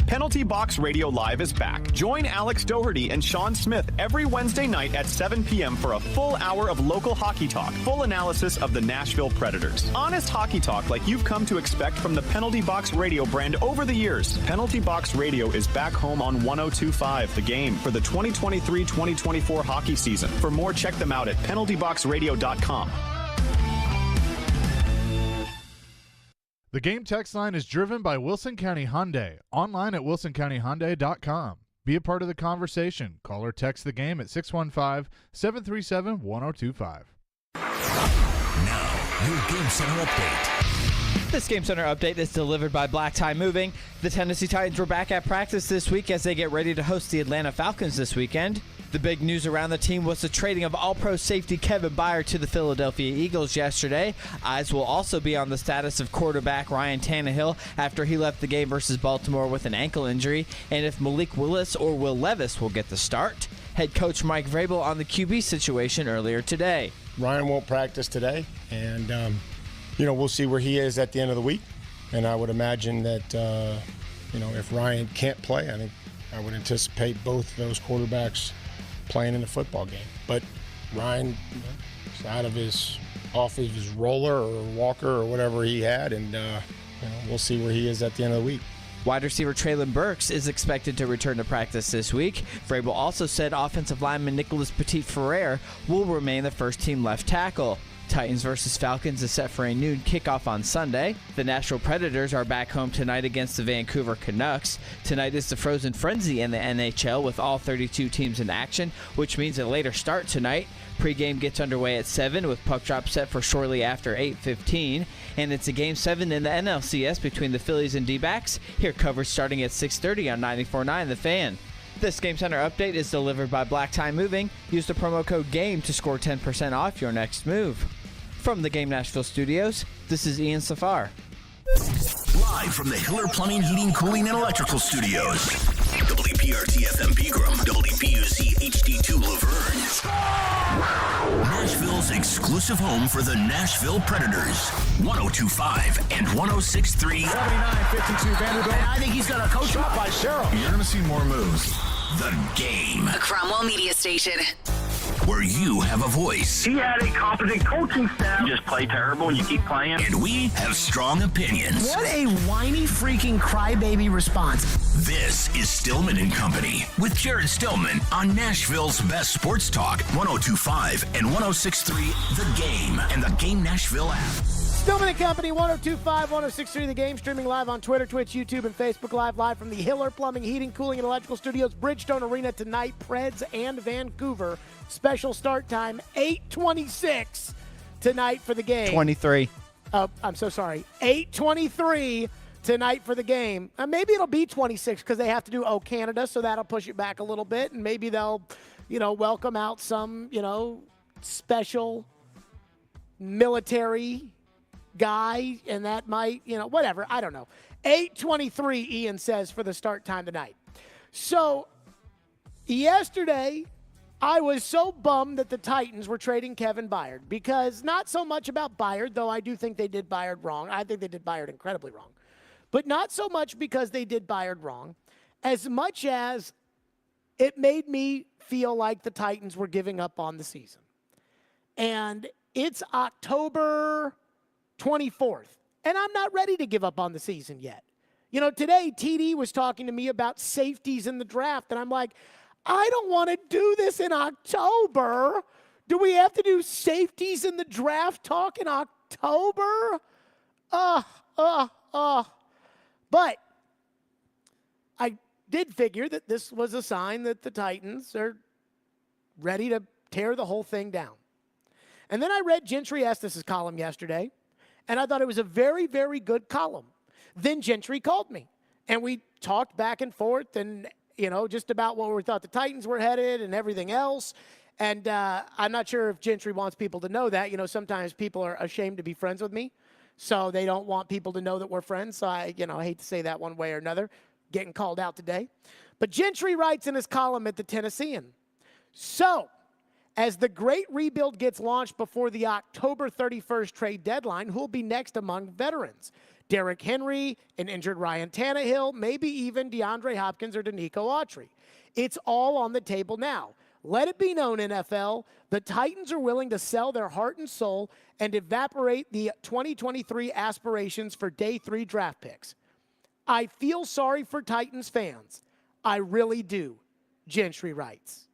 Penalty Box Radio Live is back. Join Alex Doherty and Sean Smith every Wednesday night at 7 p.m. for a full hour of local hockey talk, full analysis of the Nashville Predators. Honest hockey talk like you've come to expect from the Penalty Box Radio brand over the years. Penalty Box Radio is back home on 102.5 The Game for the 2023-2024 hockey season. For more, check them out at penaltyboxradio.com. The Game text line is driven by Wilson County Hyundai. Online at wilsoncountyhyundai.com. Be a part of the conversation. Call or text the Game at 615-737-1025. Now, your Game Center update. This Game Center update is delivered by Black Tie Moving. The Tennessee Titans were back at practice this week as they get ready to host the Atlanta Falcons this weekend. The big news around the team was the trading of All-Pro safety Kevin Byard to the Philadelphia Eagles yesterday. Eyes will also be on the status of quarterback Ryan Tannehill after he left the game versus Baltimore with an ankle injury, and if Malik Willis or Will Levis will get the start. Head coach Mike Vrabel on the QB situation earlier today. Ryan won't practice today, and we'll see where he is at the end of the week. And I would imagine that if Ryan can't play, I would anticipate both those quarterbacks playing in the football game. But Ryan is off of his roller or walker or whatever he had, and we'll see where he is at the end of the week. Wide receiver Treylon Burks is expected to return to practice this week. Vrabel also said offensive lineman Nicholas Petit-Ferrer will remain the first-team left tackle. Titans versus Falcons is set for a noon kickoff on Sunday. The Nashville Predators are back home tonight against the Vancouver Canucks. Tonight is the Frozen Frenzy in the NHL with all 32 teams in action, which means a later start tonight. Pre-game gets underway at 7 with puck drop set for shortly after 8:15. And it's a Game 7 in the NLCS between the Phillies and D-backs. Here coverage starting at 6:30 on 94.9 The Fan. This Game Center update is delivered by Black Tie Moving. Use the promo code GAME to score 10% off your next move. From the Game Nashville studios, this is Ian Safar. Live from the Hiller Plumbing, Heating, Cooling, and Electrical Studios. WPRT-FM Pegram, WPUC HD2 Laverne. Nashville's exclusive home for the Nashville Predators. 102.5 and 106.3. 79-52 Vanderbilt. And I think he's got a coach up by Cheryl. You're going to see more moves. The Game. A Cromwell media station. Where you have a voice. He had a competent coaching staff. You just play terrible and you keep playing. And we have strong opinions. What a whiny freaking crybaby response. This is Stillman and Company with Jared Stillman on Nashville's best sports talk, 102.5 and 106.3 The Game and the Game Nashville app. Stillman and Company, 102.5, 106.3 The Game, streaming live on Twitter, Twitch, YouTube, and Facebook live from the Hiller Plumbing, Heating, Cooling, and Electrical Studios, Bridgestone Arena tonight, Preds and Vancouver. Special start time, 8:26. tonight for the game. 23. I'm so sorry. 8:23 tonight for the game. Maybe it'll be 26 because they have to do Canada, so that'll push it back a little bit, and maybe they'll, welcome out some, special military guy, and that might, whatever. I don't know. 8:23, Ian says, for the start time tonight. So yesterday, I was so bummed that the Titans were trading Kevin Byard, because not so much about Byard, though I do think they did Byard wrong. I think they did Byard incredibly wrong. But not so much because they did Byard wrong, as much as it made me feel like the Titans were giving up on the season. And it's October 24th, and I'm not ready to give up on the season yet. Today, TD was talking to me about safeties in the draft, and I'm like, I don't want to do this in October. Do we have to do safeties in the draft talk in October? But I did figure that this was a sign that the Titans are ready to tear the whole thing down. And then I read Gentry Estes' column yesterday, and I thought it was a very, very good column. Then Gentry called me, and we talked back and forth and, just about where we thought the Titans were headed and everything else. And I'm not sure if Gentry wants people to know that. Sometimes people are ashamed to be friends with me, so they don't want people to know that we're friends. So I hate to say that one way or another, getting called out today. But Gentry writes in his column at the Tennessean, so as the great rebuild gets launched before the October 31st trade deadline, who will be next among veterans? Derrick Henry, an injured Ryan Tannehill, maybe even DeAndre Hopkins or Danico Autry. It's all on the table now. Let it be known, NFL, the Titans are willing to sell their heart and soul and evaporate the 2023 aspirations for day 3 draft picks. I feel sorry for Titans fans. I really do, Gentry writes.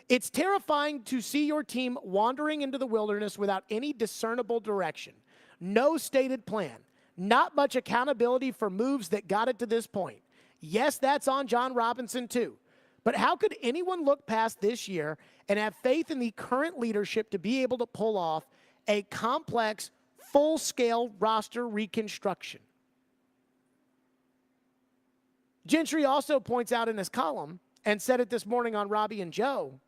It's terrifying to see your team wandering into the wilderness without any discernible direction, no stated plan, not much accountability for moves that got it to this point. Yes, that's on John Robinson too. But how could anyone look past this year and have faith in the current leadership to be able to pull off a complex, full-scale roster reconstruction? Gentry also points out in his column, and said it this morning on Robbie and Joe,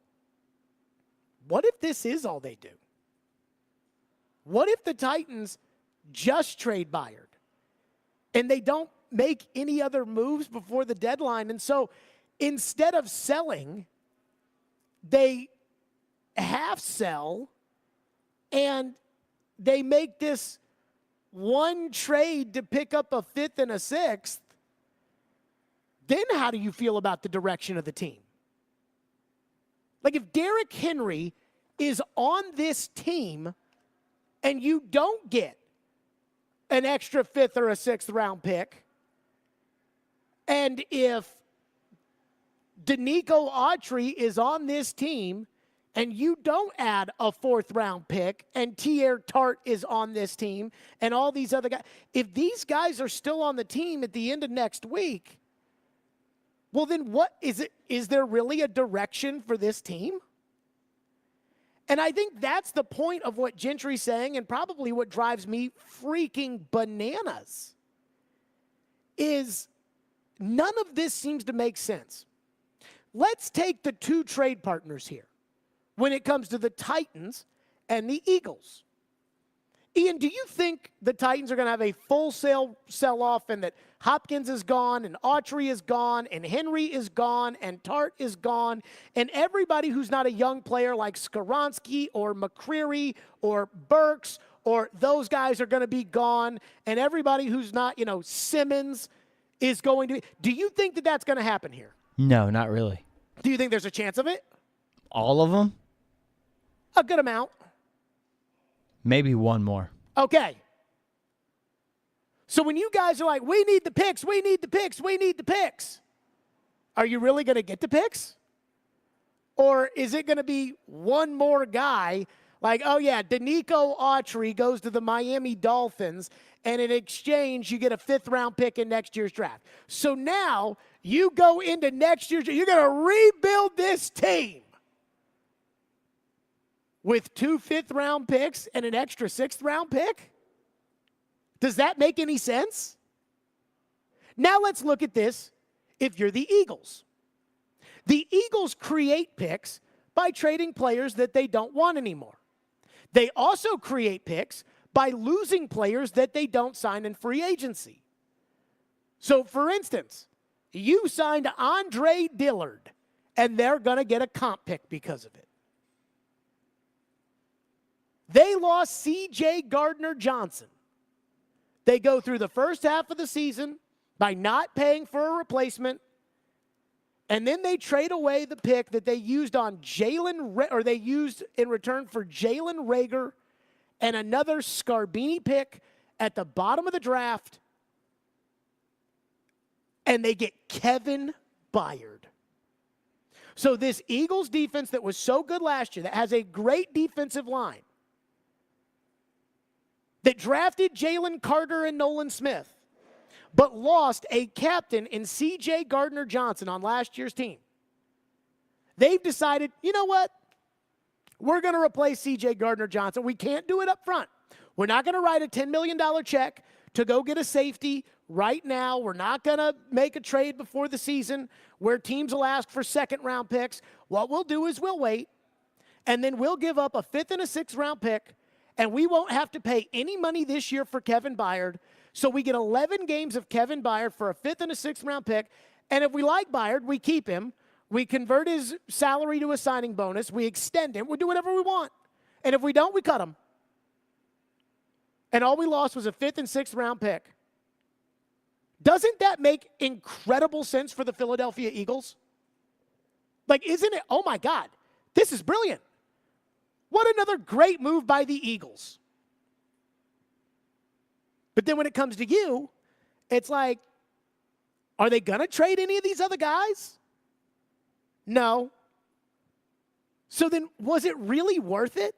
what if this is all they do? What if the Titans just trade Byard and they don't make any other moves before the deadline? And so instead of selling, they half sell and they make this one trade to pick up a 5th and a 6th. Then how do you feel about the direction of the team? Like, if Derrick Henry is on this team and you don't get an extra 5th or a 6th round pick, and if Danico Autry is on this team and you don't add a 4th round pick, and Tier Tart is on this team, and all these other guys, if these guys are still on the team at the end of next week, well, then what is it? Is there really a direction for this team? And I think that's the point of what Gentry's saying, and probably what drives me freaking bananas, is none of this seems to make sense. Let's take the 2 trade partners here when it comes to the Titans and the Eagles. Ian, do you think the Titans are going to have a full sell-off, and that Hopkins is gone and Autry is gone and Henry is gone and Tart is gone, and everybody who's not a young player like Skoronski or McCreary or Burks or those guys are going to be gone, and everybody who's not, Simmons is going to – do you think that that's going to happen here? No, not really. Do you think there's a chance of it? All of them? A good amount. Maybe one more. Okay. So when you guys are like, we need the picks, we need the picks, we need the picks, are you really going to get the picks? Or is it going to be one more guy like, oh, yeah, Danico Autry goes to the Miami Dolphins, and in exchange, you get a 5th round pick in next year's draft. So now you go into next year's, you're going to rebuild this team with 2 fifth-round picks and an extra 6th-round pick? Does that make any sense? Now let's look at this if you're the Eagles. The Eagles create picks by trading players that they don't want anymore. They also create picks by losing players that they don't sign in free agency. So, for instance, you signed Andre Dillard, and they're going to get a comp pick because of it. They lost C.J. Gardner-Johnson. They go through the first half of the season by not paying for a replacement, and then they trade away the pick that they used on they used in return for Jalen Reagor and another Scarbini pick at the bottom of the draft, and they get Kevin Byard. So this Eagles defense that was so good last year, that has a great defensive line, that drafted Jalen Carter and Nolan Smith, but lost a captain in C.J. Gardner-Johnson on last year's team. They've decided, you know what? We're going to replace C.J. Gardner-Johnson. We can't do it up front. We're not going to write a $10 million check to go get a safety right now. We're not going to make a trade before the season where teams will ask for second-round picks. What we'll do is we'll wait, and then we'll give up a 5th and a 6th-round pick, and we won't have to pay any money this year for Kevin Byard. So we get 11 games of Kevin Byard for a 5th and a 6th-round pick. And if we like Byard, we keep him. We convert his salary to a signing bonus. We extend him. We do whatever we want. And if we don't, we cut him. And all we lost was a 5th and 6th-round pick. Doesn't that make incredible sense for the Philadelphia Eagles? Like, isn't it? Oh, my God. This is brilliant. What another great move by the Eagles. But then when it comes to you, it's like, are they going to trade any of these other guys? No. So then was it really worth it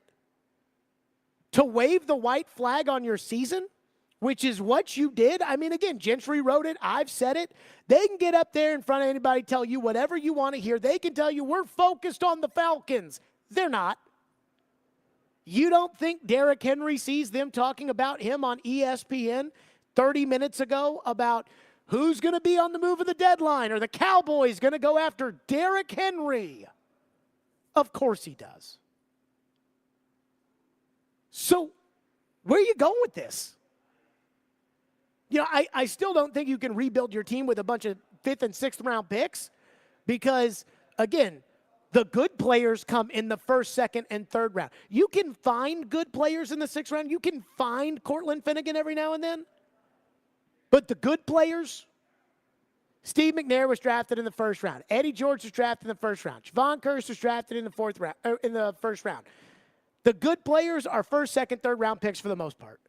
to wave the white flag on your season, which is what you did? I mean, again, Gentry wrote it. I've said it. They can get up there in front of anybody, tell you whatever you want to hear. They can tell you we're focused on the Falcons. They're not. You don't think Derrick Henry sees them talking about him on ESPN 30 minutes ago about who's going to be on the move of the deadline or the Cowboys going to go after Derrick Henry? Of course he does. So where are you going with this? You know, I still don't think you can rebuild your team with a bunch of 5th and 6th round picks because, again, the good players come in the 1st, 2nd, and 3rd round. You can find good players in the 6th round. You can find Cortland Finnegan every now and then. But the good players, Steve McNair was drafted in the 1st round. Eddie George was drafted in the 1st round. Javon Curse was drafted in the 4th round, in the 1st round. The good players are 1st, 2nd, 3rd round picks for the most part.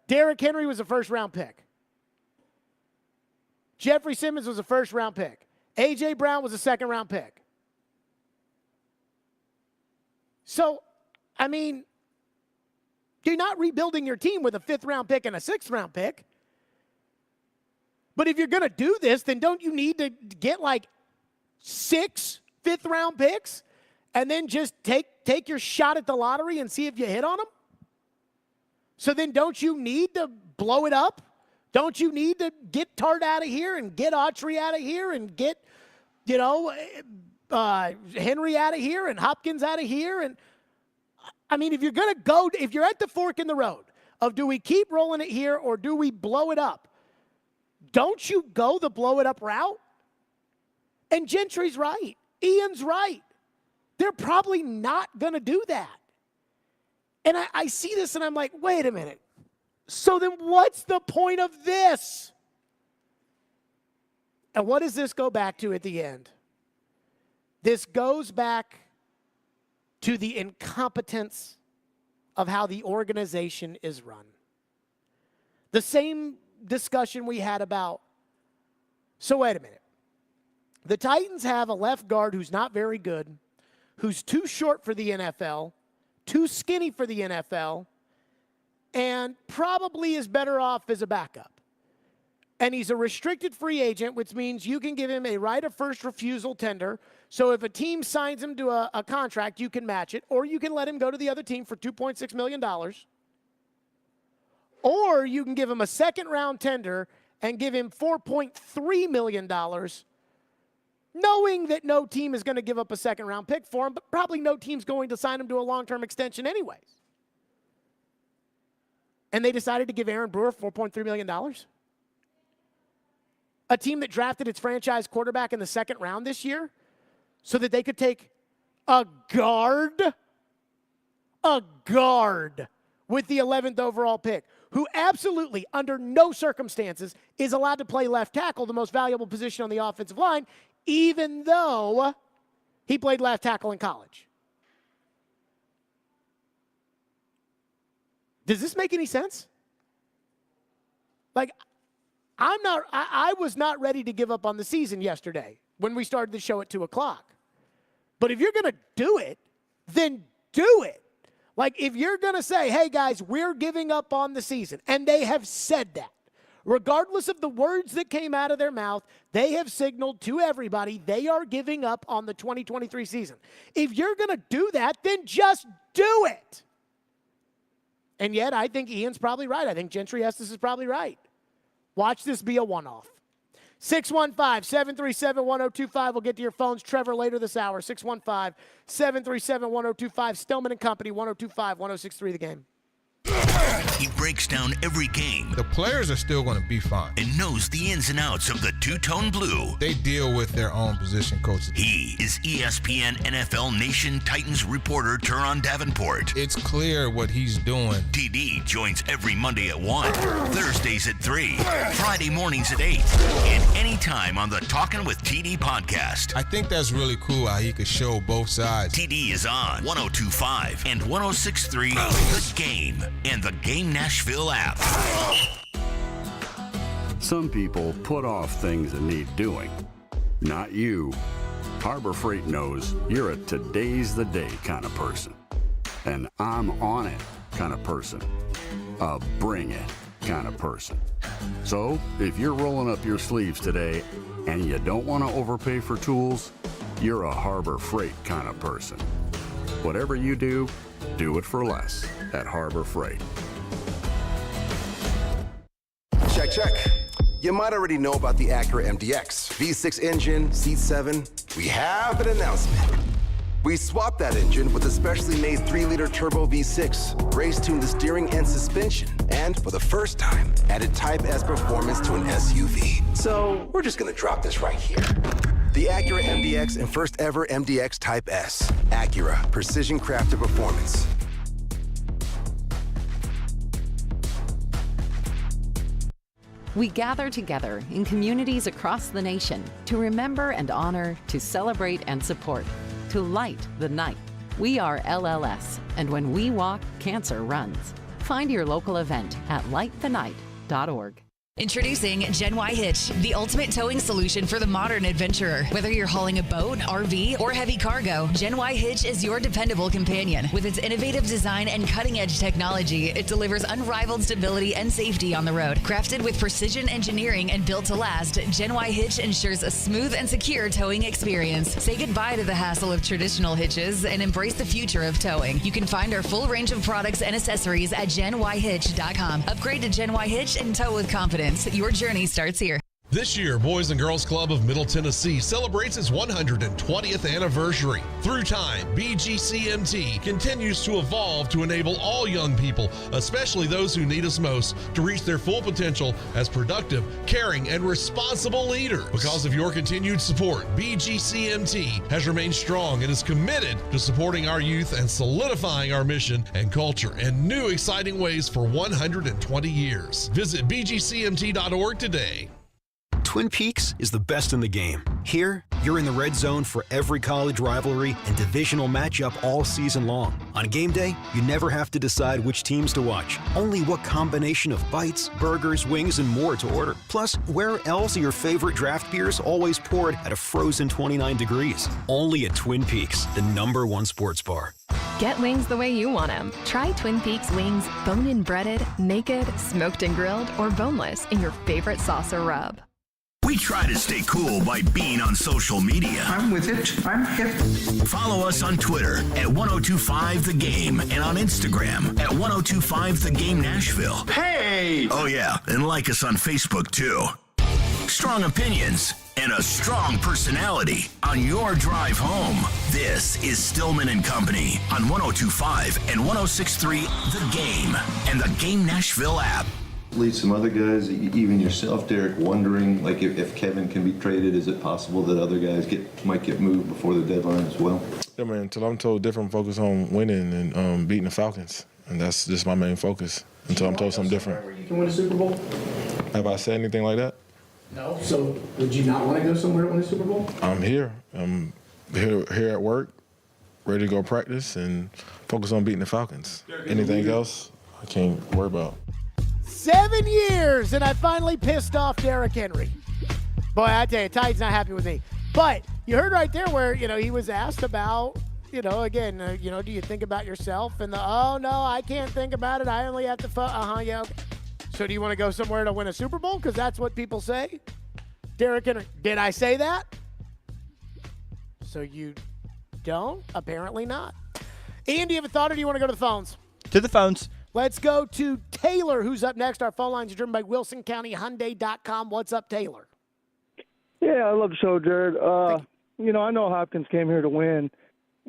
Derrick Henry was a 1st round pick. Jeffrey Simmons was a 1st round pick. A.J. Brown was a 2nd round pick. So, I mean, you're not rebuilding your team with a 5th round pick and a 6th round pick. But if you're going to do this, then don't you need to get like 6 5th round picks and then just take your shot at the lottery and see if you hit on them? So then don't you need to blow it up? Don't you need to get Tart out of here and get Autry out of here and get, Henry out of here and Hopkins out of here? And I mean, if you're at the fork in the road of do we keep rolling it here or do we blow it up, don't you go the blow it up route? And Gentry's right. Ian's right. They're probably not going to do that. And I see this and I'm like, wait a minute. So then what's the point of this? And what does this go back to at the end? This goes back to the incompetence of how the organization is run. The same discussion we had about, so wait a minute. The Titans have a left guard who's not very good, who's too short for the NFL, too skinny for the NFL, and probably is better off as a backup. And he's a restricted free agent, which means you can give him a right of first refusal tender. So if a team signs him to a contract, you can match it, or you can let him go to the other team for $2.6 million. Or you can give him a second-round tender and give him $4.3 million, knowing that no team is going to give up a second-round pick for him, but probably no team's going to sign him to a long-term extension anyways. And they decided to give Aaron Brewer $4.3 million? A team that drafted its franchise quarterback in the second round this year so that they could take a guard with the 11th overall pick, who absolutely, under no circumstances, is allowed to play left tackle, the most valuable position on the offensive line, even though he played left tackle in college. Does this make any sense? Like, I was not ready to give up on the season yesterday when we started the show at 2 o'clock. But if you're going to do it, then do it. Like, if you're going to say, hey, guys, we're giving up on the season, and they have said that, regardless of the words that came out of their mouth, they have signaled to everybody they are giving up on the 2023 season. If you're going to do that, then just do it. And yet, I think Ian's probably right. I think Gentry Estes is probably right. Watch this be a one-off. 615-737-1025. We'll get to your phones. Trevor later this hour. 615-737-1025. Stillman and Company, 1025-1063 The Game. He breaks down every game. The players are still going to be fine. And knows the ins and outs of the two-tone blue. They deal with their own position coaches. He is ESPN NFL Nation Titans reporter Teron Davenport. It's clear what he's doing. TD joins every Monday at 1, Thursdays at 3, Friday mornings at 8, and anytime on the Talkin' with TD podcast. I think that's really cool how he could show both sides. TD is on 102.5 and 106.3 The Game and the Game Nashville app. Some people put off things that need doing. Not you. Harbor Freight knows you're a today's the day kind of person. An I'm on it kind of person. A bring it kind of person. So if you're rolling up your sleeves today and you don't want to overpay for tools, you're a Harbor Freight kind of person. Whatever you do it for less at Harbor Freight. Check. You might already know about the Acura MDX. V6 engine, seat 7. We have an announcement. We swapped that engine with a specially made 3-liter turbo V6, race-tuned the steering and suspension, and for the first time, added Type S performance to an SUV. So we're just gonna drop this right here. The Acura MDX and first ever MDX Type S. Acura, precision crafted performance. We gather together in communities across the nation to remember and honor, to celebrate and support, to light the night. We are LLS, and when we walk, cancer runs. Find your local event at lightthenight.org. Introducing Gen Y Hitch, the ultimate towing solution for the modern adventurer. Whether you're hauling a boat, RV, or heavy cargo, Gen Y Hitch is your dependable companion. With its innovative design and cutting-edge technology, it delivers unrivaled stability and safety on the road. Crafted with precision engineering and built to last, Gen Y Hitch ensures a smooth and secure towing experience. Say goodbye to the hassle of traditional hitches and embrace the future of towing. You can find our full range of products and accessories at GenYHitch.com. Upgrade to Gen Y Hitch and tow with confidence. Your journey starts here. This year, Boys and Girls Club of Middle Tennessee celebrates its 120th anniversary. Through time, BGCMT continues to evolve to enable all young people, especially those who need us most, to reach their full potential as productive, caring, and responsible leaders. Because of your continued support, BGCMT has remained strong and is committed to supporting our youth and solidifying our mission and culture in new exciting ways for 120 years. Visit BGCMT.org today. Twin Peaks is the best in the game. Here, you're in the red zone for every college rivalry and divisional matchup all season long. On game day, you never have to decide which teams to watch, only what combination of bites, burgers, wings, and more to order. Plus, where else are your favorite draft beers always poured at a frozen 29 degrees? Only at Twin Peaks, the #1 sports bar. Get wings the way you want them. Try Twin Peaks wings bone-in breaded, naked, smoked and grilled, or boneless in your favorite sauce or rub. We try to stay cool by being on social media. I'm with it. I'm hip. Follow us on Twitter at 1025thegame and on Instagram at 1025thegame Nashville. Hey! Oh yeah, and like us on Facebook too. Strong opinions and a strong personality on your drive home. This is Stillman and Company on 1025 and 1063 The Game and the Game Nashville app. Lead some other guys, even yourself, Derek, wondering like if Kevin can be traded, is it possible that other guys might get moved before the deadline as well? Yeah, man, until I'm told different, focus on winning and beating the Falcons. And that's just my main focus until I'm told something different. Where you can win a Super Bowl? Have I said anything like that? No. So would you not want to go somewhere to win a Super Bowl? I'm here. I'm here at work, ready to go practice and focus on beating the Falcons. Anything else, I can't worry about. 7 years, and I finally pissed off Derrick Henry. Boy, I tell you, Tite's not happy with me. But you heard right there where, he was asked about, again, do you think about yourself? And oh, no, I can't think about it. I only have to, yeah. Okay. So do you want to go somewhere to win a Super Bowl? Because that's what people say. Derrick Henry, did I say that? So you don't? Apparently not. Ian, do you have a thought or do you want to go to the phones? To the phones. Let's go to Taylor, who's up next. Our phone lines are driven by WilsonCountyHyundai.com. What's up, Taylor? Yeah, I love the show, Jared. I know Hopkins came here to win,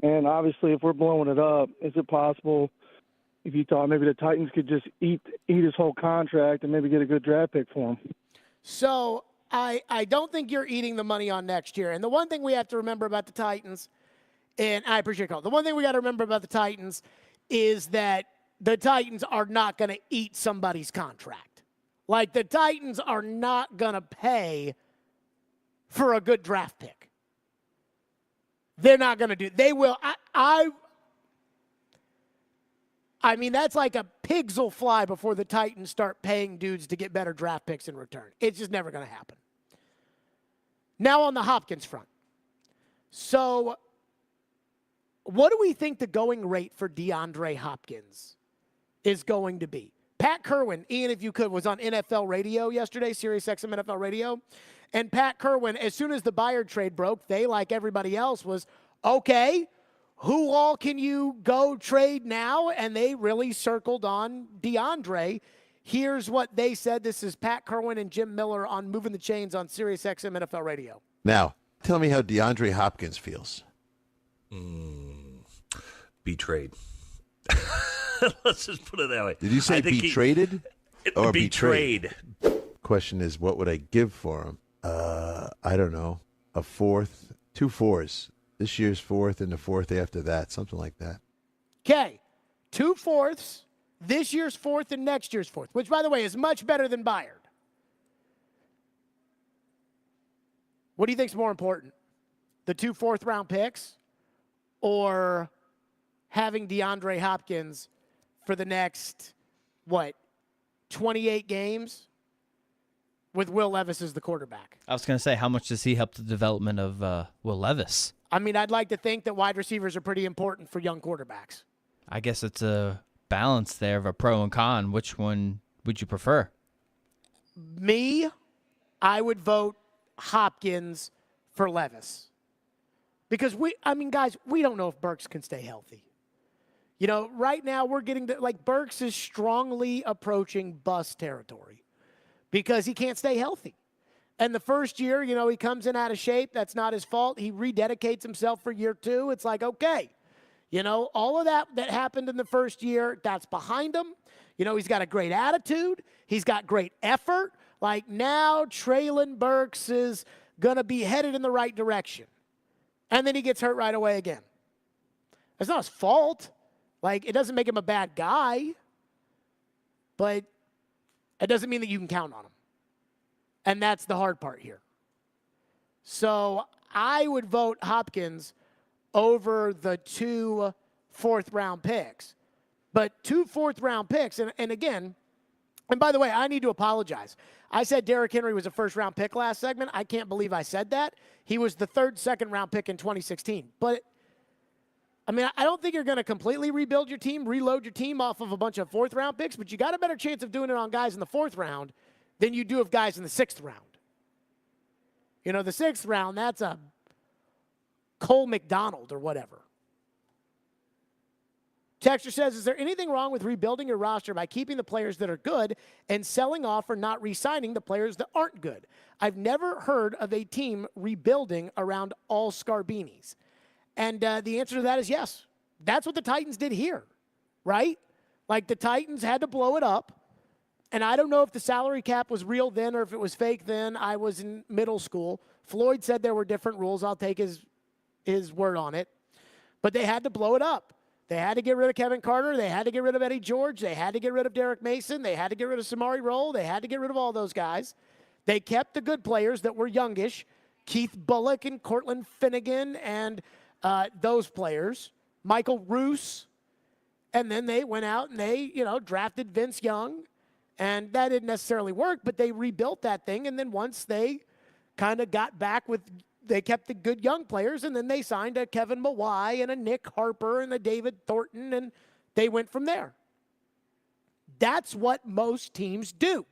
and obviously if we're blowing it up, is it possible if you thought maybe the Titans could just eat his whole contract and maybe get a good draft pick for him? So I don't think you're eating the money on next year. And the one thing we have to remember about the Titans, and I appreciate the call, the one thing we got to remember about the Titans is that the Titans are not going to eat somebody's contract. Like, the Titans are not going to pay for a good draft pick. They're not going to do. They will. I mean, that's like a pigs will fly before the Titans start paying dudes to get better draft picks in return. It's just never going to happen. Now on the Hopkins front. So, what do we think the going rate for DeAndre Hopkins is going to be? Pat Kerwin, Ian, if you could, was on NFL radio yesterday, SiriusXM NFL radio. And Pat Kerwin, as soon as the Bayard trade broke, they, like everybody else, was, okay, who all can you go trade now? And they really circled on DeAndre. Here's what they said. This is Pat Kerwin and Jim Miller on Moving the Chains on SiriusXM NFL radio. Now, tell me how DeAndre Hopkins feels. Betrayed. Let's just put it that way. Did you say be traded or betrayed? Question is, what would I give for him? I don't know. A fourth, 2 4s. This year's fourth and the fourth after that, something like that. Okay, 2 4ths, this year's fourth and next year's fourth, which, by the way, is much better than Bayard. What do you think's more important? The 2 4th-round picks or having DeAndre Hopkins for the next, 28 games with Will Levis as the quarterback? I was going to say, how much does he help the development of Will Levis? I mean, I'd like to think that wide receivers are pretty important for young quarterbacks. I guess it's a balance there of a pro and con. Which one would you prefer? Me, I would vote Hopkins for Levis. Because guys, we don't know if Burks can stay healthy. Right now we're getting to, Burks is strongly approaching bust territory because he can't stay healthy. And the first year, he comes in out of shape. That's not his fault. He rededicates himself for year 2. It's like, okay, all of that happened in the first year, that's behind him. He's got a great attitude. He's got great effort. Like, now Treylon Burks is going to be headed in the right direction. And then he gets hurt right away again. It's not his fault. It doesn't make him a bad guy. But it doesn't mean that you can count on him. And that's the hard part here. So I would vote Hopkins over the 2 4th-round picks. But 2 4th-round picks, and again, and by the way, I need to apologize. I said Derrick Henry was a first-round pick last segment. I can't believe I said that. He was the 3rd second-round pick in 2016. But I mean, I don't think you're going to completely rebuild your team, reload your team off of a bunch of fourth-round picks, but you got a better chance of doing it on guys in the fourth round than you do of guys in the sixth round. You know, the sixth round, that's a Cole McDonald or whatever. Texter says, is there anything wrong with rebuilding your roster by keeping the players that are good and selling off or not re-signing the players that aren't good? I've never heard of a team rebuilding around all Scarbinis. And the answer to that is yes. That's what the Titans did here, right? Like, the Titans had to blow it up. And I don't know if the salary cap was real then or if it was fake then. I was in middle school. Floyd said there were different rules. I'll take his word on it. But they had to blow it up. They had to get rid of Kevin Carter. They had to get rid of Eddie George. They had to get rid of Derek Mason. They had to get rid of Samari Rolle. They had to get rid of all those guys. They kept the good players that were youngish, Keith Bullock and Cortland Finnegan and those players, Michael Roos. And then they went out and they, drafted Vince Young. And that didn't necessarily work, but they rebuilt that thing. And then once they kind of got back with, they kept the good young players, and then they signed a Kevin Mawai and a Nick Harper and a David Thornton, and they went from there. That's what most teams do.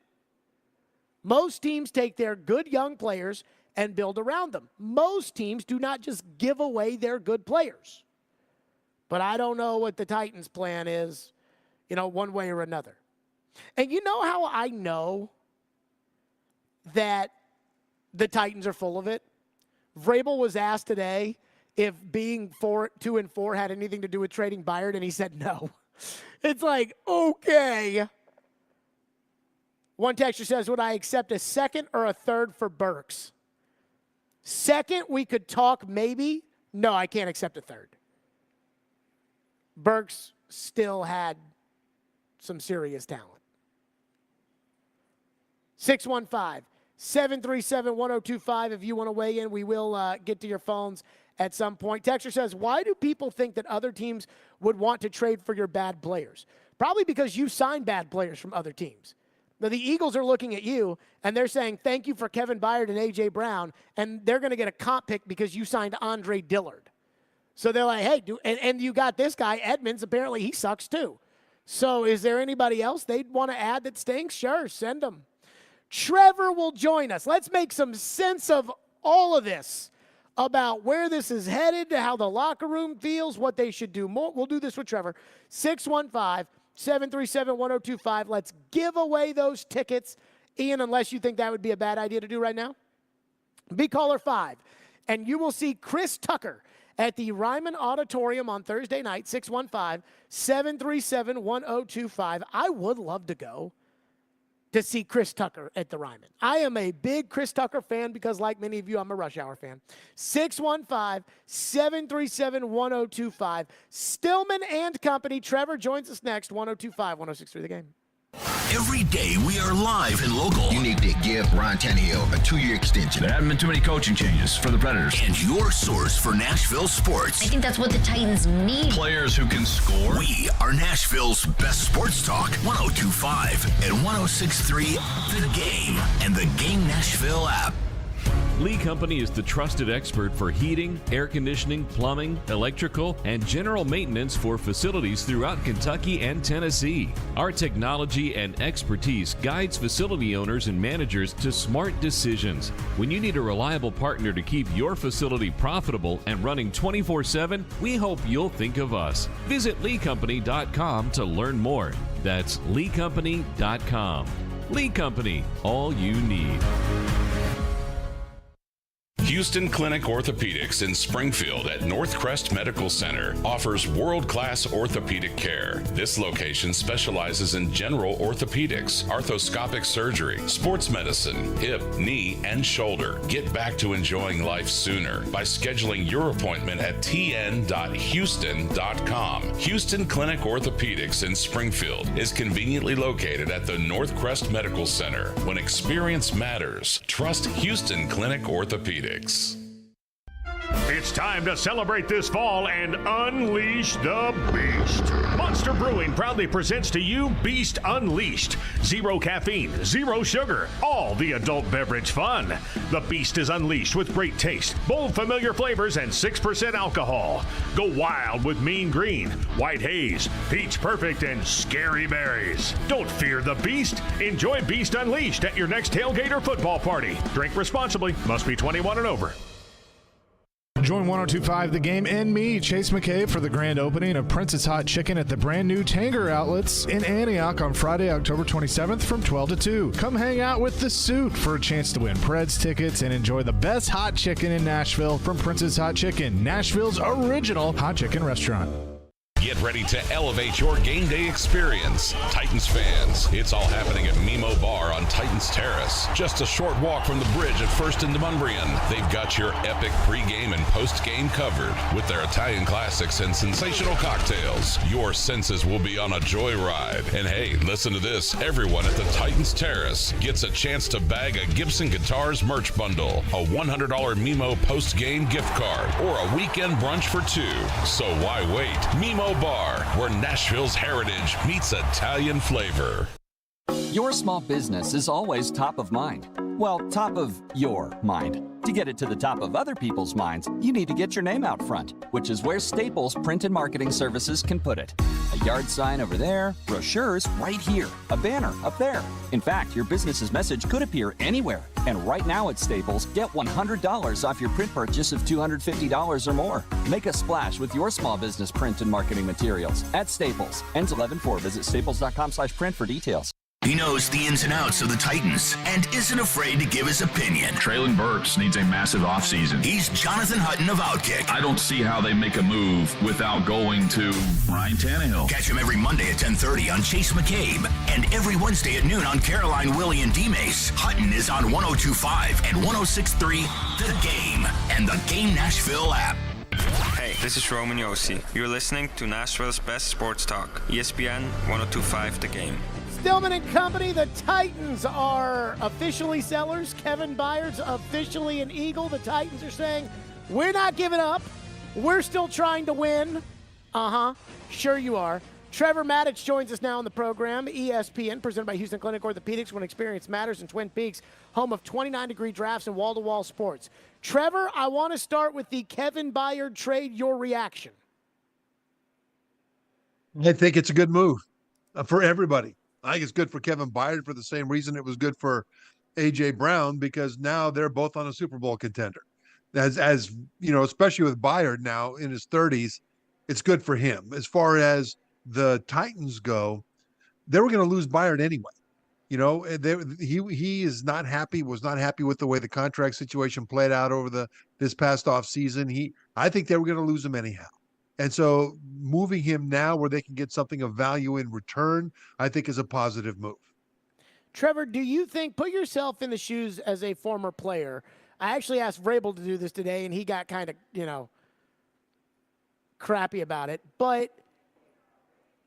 Most teams take their good young players and build around them. Most teams do not just give away their good players. But I don't know what the Titans' plan is, one way or another. And you know how I know that the Titans are full of it? Vrabel was asked today if being 2-4 had anything to do with trading Byard, and he said no. It's like, okay. One texter says, would I accept a second or a third for Burks? Second, we could talk maybe. No, I can't accept a third. Burks still had some serious talent. 615-737-1025. If you want to weigh in, we will get to your phones at some point. Texter says, why do people think that other teams would want to trade for your bad players? Probably because you signed bad players from other teams. Now, the Eagles are looking at you, and they're saying, thank you for Kevin Byard and A.J. Brown, and they're going to get a comp pick because you signed Andre Dillard. So they're like, hey, and you got this guy, Edmonds, apparently he sucks too. So is there anybody else they'd want to add that stinks? Sure, send them. Trevor will join us. Let's make some sense of all of this, about where this is headed, how the locker room feels, what they should do more. We'll do this with Trevor. 615-737-1025. Let's give away those tickets. Ian, unless you think that would be a bad idea to do right now, be caller 5, and you will see Chris Tucker at the Ryman Auditorium on Thursday night, 615-737-1025. I would love to go to see Chris Tucker at the Ryman. I am a big Chris Tucker fan because, like many of you, I'm a Rush Hour fan. 615-737-1025. Stillman and Company. Trevor joins us next, 102.5, 106.3 The Game. Every day we are live and local. You need to give Ryan Tannehill a 2-year extension. There haven't been too many coaching changes for the Predators. And your source for Nashville sports. I think that's what the Titans need. Players who can score. We are Nashville's best sports talk. 102.5 and 106.3 The Game and the Game Nashville app. Lee Company is the trusted expert for heating, air conditioning, plumbing, electrical, and general maintenance for facilities throughout Kentucky and Tennessee. Our technology and expertise guides facility owners and managers to smart decisions. When you need a reliable partner to keep your facility profitable and running 24/7, we hope you'll think of us. Visit LeeCompany.com to learn more. That's LeeCompany.com. Lee Company, all you need. Houston Clinic Orthopedics in Springfield at Northcrest Medical Center offers world-class orthopedic care. This location specializes in general orthopedics, arthroscopic surgery, sports medicine, hip, knee, and shoulder. Get back to enjoying life sooner by scheduling your appointment at tn.houston.com. Houston Clinic Orthopedics in Springfield is conveniently located at the Northcrest Medical Center. When experience matters, trust Houston Clinic Orthopedics. It's time to celebrate this fall and unleash the beast. Monster Brewing proudly presents to you Beast Unleashed. 0 caffeine, 0 sugar, all the adult beverage fun. The Beast is unleashed with great taste, bold familiar flavors, and 6% alcohol. Go wild with Mean Green, White Haze, Peach Perfect, and Scary Berries. Don't fear the Beast. Enjoy Beast Unleashed at your next tailgate or football party. Drink responsibly. Must be 21 and over. Join 102.5 The Game and me, Chase McCabe, for the grand opening of Prince's Hot Chicken at the brand new Tanger Outlets in Antioch on Friday, October 27th from 12 to 2. Come hang out with the Suit for a chance to win Preds tickets and enjoy the best hot chicken in Nashville from Prince's Hot Chicken, Nashville's original hot chicken restaurant. Get ready to elevate your game day experience. Titans fans, it's all happening at Mimo Bar on Titans Terrace. Just a short walk from the bridge at First and Demumbrian. They've got your epic pregame and postgame covered with their Italian classics and sensational cocktails. Your senses will be on a joyride. And hey, listen to this. Everyone at the Titans Terrace gets a chance to bag a Gibson Guitars merch bundle, a $100 Mimo postgame gift card, or a weekend brunch for 2. So why wait? Mimo Bar, where Nashville's heritage meets Italian flavor. Your small business is always top of mind. Well, top of your mind. To get it to the top of other people's minds, you need to get your name out front, which is where Staples Print and Marketing Services can put it. A yard sign over there, brochures right here, a banner up there. In fact, your business's message could appear anywhere. And right now at Staples, get $100 off your print purchase of $250 or more. Make a splash with your small business print and marketing materials at Staples. Ends 11/4. Visit staples.com/print for details. He knows the ins and outs of the Titans and isn't afraid to give his opinion. Traylon Burks needs a massive offseason. He's Jonathan Hutton of Outkick. I don't see how they make a move without going to Ryan Tannehill. Catch him every Monday at 10:30 on Chase McCabe and every Wednesday at noon on Caroline, Willie, and D-Mace. Hutton is on 102.5 and 106.3 The Game and the Game Nashville app. Hey, this is Roman Yossi. You're listening to Nashville's best sports talk, ESPN 102.5 The Game. Stillman and Company, the Titans are officially sellers. Kevin Byard's officially an Eagle. The Titans are saying, we're not giving up. We're still trying to win. Sure you are. Trevor Maddich joins us now on the program. ESPN, presented by Houston Clinic Orthopedics, when experience matters in Twin Peaks, home of 29-degree drafts and wall-to-wall sports. Trevor, I want to start with the Kevin Byard trade. Your reaction? I think it's a good move for everybody. I think it's good for Kevin Byard for the same reason it was good for A.J. Brown, because now they're both on a Super Bowl contender. As you know, especially with Byard now in his 30s, it's good for him. As far as the Titans go, they were going to lose Byard anyway. You know, he is not happy, was not happy with the way the contract situation played out over this past offseason. I think they were going to lose him anyhow. And so moving him now where they can get something of value in return, I think is a positive move. Trevor, do you think, put yourself in the shoes as a former player. I actually asked Vrabel to do this today, and he got kind of, crappy about it. But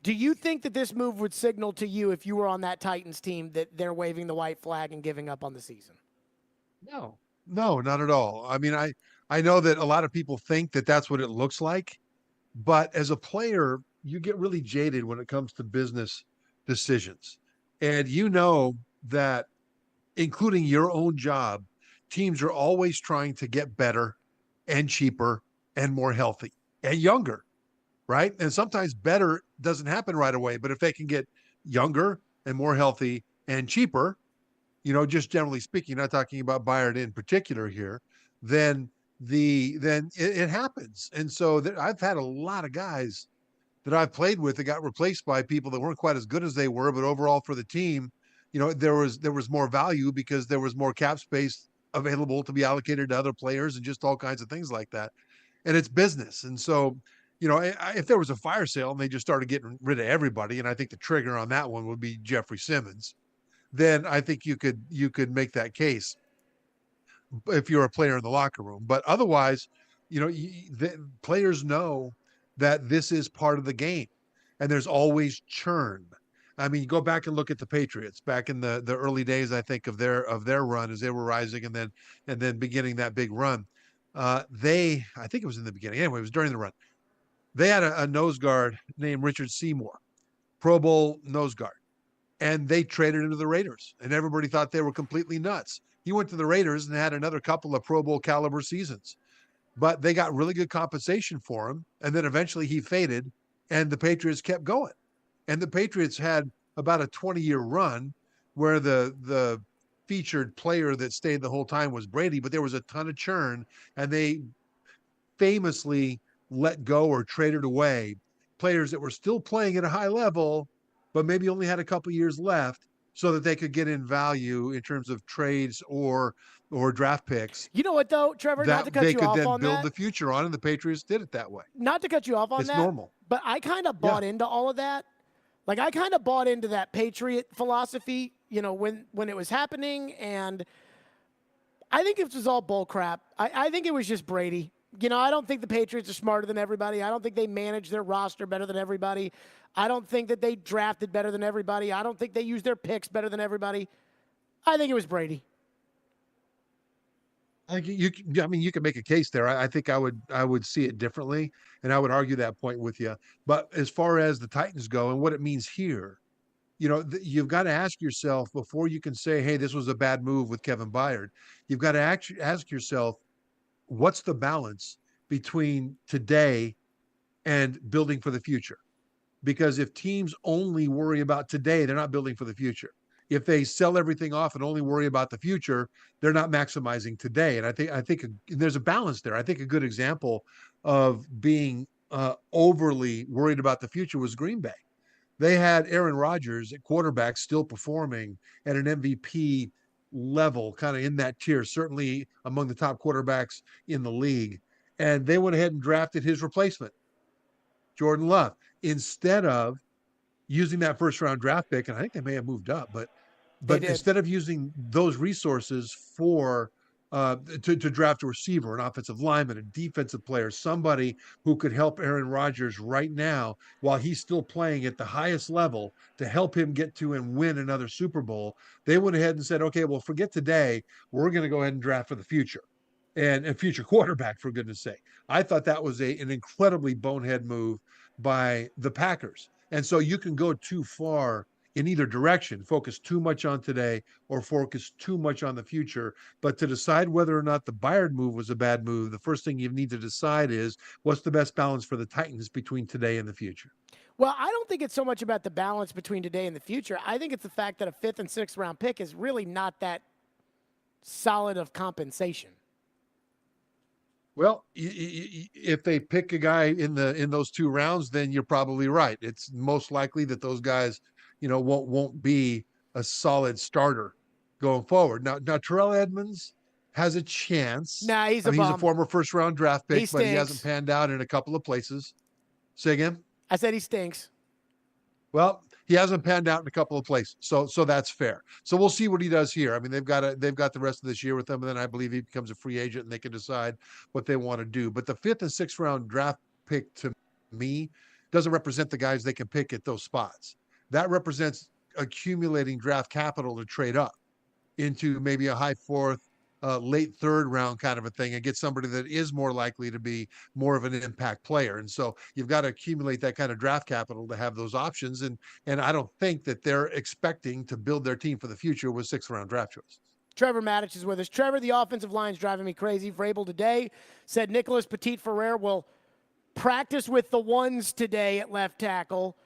do you think that this move would signal to you, if you were on that Titans team, that they're waving the white flag and giving up on the season? No, not at all. I mean, I know that a lot of people think that that's what it looks like. But as a player, you get really jaded when it comes to business decisions. And you know that, including your own job, teams are always trying to get better and cheaper and more healthy and younger, right? And sometimes better doesn't happen right away. But if they can get younger and more healthy and cheaper, just generally speaking, not talking about Byard in particular here, then it happens. And so I've had a lot of guys that I've played with that got replaced by people that weren't quite as good as they were, but overall for the team, there was more value because there was more cap space available to be allocated to other players and just all kinds of things like that. And it's business. And so, if there was a fire sale and they just started getting rid of everybody, and I think the trigger on that one would be Jeffrey Simmons, then I think you could make that case if you're a player in the locker room. But otherwise, the players know that this is part of the game, and there's always churn. I mean, you go back and look at the Patriots back in the early days, I think, of their run as they were rising and then beginning that big run. I think it was in the beginning. Anyway, it was during the run. They had a nose guard named Richard Seymour, Pro Bowl nose guard, and they traded him to the Raiders, and everybody thought they were completely nuts. He went to the Raiders and had another couple of Pro Bowl caliber seasons, but they got really good compensation for him, and then eventually he faded, and the Patriots kept going. And the Patriots had about a 20-year run where the featured player that stayed the whole time was Brady, but there was a ton of churn, and they famously let go or traded away players that were still playing at a high level, but maybe only had a couple years left so that they could get in value in terms of trades or draft picks. You know what, though, Trevor, not to cut you off on that. They could then build the future on, and the Patriots did it that way. Not to cut you off on that. It's normal. But I kind of bought into all of that. Like, I kind of bought into that Patriot philosophy, when it was happening, and I think it was all bull crap. I think it was just Brady. I don't think the Patriots are smarter than everybody. I don't think they manage their roster better than everybody. I don't think that they drafted better than everybody. I don't think they used their picks better than everybody. I think it was Brady. I think you can make a case there. I think I would see it differently, and I would argue that point with you. But as far as the Titans go and what it means here, you've got to ask yourself before you can say, hey, this was a bad move with Kevin Byard. You've got to actually ask yourself, what's the balance between today and building for the future? Because if teams only worry about today, they're not building for the future. If they sell everything off and only worry about the future, they're not maximizing today. And I think there's a balance there. I think a good example of being overly worried about the future was Green Bay. They had Aaron Rodgers at quarterback still performing at an MVP level, kind of in that tier, certainly among the top quarterbacks in the league. And they went ahead and drafted his replacement, Jordan Love, instead of using that first round draft pick. And I think they may have moved up, but instead of using those resources for to draft a receiver, an offensive lineman, a defensive player, somebody who could help Aaron Rodgers right now while he's still playing at the highest level to help him get to and win another Super Bowl, they went ahead and said, okay, well, forget today. We're going to go ahead and draft for the future and a future quarterback, for goodness sake. I thought that was an incredibly bonehead move by the Packers. And so you can go too far in either direction, focus too much on today or focus too much on the future. But to decide whether or not the Byard move was a bad move, the first thing you need to decide is what's the best balance for the Titans between today and the future. Well, I don't think it's so much about the balance between today and the future. I think it's the fact that a 5th and 6th round pick is really not that solid of compensation. Well, if they pick a guy in those 2 rounds, then you're probably right. It's most likely that those guys, won't be a solid starter going forward. Now Terrell Edmonds has a chance. Nah, he's a former first round draft pick, but he hasn't panned out in a couple of places. Say again? I said he stinks. Well, he hasn't panned out in a couple of places, so that's fair. So we'll see what he does here. I mean, they've got the rest of this year with him, and then I believe he becomes a free agent, and they can decide what they want to do. But the 5th and 6th round draft pick to me doesn't represent the guys they can pick at those spots. That represents accumulating draft capital to trade up into maybe a high 4th, late 3rd round kind of a thing and get somebody that is more likely to be more of an impact player. And so you've got to accumulate that kind of draft capital to have those options. And I don't think that they're expecting to build their team for the future with 6th round draft choices. Trevor Maddich is with us. Trevor, the offensive line's driving me crazy. Vrabel today said Nicholas Petit-Ferrer will practice with the ones today at left tackle,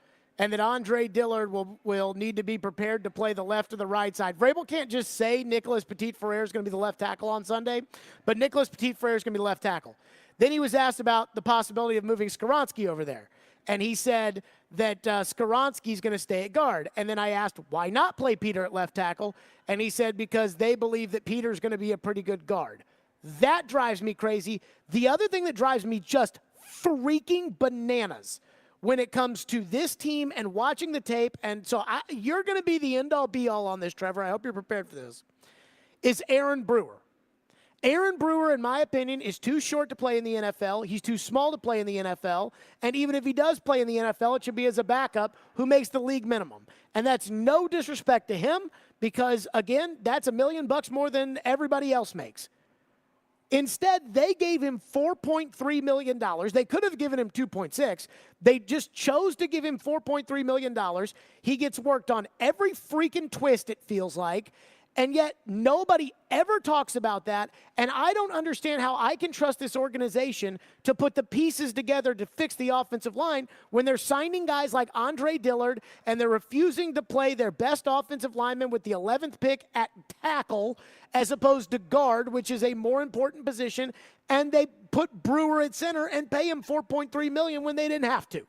and that Andre Dillard will need to be prepared to play the left or the right side. Vrabel can't just say Nicholas Petit-Ferrer is going to be the left tackle on Sunday, but Nicholas Petit-Ferrer is going to be the left tackle. Then he was asked about the possibility of moving Skoronski over there, and he said that Skoronski is going to stay at guard. And then I asked, why not play Peter at left tackle? And he said, because they believe that Peter's going to be a pretty good guard. That drives me crazy. The other thing that drives me just freaking bananas when it comes to this team and watching the tape, and so you're going to be the end-all, be-all on this, Trevor. I hope you're prepared for this, is Aaron Brewer. Aaron Brewer, in my opinion, is too short to play in the NFL. He's too small to play in the NFL. And even if he does play in the NFL, it should be as a backup who makes the league minimum. And that's no disrespect to him because, again, that's $1 million more than everybody else makes. Instead, they gave him $4.3 million. They could have given him $2.6. They just chose to give him $4.3 million. He gets worked on every freaking twist, it feels like. And yet nobody ever talks about that. And I don't understand how I can trust this organization to put the pieces together to fix the offensive line when they're signing guys like Andre Dillard and they're refusing to play their best offensive lineman with the 11th pick at tackle as opposed to guard, which is a more important position. And they put Brewer at center and pay him $4.3 million when they didn't have to.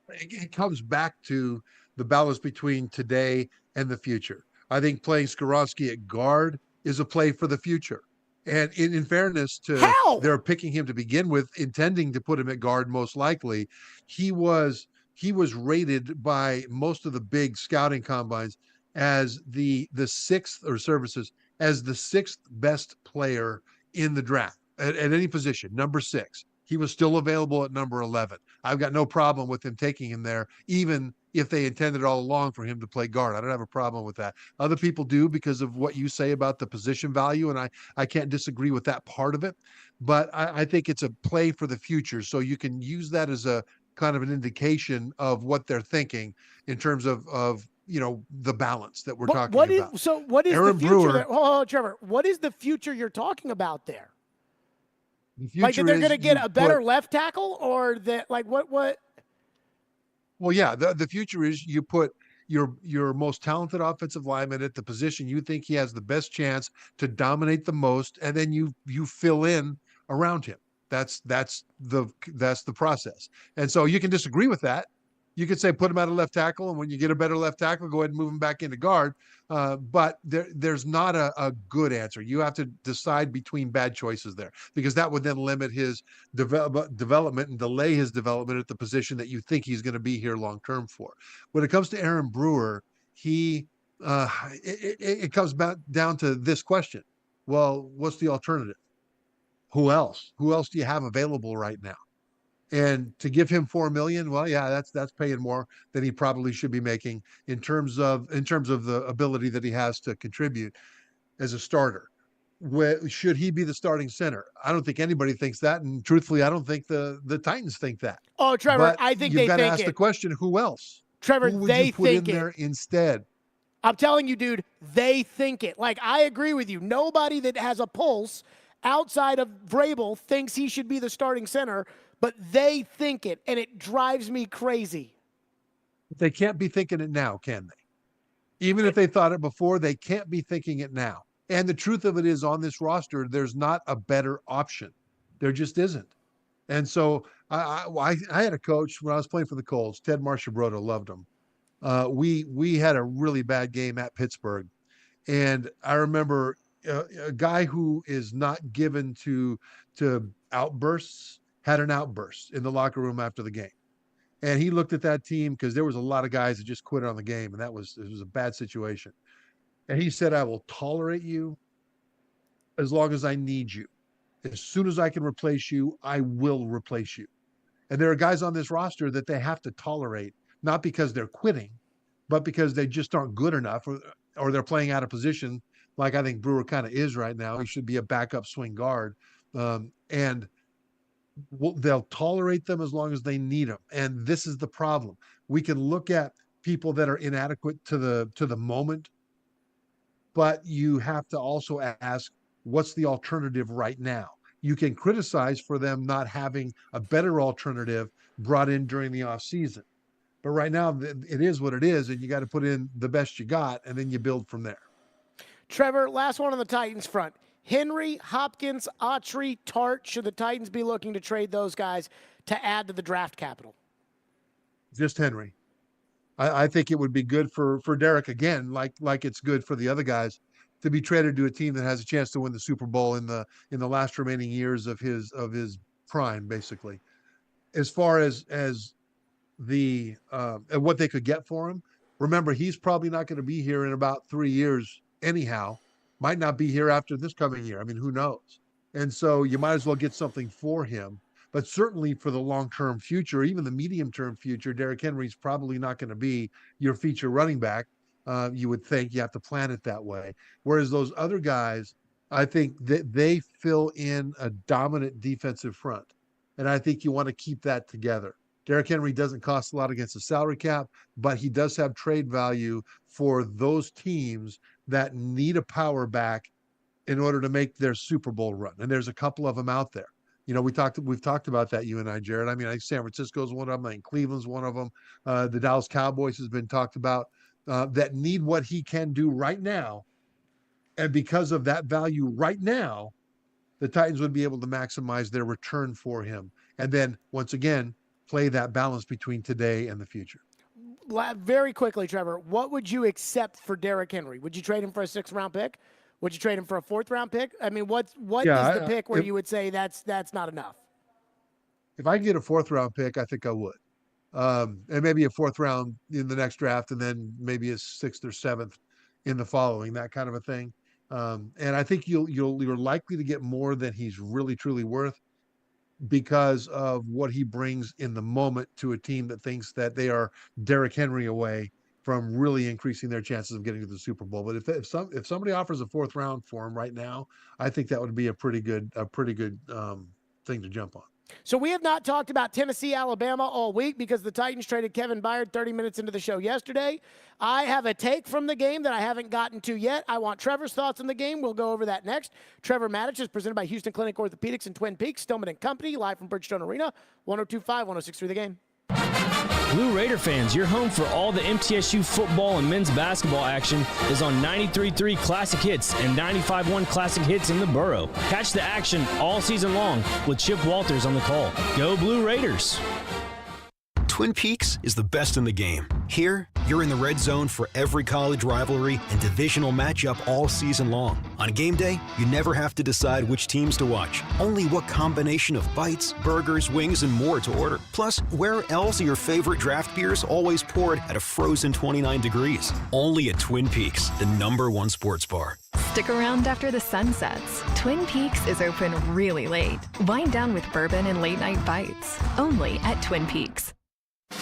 It comes back to the balance between today and the future. I think playing Skoronski at guard is a play for the future. And in fairness to they're picking him to begin with, intending to put him at guard most likely, he was rated by most of the big scouting combines as the sixth or services as the sixth best player in the draft at any position, number 6. He was still available at number 11. I've got no problem with him taking him there, even if they intended all along for him to play guard. I don't have a problem with that. Other people do because of what you say about the position value, and I can't disagree with that part of it. But I think it's a play for the future, so you can use that as a kind of an indication of what they're thinking in terms of the balance that we're talking about. So what is Aaron the future? Brewer, Trevor, what is the future you're talking about there? The Like that they're going to get a better put, left tackle, or that like what? Well, yeah, the future is you put your most talented offensive lineman at the position you think he has the best chance to dominate the most, and then you fill in around him. That's the process. And so you can disagree with that. You could say put him at a left tackle, and when you get a better left tackle, go ahead and move him back into guard. But there's not a good answer. You have to decide between bad choices there, because that would then limit his development and delay his development at the position that you think he's going to be here long term for. When it comes to Aaron Brewer, it comes back down to this question. Well, what's the alternative? Who else? Who else do you have available right now? And to give him $4 million, well, yeah, that's paying more than he probably should be making in terms of the ability that he has to contribute as a starter. Should he be the starting center? I don't think anybody thinks that, and truthfully, I don't think the Titans think that. Oh, Trevor, but I think you've they got to think ask it. the question: who else? Trevor, who would they you put think in there instead? I'm telling you, dude, they think it. Like, I agree with you. Nobody that has a pulse outside of Vrabel thinks he should be the starting center, but they think it, and it drives me crazy. They can't be thinking it now, can they? Even if they thought it before, they can't be thinking it now. And the truth of it is, on this roster, there's not a better option. There just isn't. And so I had a coach when I was playing for the Colts, Ted Marchibroda, loved him. We had a really bad game at Pittsburgh. And I remember a guy who is not given to outbursts had an outburst in the locker room after the game. And he looked at that team, because there was a lot of guys that just quit on the game, and it was a bad situation. And he said, I will tolerate you as long as I need you. As soon as I can replace you, I will replace you. And there are guys on this roster that they have to tolerate, not because they're quitting, but because they just aren't good enough, or they're playing out of position, like I think Brewer kind of is right now. He should be a backup swing guard. And they'll tolerate them as long as they need them. And this is the problem. We can look at people that are inadequate to the moment, but you have to also ask, what's the alternative right now? You can criticize for them not having a better alternative brought in during the off season. But right now, it is what it is, and you got to put in the best you got, and then you build from there. Trevor, last one on the Titans front. Henry, Hopkins, Autry, Tart. Should the Titans be looking to trade those guys to add to the draft capital? Just Henry. I think it would be good for Derek, again, like it's good for the other guys, to be traded to a team that has a chance to win the Super Bowl in the last remaining years of his prime, basically. As far as the what they could get for him, remember, he's probably not going to be here in about 3 years anyhow. Might not be here after this coming year. I mean, who knows? And so you might as well get something for him. But certainly for the long-term future, even the medium-term future, Derrick Henry's probably not going to be your feature running back. You would think you have to plan it that way. Whereas those other guys, I think that they fill in a dominant defensive front. And I think you want to keep that together. Derrick Henry doesn't cost a lot against the salary cap, but he does have trade value for those teams that need a power back in order to make their Super Bowl run. And there's a couple of them out there. You know, we've talked about that, you and I, Jared. I mean, I think San Francisco's one of them. I think Cleveland's one of them. The Dallas Cowboys has been talked about that need what he can do right now. And because of that value right now, the Titans would be able to maximize their return for him. And then, once again, play that balance between today and the future. Very quickly, Trevor, what would you accept for Derrick Henry? Would you trade him for a 6th-round pick? Would you trade him for a 4th-round pick? I mean, what is the pick where you would say that's not enough? If I can get a 4th-round pick, I think I would. And maybe a 4th round in the next draft, and then maybe a 6th or 7th in the following, that kind of a thing. And I think you're likely to get more than he's really truly worth because of what he brings in the moment to a team that thinks that they are Derrick Henry away from really increasing their chances of getting to the Super Bowl. But if somebody offers a 4th round for him right now, I think that would be a pretty good thing to jump on. So we have not talked about Tennessee, Alabama all week because the Titans traded Kevin Byard 30 minutes into the show yesterday. I have a take from the game that I haven't gotten to yet. I want Trevor's thoughts on the game. We'll go over that next. Trevor Maddich is presented by Houston Clinic Orthopedics in Twin Peaks. Stillman & Company, live from Bridgestone Arena, 102.5, 106.3 The Game. Blue Raider fans, your home for all the MTSU football and men's basketball action is on 93.3 Classic Hits and 95.1 Classic Hits in the borough. Catch the action all season long with Chip Walters on the call. Go Blue Raiders! Twin Peaks is the best in the game. Here, you're in the red zone for every college rivalry and divisional matchup all season long. On game day, you never have to decide which teams to watch, only what combination of bites, burgers, wings, and more to order. Plus, where else are your favorite draft beers always poured at a frozen 29 degrees? Only at Twin Peaks, the #1 sports bar. Stick around after the sun sets. Twin Peaks is open really late. Wind down with bourbon and late night bites. Only at Twin Peaks.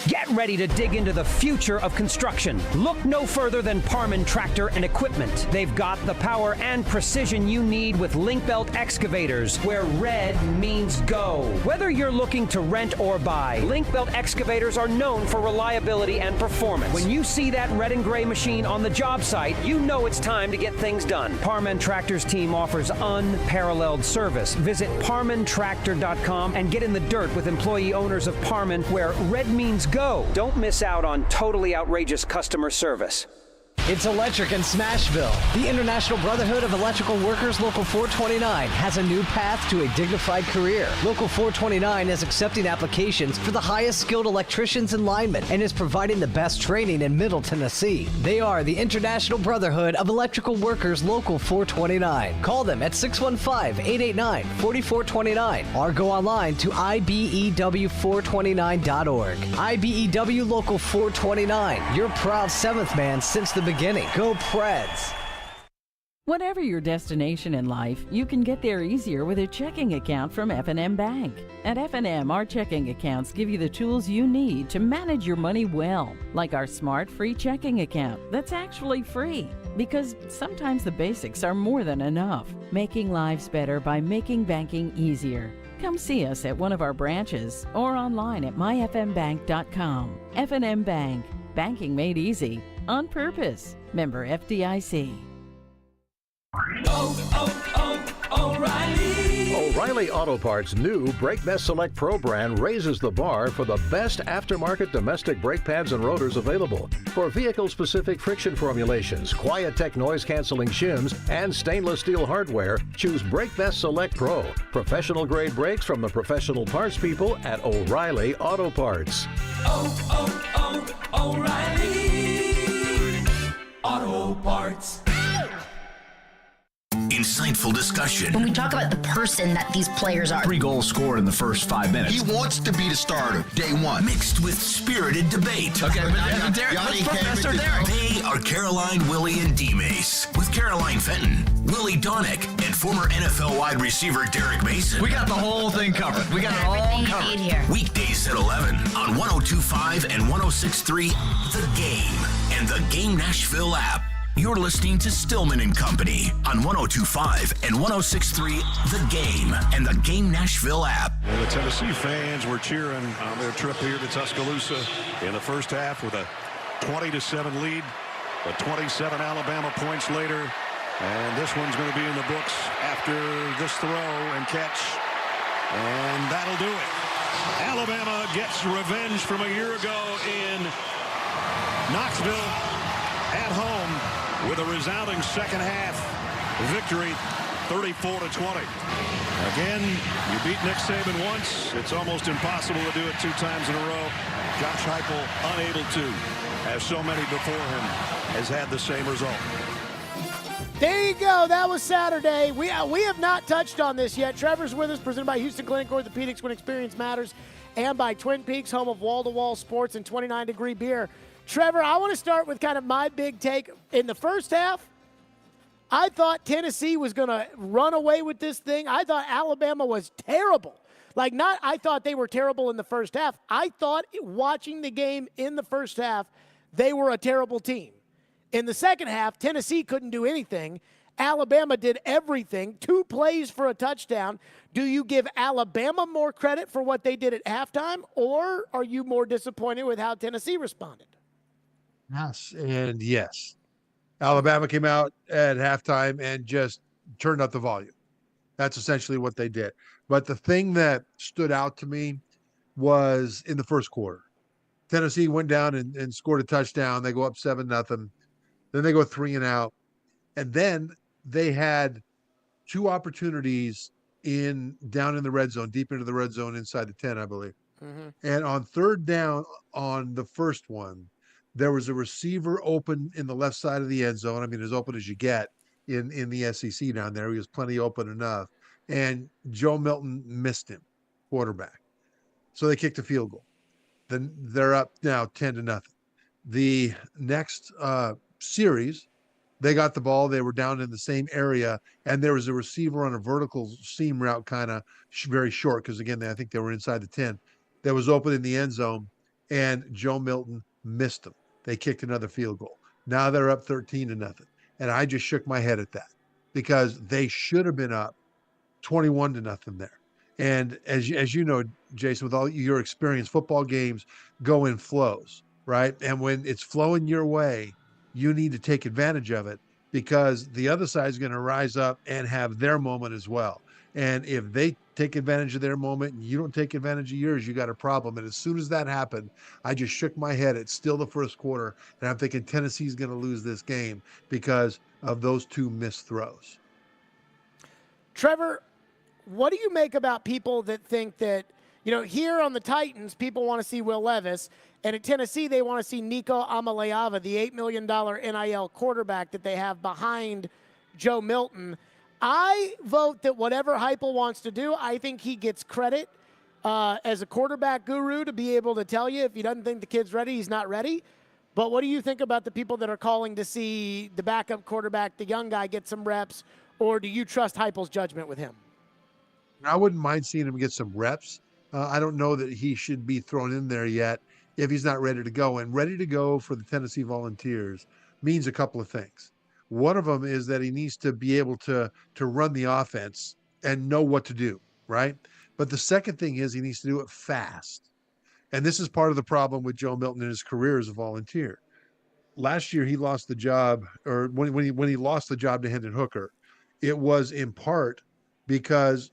Get ready to dig into the future of construction. Look no further than Parman Tractor and Equipment. They've got the power and precision you need with link belt excavators, where red means go. Whether you're looking to rent or buy, link belt excavators are known for reliability and performance. When you see that red and gray machine on the job site, you know it's time to get things done. Parman Tractor's team offers unparalleled service. Visit parmantractor.com and get in the dirt with employee owners of Parman, where red means go. Don't miss out on totally outrageous customer service. It's electric in Smashville. The International Brotherhood of Electrical Workers Local 429 has a new path to a dignified career. Local 429 is accepting applications for the highest skilled electricians and linemen and is providing the best training in Middle Tennessee. They are the International Brotherhood of Electrical Workers Local 429. Call them at 615-889-4429 or go online to ibew429.org. IBEW Local 429, your proud seventh man since the beginning. Go Preds! Whatever your destination in life, you can get there easier with a checking account from F&M Bank. At F&M, our checking accounts give you the tools you need to manage your money well, like our smart free checking account that's actually free, because sometimes the basics are more than enough. Making lives better by making banking easier. Come see us at one of our branches or online at myfmbank.com. F&M Bank. Banking made easy. On purpose. Member FDIC. O'Reilly Auto Parts' new Brake Best Select Pro brand raises the bar for the best aftermarket domestic brake pads and rotors available. For vehicle-specific friction formulations, Quiet-Tech noise-canceling shims, and stainless steel hardware, choose Brake Best Select Pro. Professional-grade brakes from the professional parts people at O'Reilly Auto Parts. O'Reilly Auto Parts. Insightful discussion. When we talk about the person that these players are. 3 goals scored in the first 5 minutes. He wants to be the starter, day one. Mixed with spirited debate. Okay, but Derek, let's Professor Derek. They are Caroline, Willie, and D-Mace. With Caroline Fenton, Willie Donick, and former NFL wide receiver Derek Mason. We got the whole thing covered. We got it all covered. Here. Weekdays at 11 on 102.5 and 106.3 The Game and the Game Nashville app. You're listening to Stillman and Company on 102.5 and 106.3 The Game and the Game Nashville app. And the Tennessee fans were cheering on their trip here to Tuscaloosa in the first half with a 20-7 lead, but 27 Alabama points later. And this one's going to be in the books after this throw and catch. And that'll do it. Alabama gets revenge from a year ago in Knoxville at home with a resounding second half victory, 34-20. Again, you beat Nick Saban once. It's almost impossible to do it 2 times in a row. Josh Heupel unable to, as so many before him, has had the same result. There you go. That was Saturday. We have not touched on this yet. Trevor's with us, presented by Houston Clinic Orthopedics, when experience matters, and by Twin Peaks, home of wall-to-wall sports and 29-degree beer. Trevor, I want to start with kind of my big take. In the first half, I thought Tennessee was going to run away with this thing. I thought Alabama was terrible. I thought they were terrible in the first half. I thought watching the game in the first half, they were a terrible team. In the second half, Tennessee couldn't do anything. Alabama did everything. 2 plays for a touchdown. Do you give Alabama more credit for what they did at halftime, or are you more disappointed with how Tennessee responded? Yes, and yes. Alabama came out at halftime and just turned up the volume. That's essentially what they did. But the thing that stood out to me was in the first quarter. Tennessee went down and scored a touchdown. They go up 7-0. Then they go 3 and out. And then they had 2 opportunities down in the red zone, deep into the red zone inside the 10, I believe. Mm-hmm. And on 3rd down on the first one, there was a receiver open in the left side of the end zone. I mean, as open as you get in the SEC down there. He was plenty open enough. And Joe Milton missed him, quarterback. So they kicked a field goal. Then they're up now 10-0. The next series, they got the ball. They were down in the same area, and there was a receiver on a vertical seam route, kind of very short, because, again, I think they were inside the 10. That was open in the end zone, and Joe Milton missed them. They kicked another field goal. Now they're up 13-0. And I just shook my head at that because they should have been up 21-0 there. And as you know, Jason, with all your experience, football games go in flows, right? And when it's flowing your way, you need to take advantage of it because the other side is going to rise up and have their moment as well. And if they take advantage of their moment and you don't take advantage of yours, you got a problem. And as soon as that happened, I just shook my head. It's still the first quarter, and I'm thinking Tennessee's going to lose this game because of those 2 missed throws. Trevor, what do you make about people that think that, here on the Titans, people want to see Will Levis, and at Tennessee, they want to see Nico Amaleava, the $8 million NIL quarterback that they have behind Joe Milton. I vote that whatever Heupel wants to do, I think he gets credit as a quarterback guru to be able to tell you if he doesn't think the kid's ready, he's not ready. But what do you think about the people that are calling to see the backup quarterback, the young guy, get some reps, or do you trust Heupel's judgment with him? I wouldn't mind seeing him get some reps. I don't know that he should be thrown in there yet if he's not ready to go. And ready to go for the Tennessee Volunteers means a couple of things. One of them is that he needs to be able to run the offense and know what to do, right? But the second thing is he needs to do it fast. And this is part of the problem with Joe Milton in his career as a Volunteer. Last year, he lost the job, or when he lost the job to Hendon Hooker, it was in part because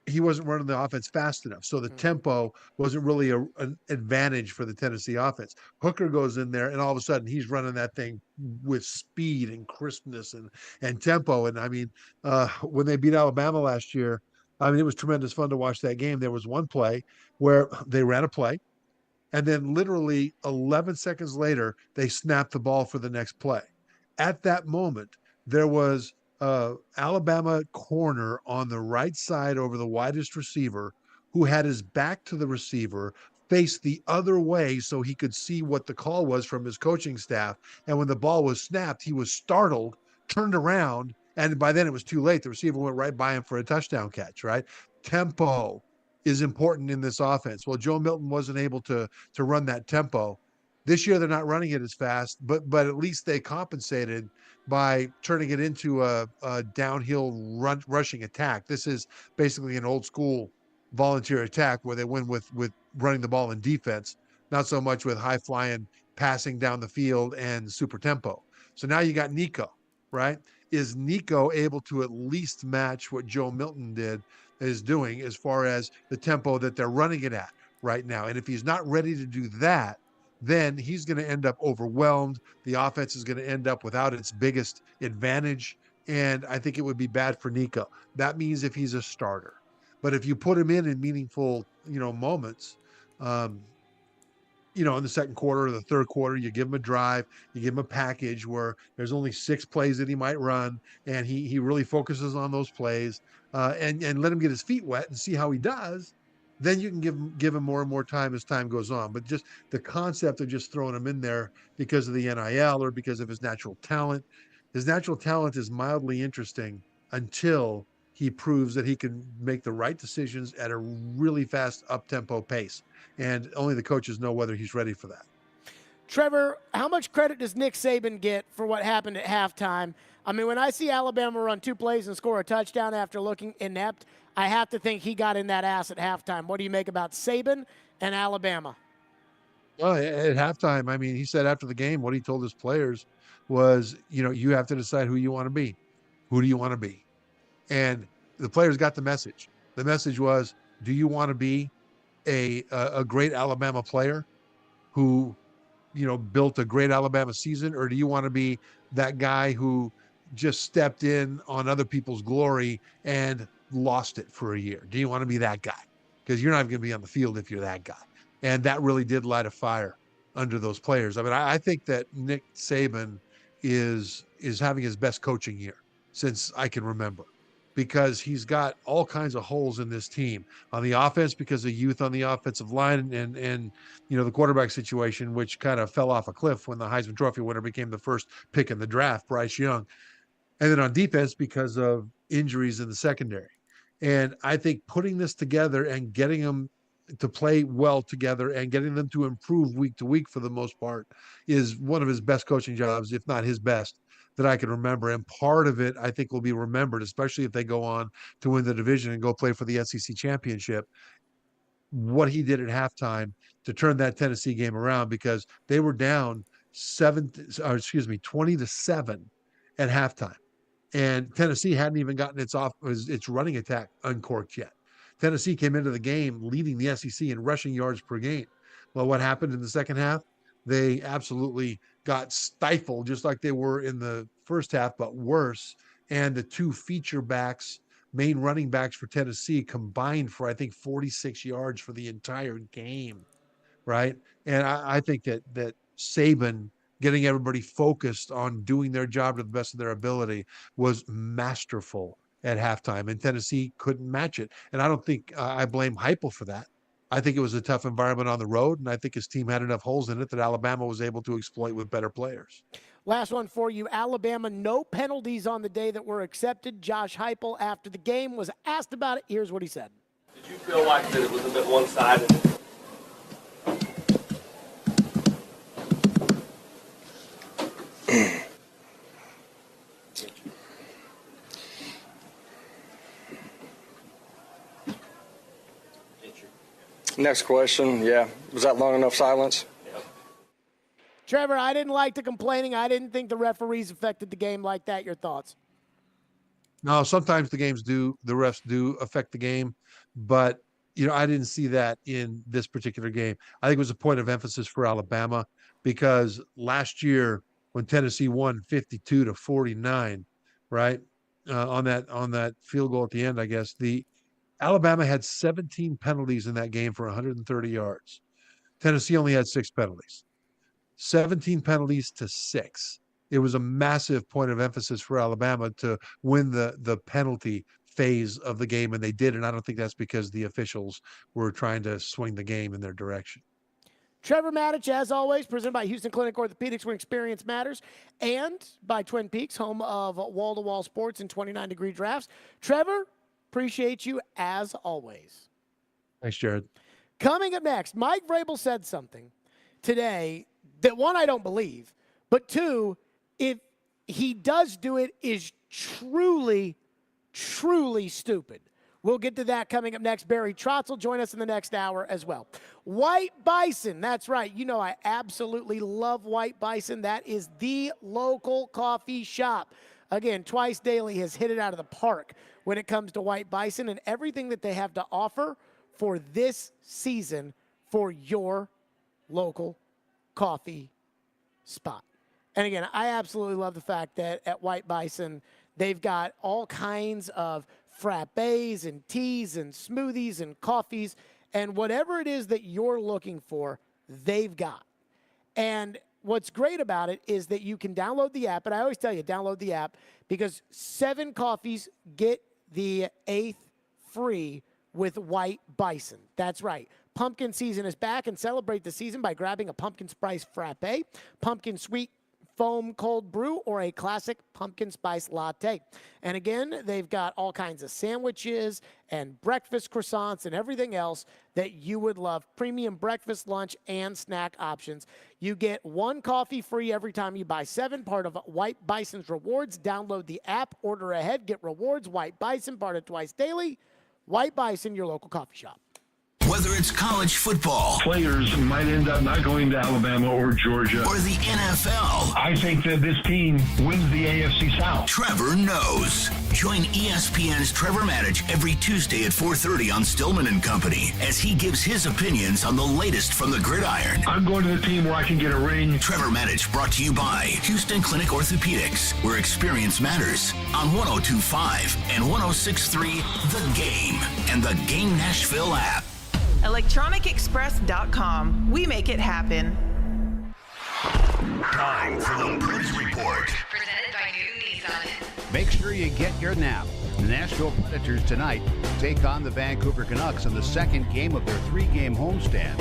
he wasn't running the offense fast enough. So the tempo wasn't really an advantage for the Tennessee offense. Hooker goes in there, and all of a sudden he's running that thing with speed and crispness and tempo. And I mean, when they beat Alabama last year, I mean, it was tremendous fun to watch that game. There was one play where they ran a play, and then literally 11 seconds later, they snapped the ball for the next play. At that moment, there was Alabama corner on the right side over the widest receiver who had his back to the receiver, faced the other way so he could see what the call was from his coaching staff. And when the ball was snapped, he was startled, turned around, and by then it was too late. The receiver went right by him for a touchdown catch, right? Tempo is important in this offense. Well, Joe Milton wasn't able to run that tempo. This year they're not running it as fast, but at least they compensated by turning it into a downhill rushing attack. This is basically an old school volunteer attack where they win with running the ball in defense, not so much with high flying passing down the field and super tempo. So now you got Nico, right? Is Nico able to at least match what Joe Milton is doing as far as the tempo that they're running it at right now? And if he's not ready to do that, then he's going to end up overwhelmed. The offense is going to end up without its biggest advantage. And I think it would be bad for Nico. That means if he's a starter. But if you put him in meaningful, moments, in the second quarter or the third quarter, you give him a drive, you give him a package where there's only 6 plays that he might run, and he really focuses on those plays, and let him get his feet wet and see how he does. Then you can give him more and more time as time goes on. But just the concept of just throwing him in there because of the NIL or because of his natural talent is mildly interesting until he proves that he can make the right decisions at a really fast up-tempo pace. And only the coaches know whether he's ready for that. Trevor, how much credit does Nick Saban get for what happened at halftime? I mean, when I see Alabama run 2 plays and score a touchdown after looking inept, I have to think he got in that ass at halftime. What do you make about Saban and Alabama? Well, at halftime, I mean, he said after the game, what he told his players was, you have to decide who you want to be. Who do you want to be? And the players got the message. The message was, do you want to be a great Alabama player who, built a great Alabama season, or do you want to be that guy who just stepped in on other people's glory and lost it for a year? Do you want to be that guy? Because you're not going to be on the field if you're that guy. And that really did light a fire under those players. I mean, I think that Nick Saban is having his best coaching year since I can remember, because he's got all kinds of holes in this team on the offense because of youth on the offensive line and the quarterback situation, which kind of fell off a cliff when the Heisman Trophy winner became the first pick in the draft, Bryce Young. And then on defense because of injuries in the secondary. And I think putting this together and getting them to play well together and getting them to improve week to week for the most part is one of his best coaching jobs, if not his best, that I can remember. And part of it, I think, will be remembered, especially if they go on to win the division and go play for the SEC championship, what he did at halftime to turn that Tennessee game around, because they were down 20-7 at halftime. And Tennessee hadn't even gotten its running attack uncorked yet. Tennessee came into the game leading the SEC in rushing yards per game. Well, what happened in the second half? They absolutely got stifled, just like they were in the first half, but worse. And the 2 feature backs, main running backs for Tennessee, combined for, I think, 46 yards for the entire game, right? And I think that Saban getting everybody focused on doing their job to the best of their ability was masterful at halftime, and Tennessee couldn't match it. And I don't think I blame Heupel for that. I think it was a tough environment on the road, and I think his team had enough holes in it that Alabama was able to exploit with better players. Last one for you. Alabama, no penalties on the day that were accepted. Josh Heupel, after the game, was asked about it. Here's what he said. Did you feel like that it was a bit one-sided? Next question. Yeah. Was that long enough silence? Yep. Trevor, I didn't like the complaining. I didn't think the referees affected the game like that. Your thoughts? No, sometimes the refs do affect the game, but I didn't see that in this particular game. I think it was a point of emphasis for Alabama, because last year when Tennessee won 52-49, right, on that field goal at the end, I guess Alabama had 17 penalties in that game for 130 yards. Tennessee only had 6 penalties. 17 penalties to 6. It was a massive point of emphasis for Alabama to win the penalty phase of the game, and they did. And I don't think that's because the officials were trying to swing the game in their direction. Trevor Matich, as always, presented by Houston Clinic Orthopedics, where experience matters, and by Twin Peaks, home of wall-to-wall sports and 29-degree drafts. Trevor, appreciate you as always. Thanks, Jared. Coming up next, Mike Vrabel said something today that, one, I don't believe, but two, if he does do it, is truly, truly stupid. We'll get to that coming up next. Barry Trotz will join us in the next hour as well. White Bison, that's right. You know I absolutely love White Bison. That is the local coffee shop. Again, Twice Daily has hit it out of the park when it comes to White Bison and everything that they have to offer for this season for your local coffee spot. And again, I absolutely love the fact that at White Bison, they've got all kinds of frappes and teas and smoothies and coffees, and whatever it is that you're looking for, they've got. And what's great about it is that you can download the app, and I always tell you, download the app, because 7 coffees get the 8th free with White Bison. That's right. Pumpkin season is back, and celebrate the season by grabbing a pumpkin spice frappe, pumpkin sweet foam cold brew, or a classic pumpkin spice latte. And again, they've got all kinds of sandwiches and breakfast croissants and everything else that you would love. Premium breakfast, lunch, and snack options. You get 1 coffee free every time you buy 7, part of White Bison's rewards. Download the app, order ahead, get rewards. White Bison, part of Twice Daily. White Bison, your local coffee shop. Whether it's college football, players might end up not going to Alabama or Georgia, or the NFL. I think that this team wins the AFC South. Trevor knows. Join ESPN's Trevor Maddich every Tuesday at 4:30 on Stillman and Company as he gives his opinions on the latest from the gridiron. I'm going to the team where I can get a ring. Trevor Maddich, brought to you by Houston Clinic Orthopedics, where experience matters, on 102.5 and 106.3 The Game and the Game Nashville app. ElectronicExpress.com. We make it happen. Time for the Preds Report. Presented by Newton Nissan. Make sure you get your nap. The Nashville Predators tonight take on the Vancouver Canucks in the second game of their 3-game homestand.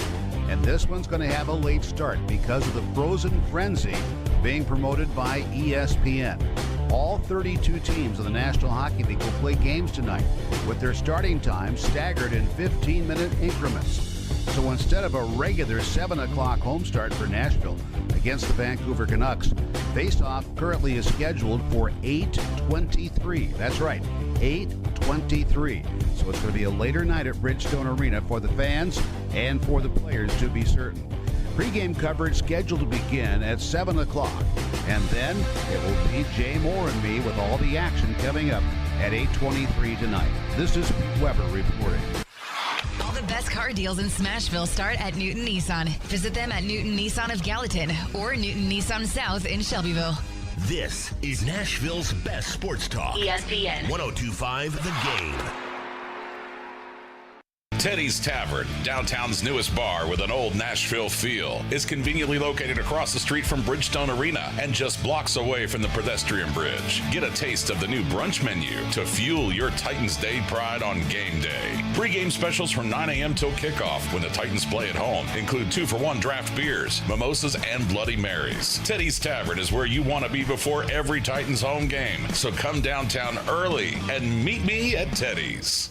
And this one's going to have a late start because of the Frozen Frenzy being promoted by ESPN. All 32 teams of the National Hockey League will play games tonight with their starting times staggered in 15-minute increments. So instead of a regular 7 o'clock home start for Nashville against the Vancouver Canucks, face-off currently is scheduled for 8:23. That's right, 8:23. So it's going to be a later night at Bridgestone Arena for the fans and for the players, to be certain. Pre-game coverage scheduled to begin at 7 o'clock. And then it will be Jay Moore and me with all the action coming up at 8:23 tonight. This is Pete Weber reporting. All the best car deals in Smashville start at Newton Nissan. Visit them at Newton Nissan of Gallatin or Newton Nissan South in Shelbyville. This is Nashville's best sports talk. ESPN 102.5 The Game. Teddy's Tavern, downtown's newest bar with an old Nashville feel, is conveniently located across the street from Bridgestone Arena and just blocks away from the pedestrian bridge. Get a taste of the new brunch menu to fuel your Titans Day pride on game day. Pre-game specials from 9 a.m. till kickoff when the Titans play at home include 2-for-1 draft beers, mimosas, and Bloody Marys. Teddy's Tavern is where you want to be before every Titans home game, so come downtown early and meet me at Teddy's.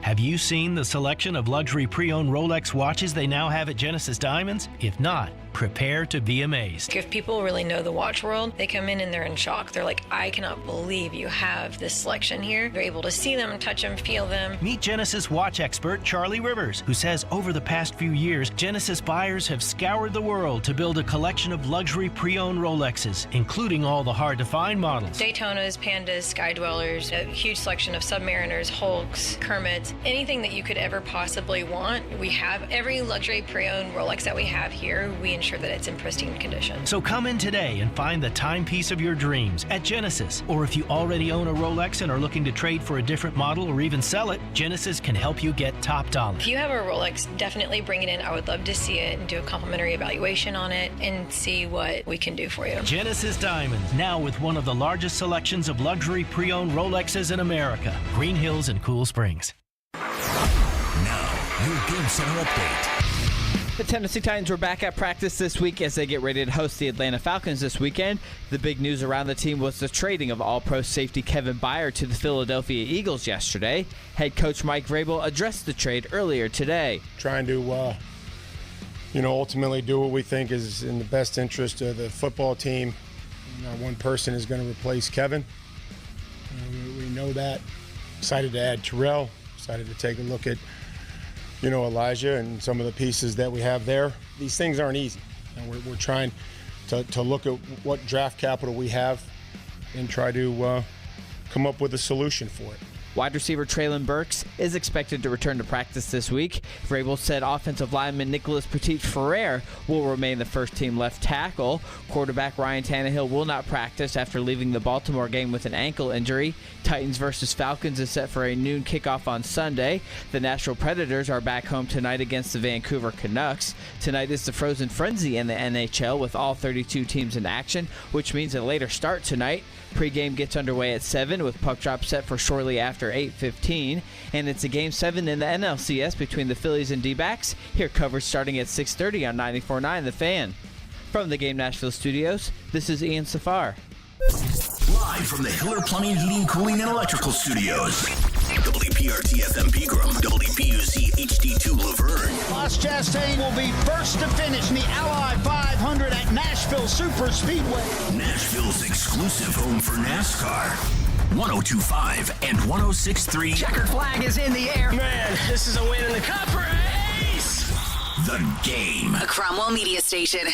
Have you seen the selection of luxury pre-owned Rolex watches they now have at Genesis Diamonds? If not, prepare to be amazed. If people really know the watch world, they come in and they're in shock. They're like, I cannot believe you have this selection here. They're able to see them, touch them, feel them. Meet Genesis watch expert Charlie Rivers, who says over the past few years, Genesis buyers have scoured the world to build a collection of luxury pre-owned Rolexes, including all the hard-to-find models. Daytonas, Pandas, Sky Dwellers, a huge selection of Submariners, Hulks, Kermits, anything that you could ever possibly want. We have every luxury pre-owned Rolex that we have here. We ensure that it's in pristine condition. So come in today and find the timepiece of your dreams at Genesis. Or if you already own a Rolex and are looking to trade for a different model or even sell it, Genesis can help you get top dollar. If you have a Rolex, definitely bring it in. I would love to see it and do a complimentary evaluation on it and see what we can do for you. Genesis Diamonds, now with one of the largest selections of luxury pre-owned Rolexes in America. Green Hills and Cool Springs. Now, your Game Center update. The Tennessee Titans were back at practice this week as they get ready to host the Atlanta Falcons this weekend. The big news around the team was the trading of All-Pro safety Kevin Byard to the Philadelphia Eagles yesterday. Head coach Mike Vrabel addressed the trade earlier today. Trying to ultimately do what we think is in the best interest of the football team. Not one person is going to replace Kevin. We know that. Excited to add Terrell. Excited to take a look at, Elijah and some of the pieces that we have there. These things aren't easy. And we're trying to look at what draft capital we have and try to come up with a solution for it. Wide receiver Traylon Burks is expected to return to practice this week. Vrabel said offensive lineman Nicholas Petit-Frere will remain the first-team left tackle. Quarterback Ryan Tannehill will not practice after leaving the Baltimore game with an ankle injury. Titans versus Falcons is set for a noon kickoff on Sunday. The Nashville Predators are back home tonight against the Vancouver Canucks. Tonight is the Frozen Frenzy in the NHL with all 32 teams in action, which means a later start tonight. Pre-game gets underway at 7 with puck drop set for shortly after 8:15. And it's a Game 7 in the NLCS between the Phillies and D-backs. Here coverage starting at 6:30 on 94.9 The Fan. From the Game Nashville studios, this is Ian Safar. Live from the Hiller Plumbing, Heating, Cooling, and Electrical Studios. WPRT FM Pegram, WPUC HD2 Laverne. Ross Chastain will be first to finish in the Ally 500 at Nashville Super Speedway. Nashville's exclusive home for NASCAR. 102.5 and 106.3. Checkered flag is in the air. Man, this is a win in the cup race. The Game. A Cromwell media station.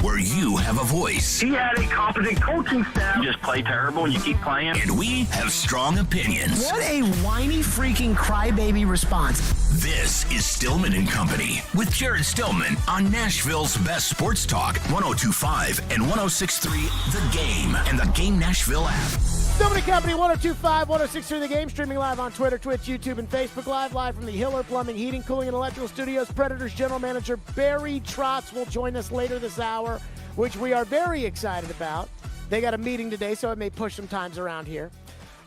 Where you have a voice. He had a competent coaching staff. You just play terrible and you keep playing. And we have strong opinions. What a whiny freaking crybaby response. This is Stillman and Company with Jared Stillman on Nashville's best sports talk, 102.5 and 106.3 The Game and the Game Nashville app. Stillman and Company, 102.5, 106.3 The Game, streaming live on Twitter, Twitch, YouTube, and Facebook live from the Hiller Plumbing, Heating, Cooling, and Electrical Studios. Predators General Manager Barry Trotz will join us later this hour, which we are very excited about. They got a meeting today, so it may push some times around here.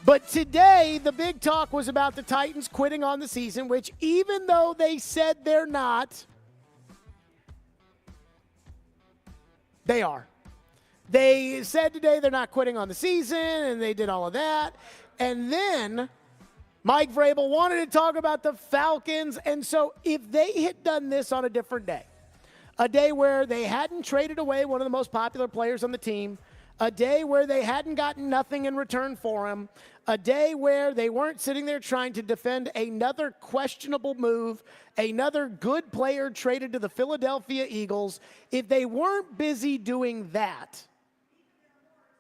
But today, the big talk was about the Titans quitting on the season, which even though they said they're not, they are. They said today they're not quitting on the season, and they did all of that. And then Mike Vrabel wanted to talk about the Falcons. And so if they had done this on a different day, a day where they hadn't traded away one of the most popular players on the team, a day where they hadn't gotten nothing in return for him, a day where they weren't sitting there trying to defend another questionable move, another good player traded to the Philadelphia Eagles, if they weren't busy doing that,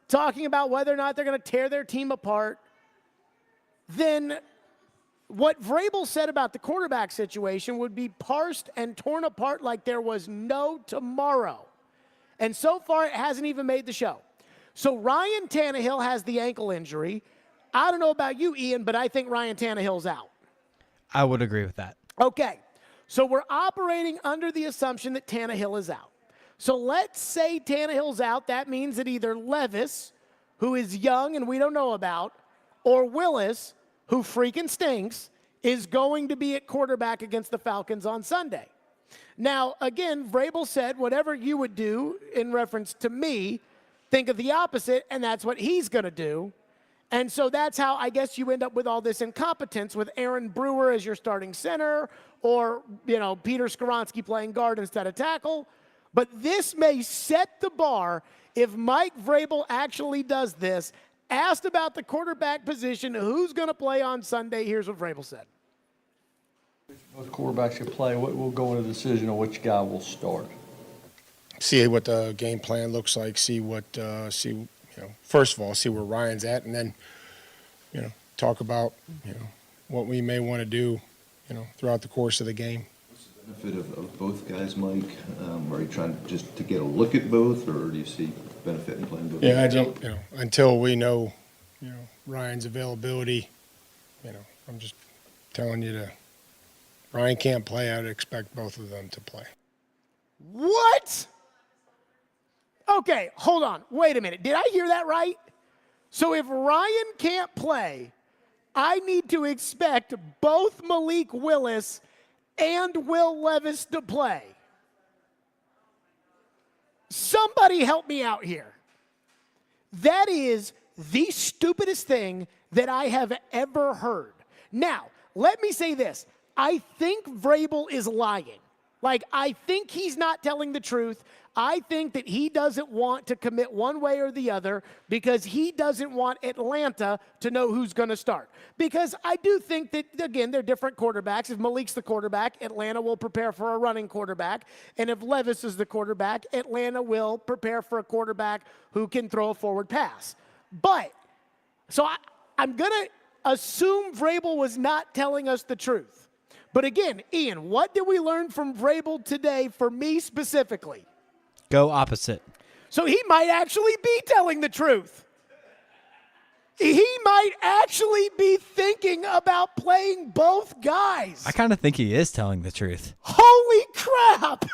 talking about whether or not they're going to tear their team apart, then what Vrabel said about the quarterback situation would be parsed and torn apart like there was no tomorrow. And so far, it hasn't even made the show. So Ryan Tannehill has the ankle injury. I don't know about you, Ian, but I think Ryan Tannehill's out. I would agree with that. Okay, so we're operating under the assumption that Tannehill is out. So let's say Tannehill's out. That means that either Levis, who is young and we don't know about, or Willis, who freaking stinks, is going to be at quarterback against the Falcons on Sunday. Now, again, Vrabel said whatever you would do in reference to me, think of the opposite, and that's what he's going to do. And so that's how I guess you end up with all this incompetence with Aaron Brewer as your starting center or, Peter Skoronski playing guard instead of tackle. But this may set the bar if Mike Vrabel actually does this. Asked about the quarterback position, who's going to play on Sunday, here's what Vrabel said. Both quarterbacks can play. We'll go in a decision on which guy will start. See what the game plan looks like. First of all, see where Ryan's at, and then, talk about, what we may want to do, throughout the course of the game. Benefit of both guys, Mike? Are you trying just to get a look at both, or do you see benefit in playing both? Yeah, I don't. Until we know, Ryan's availability. I'm just telling you to. Ryan can't play. I'd expect both of them to play. What? Okay, hold on. Wait a minute. Did I hear that right? So if Ryan can't play, I need to expect both Malik Willis and Will Levis to play. Somebody help me out here. That is the stupidest thing that I have ever heard. Now, let me say this. I think Vrabel is lying. Like, I think he's not telling the truth. I think that he doesn't want to commit one way or the other because he doesn't want Atlanta to know who's going to start. Because I do think that, again, they're different quarterbacks. If Malik's the quarterback, Atlanta will prepare for a running quarterback. And if Levis is the quarterback, Atlanta will prepare for a quarterback who can throw a forward pass. But, so I'm going to assume Vrabel was not telling us the truth. But again, Ian, what did we learn from Vrabel today for me specifically? Go opposite. So he might actually be telling the truth. He might actually be thinking about playing both guys. I kind of think he is telling the truth. Holy crap!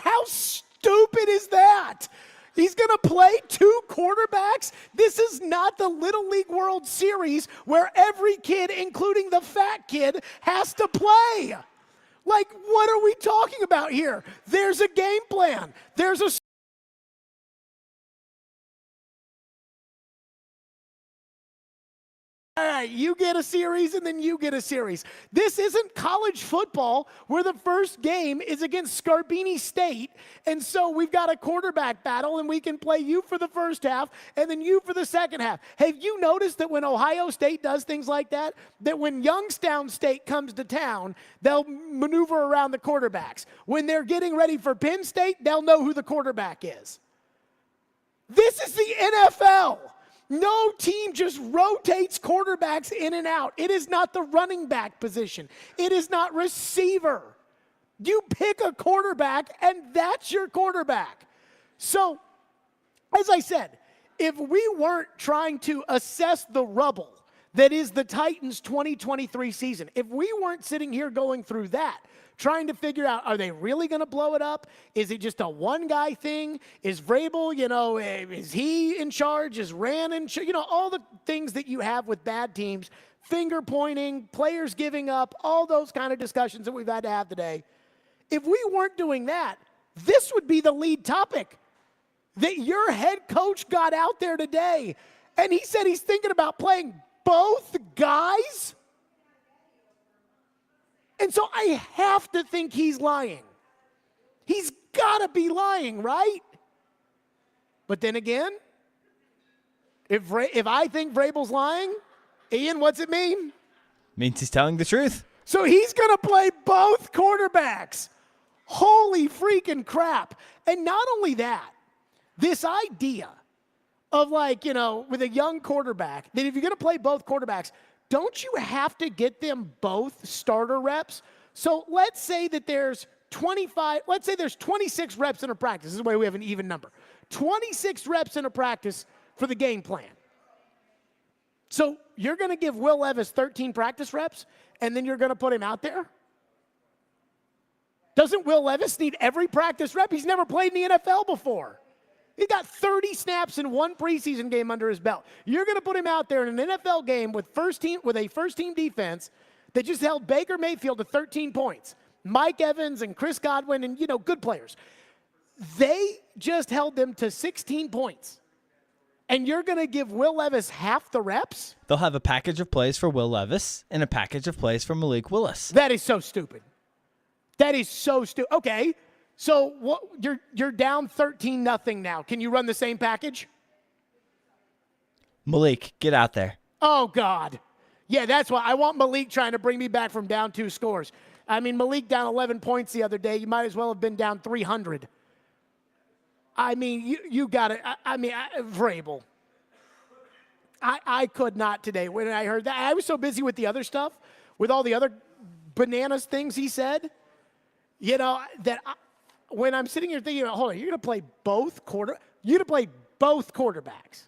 How stupid is that? He's going to play two quarterbacks? This is not the Little League World Series where every kid, including the fat kid, has to play. Like, what are we talking about here? There's a game plan. There's a all right, you get a series and then you get a series. This isn't college football where the first game is against Scarbini State, and so we've got a quarterback battle and we can play you for the first half and then you for the second half. Have you noticed that when Ohio State does things like that when Youngstown State comes to town, they'll maneuver around the quarterbacks. When they're getting ready for Penn State, they'll know who the quarterback is. This is the NFL. No team just rotates quarterbacks in and out. It is not the running back position. It is not receiver. You pick a quarterback, and that's your quarterback. So, as I said, if we weren't trying to assess the rubble that is the Titans' 2023 season, if we weren't sitting here going through that, trying to figure out, are they really going to blow it up? Is it just a one-guy thing? Is Vrabel, is he in charge? Is Rand in charge? All the things that you have with bad teams, finger-pointing, players giving up, all those kind of discussions that we've had to have today. If we weren't doing that, this would be the lead topic. That your head coach got out there today, and he said he's thinking about playing both guys? And so I have to think he's lying. He's got to be lying, right? But then again, if I think Vrabel's lying, Ian, what's it mean? Means he's telling the truth. So he's going to play both quarterbacks. Holy freaking crap. And not only that, this idea of with a young quarterback, that if you're going to play both quarterbacks, don't you have to get them both starter reps? So let's say that there's 26 reps in a practice. This is the way we have an even number. 26 reps in a practice for the game plan. So you're going to give Will Levis 13 practice reps, and then you're going to put him out there? Doesn't Will Levis need every practice rep? He's never played in the NFL before. He got 30 snaps in one preseason game under his belt. You're going to put him out there in an NFL game with a first-team defense that just held Baker Mayfield to 13 points. Mike Evans and Chris Godwin and, good players. They just held them to 16 points. And you're going to give Will Levis half the reps? They'll have a package of plays for Will Levis and a package of plays for Malik Willis. That is so stupid. That is so stupid. Okay. So what, you're down 13-0 now. Can you run the same package? Malik, get out there. Oh, God. Yeah, that's why I want Malik trying to bring me back from down 2 scores. I mean, Malik down 11 points the other day. You might as well have been down 300. I mean, you got it. Vrabel. I could not today. When I heard that, I was so busy with the other stuff, with all the other bananas things he said, when I'm sitting here thinking, hold on, you're going to play both quarterbacks.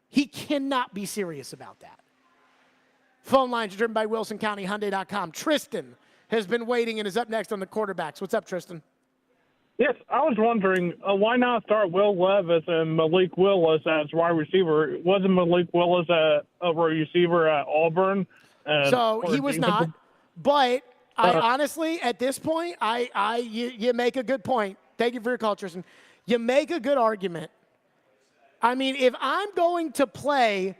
He cannot be serious about that. Phone lines are driven by WilsonCountyHyundai.com. Tristan has been waiting and is up next on the quarterbacks. What's up, Tristan? Yes, I was wondering, why not start Will Levis and Malik Willis as wide receiver? Wasn't Malik Willis a receiver at Auburn? So he was not, but I honestly, at this point, you make a good point. Thank you for your call, Tristan. You make a good argument. I mean, if I'm going to play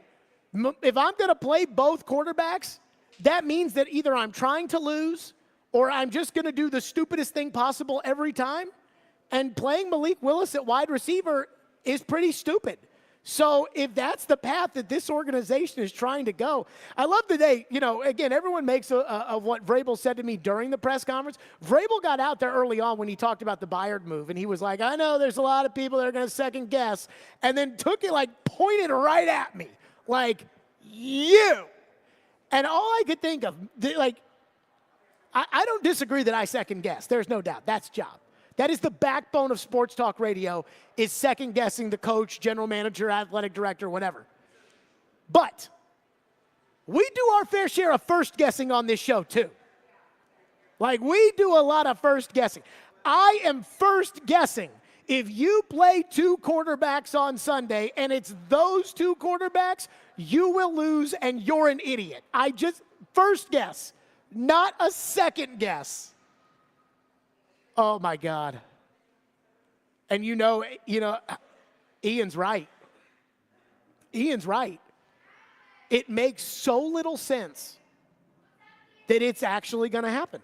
both quarterbacks, that means that either I'm trying to lose or I'm just going to do the stupidest thing possible every time. And playing Malik Willis at wide receiver is pretty stupid. So if that's the path that this organization is trying to go, I love the day, again, everyone makes of what Vrabel said to me during the press conference. Vrabel got out there early on when he talked about the Byard move, and he was like, I know there's a lot of people that are going to second guess, and then took it, pointed right at me, you. And all I could think of, I don't disagree that I second guess. There's no doubt. That's job. That is the backbone of sports talk radio, is second-guessing the coach, general manager, athletic director, whatever. But we do our fair share of first-guessing on this show, too. We do a lot of first-guessing. I am first-guessing if you play 2 quarterbacks on Sunday and it's those 2 quarterbacks, you will lose and you're an idiot. First guess, not a second guess. Oh, my God. And Ian's right. Ian's right. It makes so little sense that it's actually going to happen,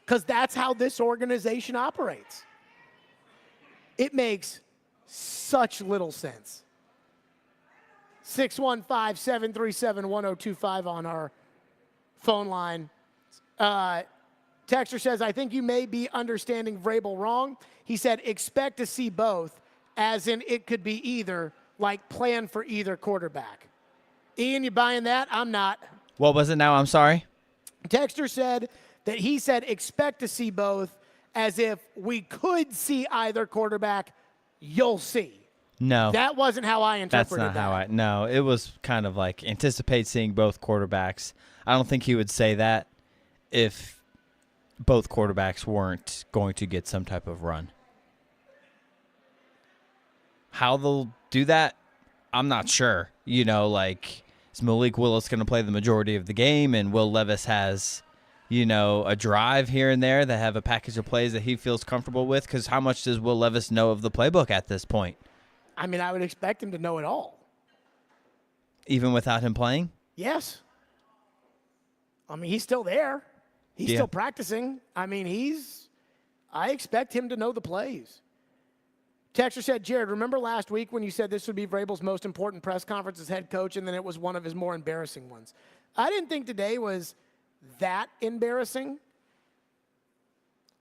because that's how this organization operates. It makes such little sense. 615-737-1025 on our phone line. Texter says, I think you may be understanding Vrabel wrong. He said, expect to see both, as in it could be either, plan for either quarterback. Ian, you buying that? I'm not. What was it now? I'm sorry. Texter said that he said expect to see both, as if we could see either quarterback. You'll see. No. That wasn't how I interpreted that. No, it was kind of anticipate seeing both quarterbacks. I don't think he would say that if both quarterbacks weren't going to get some type of run. How they'll do that, I'm not sure. Is Malik Willis going to play the majority of the game, and Will Levis has, a drive here and there that have a package of plays that he feels comfortable with? Because how much does Will Levis know of the playbook at this point? I would expect him to know it all. Even without him playing? Yes. He's still there. He's still practicing. I expect him to know the plays. Texter said, Jared, remember last week when you said this would be Vrabel's most important press conference as head coach, and then it was one of his more embarrassing ones? I didn't think today was that embarrassing.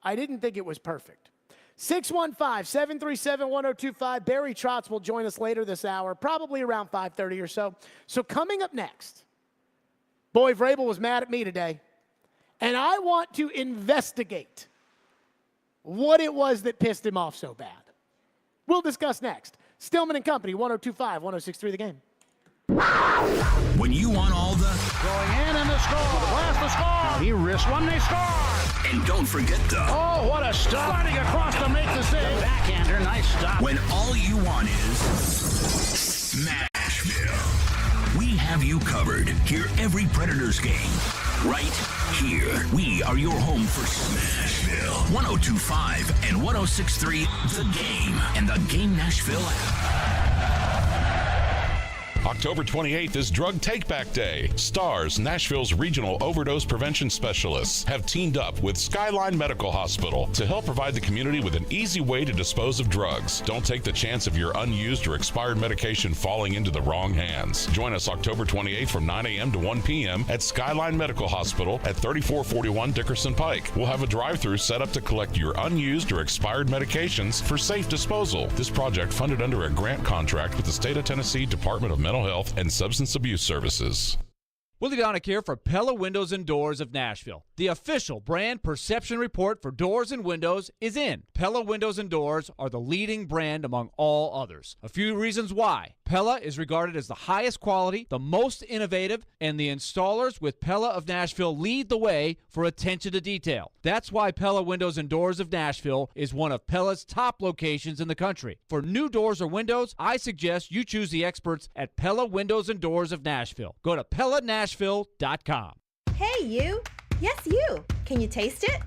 I didn't think it was perfect. 615-737-1025. Barry Trotz will join us later this hour, probably around 5:30 or so. So coming up next, boy, Vrabel was mad at me today. And I want to investigate what it was that pissed him off so bad. We'll discuss next. Stillman and Company, 102.5, 106.3 The Game. When you want all the... Going in and the score. Where's the score? He wrist one, they score. And don't forget the... Oh, what a stop. Sliding across to make the save. The backhander, nice stop. When all you want is... Smashville. We have you covered. Hear every Predators game. Right here. We are your home for Smashville. 102.5 and 106.3 The Game and the Game Nashville app. October 28th is Drug Take-Back Day. STARS, Nashville's regional overdose prevention specialists, have teamed up with Skyline Medical Hospital to help provide the community with an easy way to dispose of drugs. Don't take the chance of your unused or expired medication falling into the wrong hands. Join us October 28th from 9 a.m. to 1 p.m. at Skyline Medical Hospital at 3441 Dickerson Pike. We'll have a drive-through set up to collect your unused or expired medications for safe disposal. This project funded under a grant contract with the State of Tennessee Department of Mental Health and Substance Abuse Services. Willie Donick here for Pella Windows and Doors of Nashville. The official brand perception report for doors and windows is in. Pella Windows and Doors are the leading brand among all others. A few reasons why. Pella is regarded as the highest quality, the most innovative, and the installers with Pella of Nashville lead the way for attention to detail. That's why Pella Windows and Doors of Nashville is one of Pella's top locations in the country. For new doors or windows, I suggest you choose the experts at Pella Windows and Doors of Nashville. Go to PellaNashville.com. Hey, you. Yes, you. Can you taste it?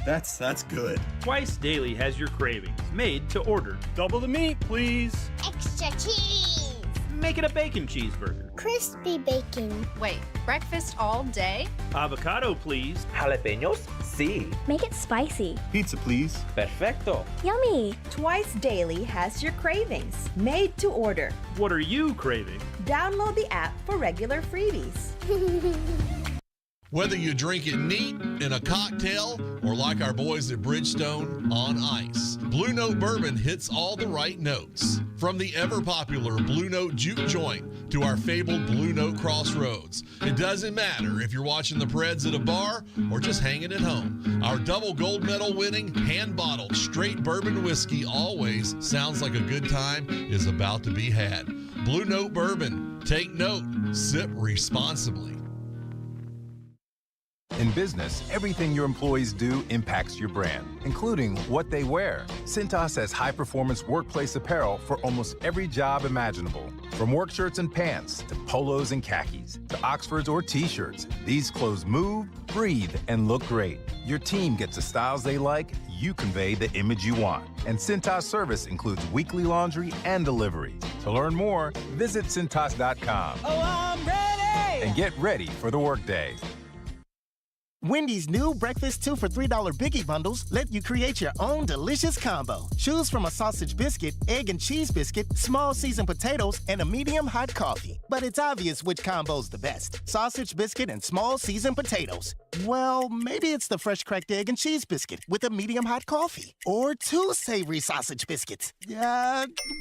That's good. Twice Daily has your cravings, made to order. Double the meat, please. Extra cheese. Make it a bacon cheeseburger. Crispy bacon. Wait, breakfast all day? Avocado, please. Jalapenos, Sí. Make it spicy. Pizza, please. Perfecto. Yummy. Twice daily has your cravings. Made to order. What are you craving? Download the app for regular freebies. Whether you drink it neat, in a cocktail, or like our boys at Bridgestone, on ice, Blue Note Bourbon hits all the right notes. From the ever-popular Blue Note Juke Joint to our fabled Blue Note Crossroads. It doesn't matter if you're watching the Preds at a bar or just hanging at home. Our double gold medal winning, hand-bottled, straight bourbon whiskey always sounds like a good time is about to be had. Blue Note Bourbon. Take note. Sip responsibly. In business, everything your employees do impacts your brand, including what they wear. Cintas has high-performance workplace apparel for almost every job imaginable. From work shirts and pants, to polos and khakis, to Oxfords or T-shirts, these clothes move, breathe, and look great. Your team gets the styles they like, you convey the image you want. And Cintas service includes weekly laundry and delivery. To learn more, visit Cintas.com. Oh, I'm ready! And get ready for the workday. Wendy's new breakfast 2 for $3 Biggie Bundles let you create your own delicious combo. Choose from a sausage biscuit, egg and cheese biscuit, small seasoned potatoes, and a medium hot coffee. But it's obvious which combo's the best. Sausage biscuit and small seasoned potatoes. Well, maybe it's the fresh cracked egg and cheese biscuit with a medium hot coffee. Or 2 savory sausage biscuits.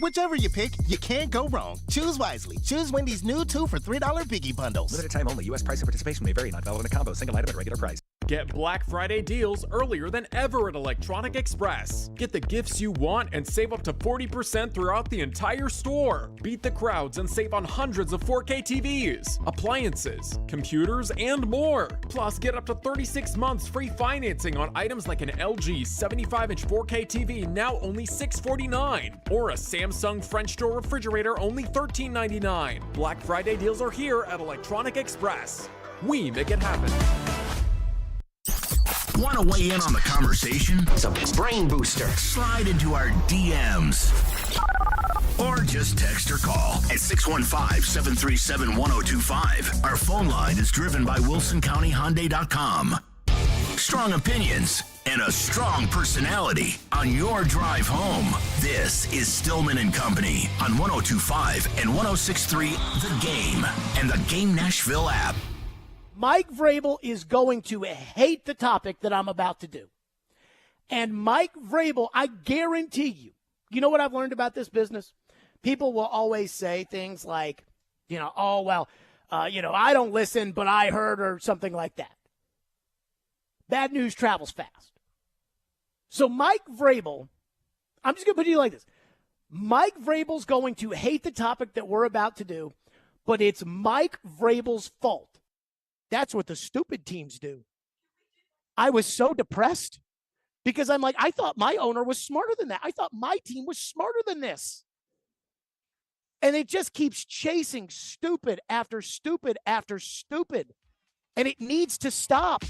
Whichever you pick, you can't go wrong. Choose wisely. Choose Wendy's new 2 for $3 Biggie Bundles. Limited time only. U.S. price and participation may vary. Not valid in a combo. Single item at regular price. Get Black Friday deals earlier than ever at Electronic Express. Get the gifts you want and save up to 40% throughout the entire store. Beat the crowds and save on hundreds of 4K TVs, appliances, computers, and more. Plus, get up to 36 months free financing on items like an LG 75-inch 4K TV, now only $649, or a Samsung French door refrigerator, only $1399. Black Friday deals are here at Electronic Express. We make it happen. Want to weigh in on the conversation? It's a brain booster. Slide into our DMs. Or just text or call at 615-737-1025. Our phone line is driven by WilsonCountyHyundai.com. Strong opinions and a strong personality on your drive home. This is Stillman and Company on 102.5 and 106.3 The Game and the Game Nashville app. Mike Vrabel is going to hate the topic that I'm about to do. And Mike Vrabel, I guarantee you, you know what I've learned about this business? People will always say things like, I don't listen, but I heard, or something like that. Bad news travels fast. So Mike Vrabel, I'm just going to put it like this. Mike Vrabel's going to hate the topic that we're about to do, but it's Mike Vrabel's fault. That's what the stupid teams do. I was so depressed because I'm like, I thought my owner was smarter than that. I thought my team was smarter than this. And it just keeps chasing stupid after stupid after stupid. And it needs to stop.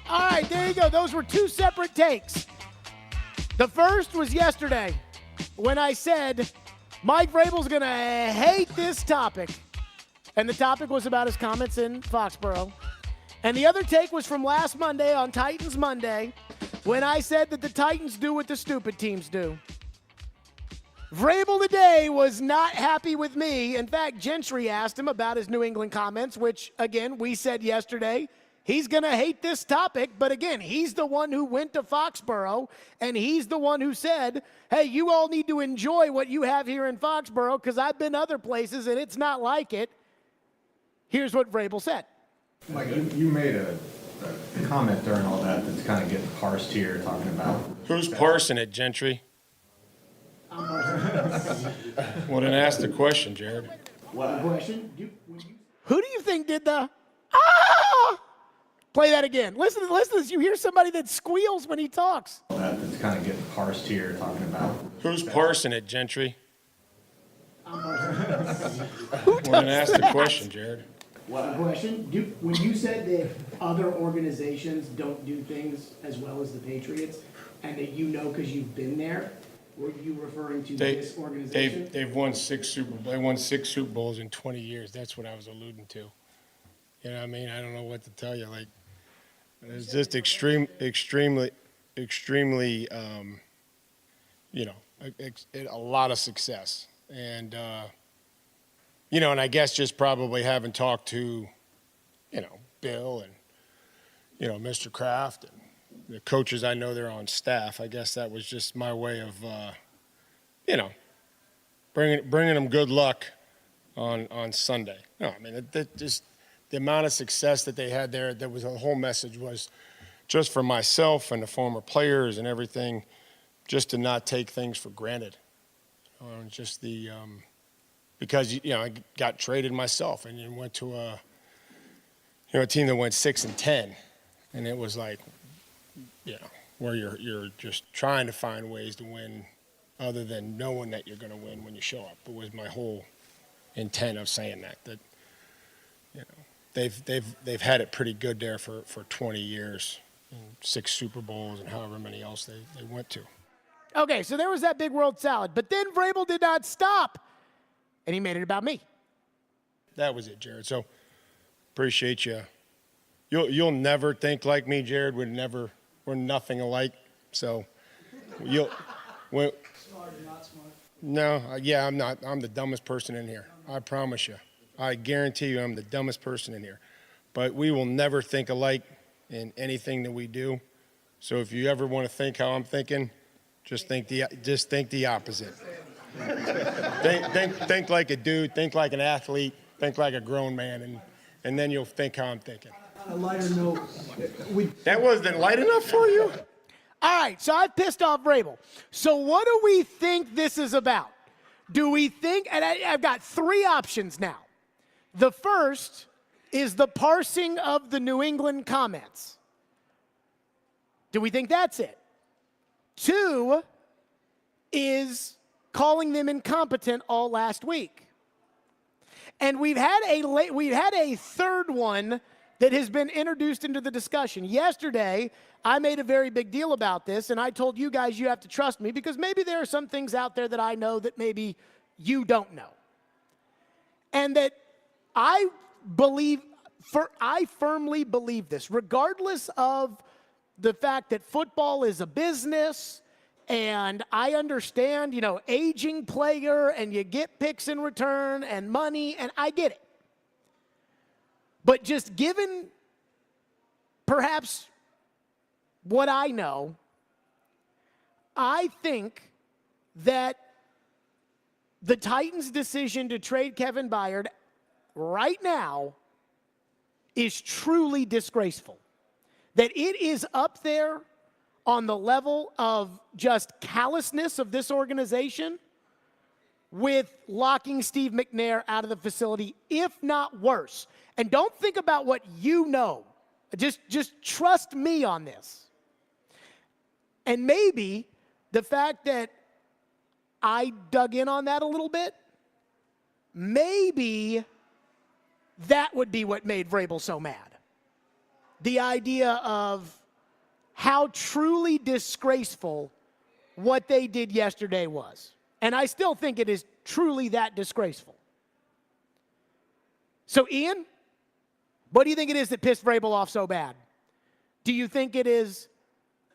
All right, there you go. Those were 2 separate takes. The first was yesterday when I said Mike Vrabel's going to hate this topic. And the topic was about his comments in Foxborough. And the other take was from last Monday on Titans Monday when I said that the Titans do what the stupid teams do. Vrabel today was not happy with me. In fact, Gentry asked him about his New England comments, which, again, we said yesterday, he's going to hate this topic. But, again, he's the one who went to Foxborough, and he's the one who said, hey, you all need to enjoy what you have here in Foxborough because I've been other places, and it's not like it. Here's what Vrabel said. Mike, you made a comment during all that that's kind of getting parsed here, talking about... Who's parsing it, Gentry? I'm parsing it. Well, then ask the question, Jared. What? Question? Who do you think did the... Play that again. Listen to this. You hear somebody that squeals when he talks. That's kind of getting parsed here, talking about... Who's parsing it, Gentry? I'm parsing it. Who well, then ask the question, Jared. What? Question. When you said that other organizations don't do things as well as the Patriots, and that you know because you've been there, were you referring to this organization? They've won 6 Super Bowls. They won 6 Super Bowls in 20 years. That's what I was alluding to. You know what I mean? I don't know what to tell you. Like, It's just extremely, a lot of success. And, and I guess just probably having talked to, Bill and, Mr. Kraft and the coaches I know they're on staff, I guess that was just my way of, bringing them good luck on Sunday. No, I mean, just the amount of success that they had there, there was a whole message was just for myself and the former players and everything, just to not take things for granted. Just because, I got traded myself and went to a team that went 6-10. And it was like, where you're just trying to find ways to win other than knowing that you're going to win when you show up. It was my whole intent of saying that they've had it pretty good there for 20 years, and 6 Super Bowls and however many else they went to. Okay, so there was that big world salad. But then Vrabel did not stop, and he made it about me. That was it, Jared. So appreciate you. You'll never think like me, Jared. We're nothing alike. So smart or not smart? No, I'm not. I'm the dumbest person in here. I promise you. I guarantee you I'm the dumbest person in here. But we will never think alike in anything that we do. So if you ever want to think how I'm thinking, just think the opposite. think like a dude, think like an athlete, think like a grown man, and then you'll think how I'm thinking. On a lighter note, that wasn't light enough for you? All right, so I've pissed off Vrabel. So what do we think this is about? Do we think, and I've got 3 options now. The first is the parsing of the New England comments. Do we think that's it? 2 is calling them incompetent all last week. And we've had a third one that has been introduced into the discussion. Yesterday, I made a very big deal about this, and I told you guys you have to trust me because maybe there are some things out there that I know that maybe you don't know. And that I firmly believe this, regardless of the fact that football is a business, and I understand, aging player, and you get picks in return and money, and I get it. But just given perhaps what I know, I think that the Titans' decision to trade Kevin Byard right now is truly disgraceful. That it is up there on the level of just callousness of this organization with locking Steve McNair out of the facility, if not worse. And don't think about what you know. Just trust me on this. And maybe the fact that I dug in on that a little bit, maybe that would be what made Vrabel so mad. The idea of how truly disgraceful what they did yesterday was. And I still think it is truly that disgraceful. So, Ian, what do you think it is that pissed Vrabel off so bad? Do you think it is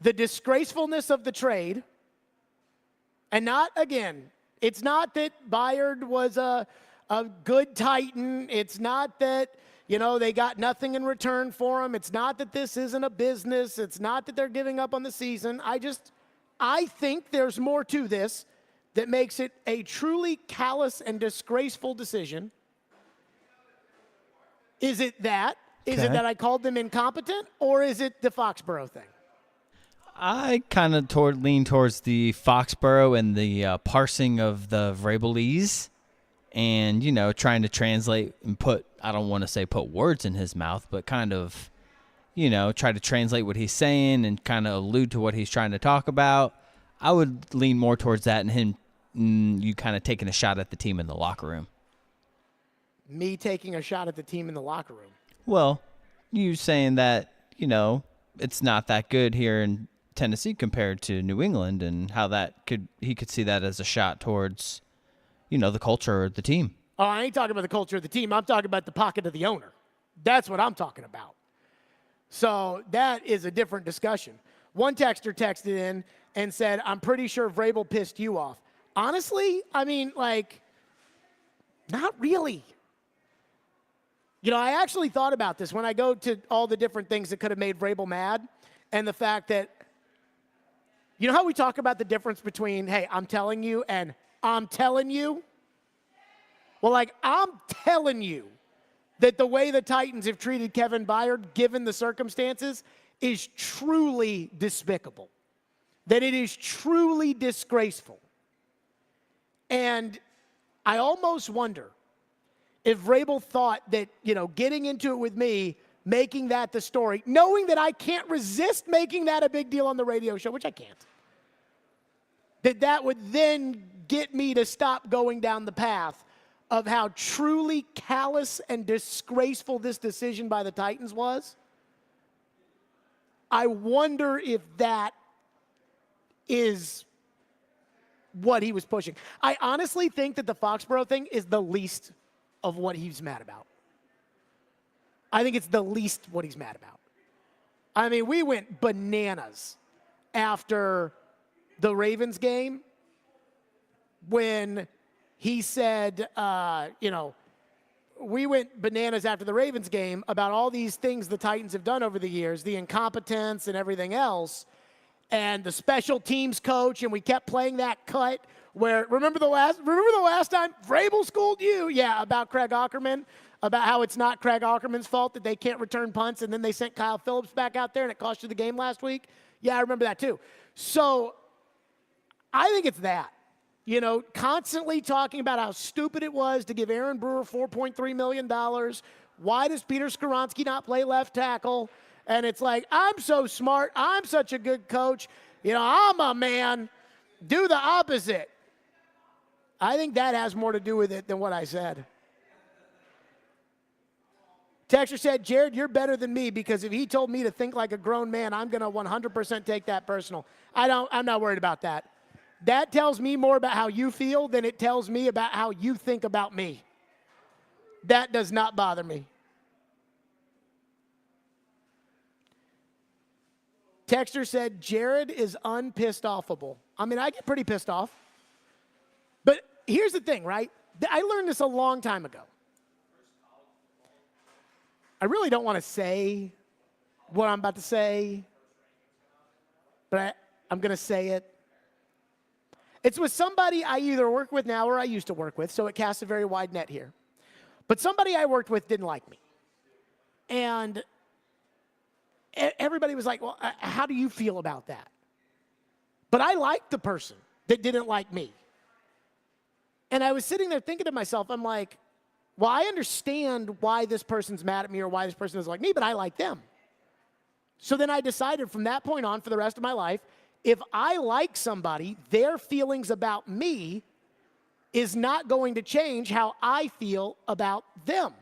the disgracefulness of the trade? And not, again, it's not that Byard was a good Titan. It's not that, they got nothing in return for him. It's not that this isn't a business. It's not that they're giving up on the season. I think there's more to this that makes it a truly callous and disgraceful decision. Is it that? Is it that I called them incompetent? Or is it the Foxborough thing? I kind of lean towards the Foxborough and the parsing of the Vrabelese and, trying to translate and I don't want to say put words in his mouth, but kind of, try to translate what he's saying and kind of allude to what he's trying to talk about. I would lean more towards that and him, you kind of taking a shot at the team in the locker room. Me taking a shot at the team in the locker room? Well, you saying that, it's not that good here in Tennessee compared to New England and how he could see that as a shot towards, the culture of the team. Oh, I ain't talking about the culture of the team. I'm talking about the pocket of the owner. That's what I'm talking about. So that is a different discussion. One texter texted in and said, I'm pretty sure Vrabel pissed you off. Honestly, I mean, like, not really. You know, I actually thought about this when I go to all the different things that could have made Vrabel mad, and the fact that, you know how we talk about the difference between, hey, I'm telling you and I'm telling you? Well, like, I'm telling you that the way the Titans have treated Kevin Byard, given the circumstances, is truly despicable. That it is truly disgraceful. And I almost wonder if Vrabel thought that, you know, getting into it with me, making that the story, knowing that I can't resist making that a big deal on the radio show, which I can't, that would then get me to stop going down the path of how truly callous and disgraceful this decision by the Titans was. I wonder if that is what he was pushing. I honestly think that the Foxborough thing is the least of what he's mad about. I think it's the least what he's mad about. I mean, we went bananas after the Ravens game when he said, you know, we went bananas after the Ravens game about all these things the Titans have done over the years, the incompetence and everything else, and the special teams coach, and we kept playing that cut where, remember the last time Vrabel schooled you? Yeah, about Craig Aukerman, about how it's not Craig Aukerman's fault that they can't return punts, and then they sent Kyle Phillips back out there and it cost you the game last week. Yeah, I remember that too. So I think it's that. You know, constantly talking about how stupid it was to give Aaron Brewer $4.3 million. Why does Peter Skoronski not play left tackle? And it's like, I'm so smart. I'm such a good coach. You know, I'm a man. Do the opposite. I think that has more to do with it than what I said. Texter said, Jared, you're better than me because if he told me to think like a grown man, I'm going to 100% take that personal. I'm not worried about that. That tells me more about how you feel than it tells me about how you think about me. That does not bother me. Texter said, Jared is unpissed offable. I mean, I get pretty pissed off. But here's the thing, right? I learned this a long time ago. I really don't want to say what I'm about to say, but I'm going to say it. It's with somebody I either work with now or I used to work with, so it casts a very wide net here. But somebody I worked with didn't like me. And everybody was like, well, how do you feel about that? But I liked the person that didn't like me. And I was sitting there thinking to myself, I'm like, well, I understand why this person's mad at me or why this person doesn't like me, but I like them. So then I decided from that point on for the rest of my life, if I like somebody, their feelings about me is not going to change how I feel about them.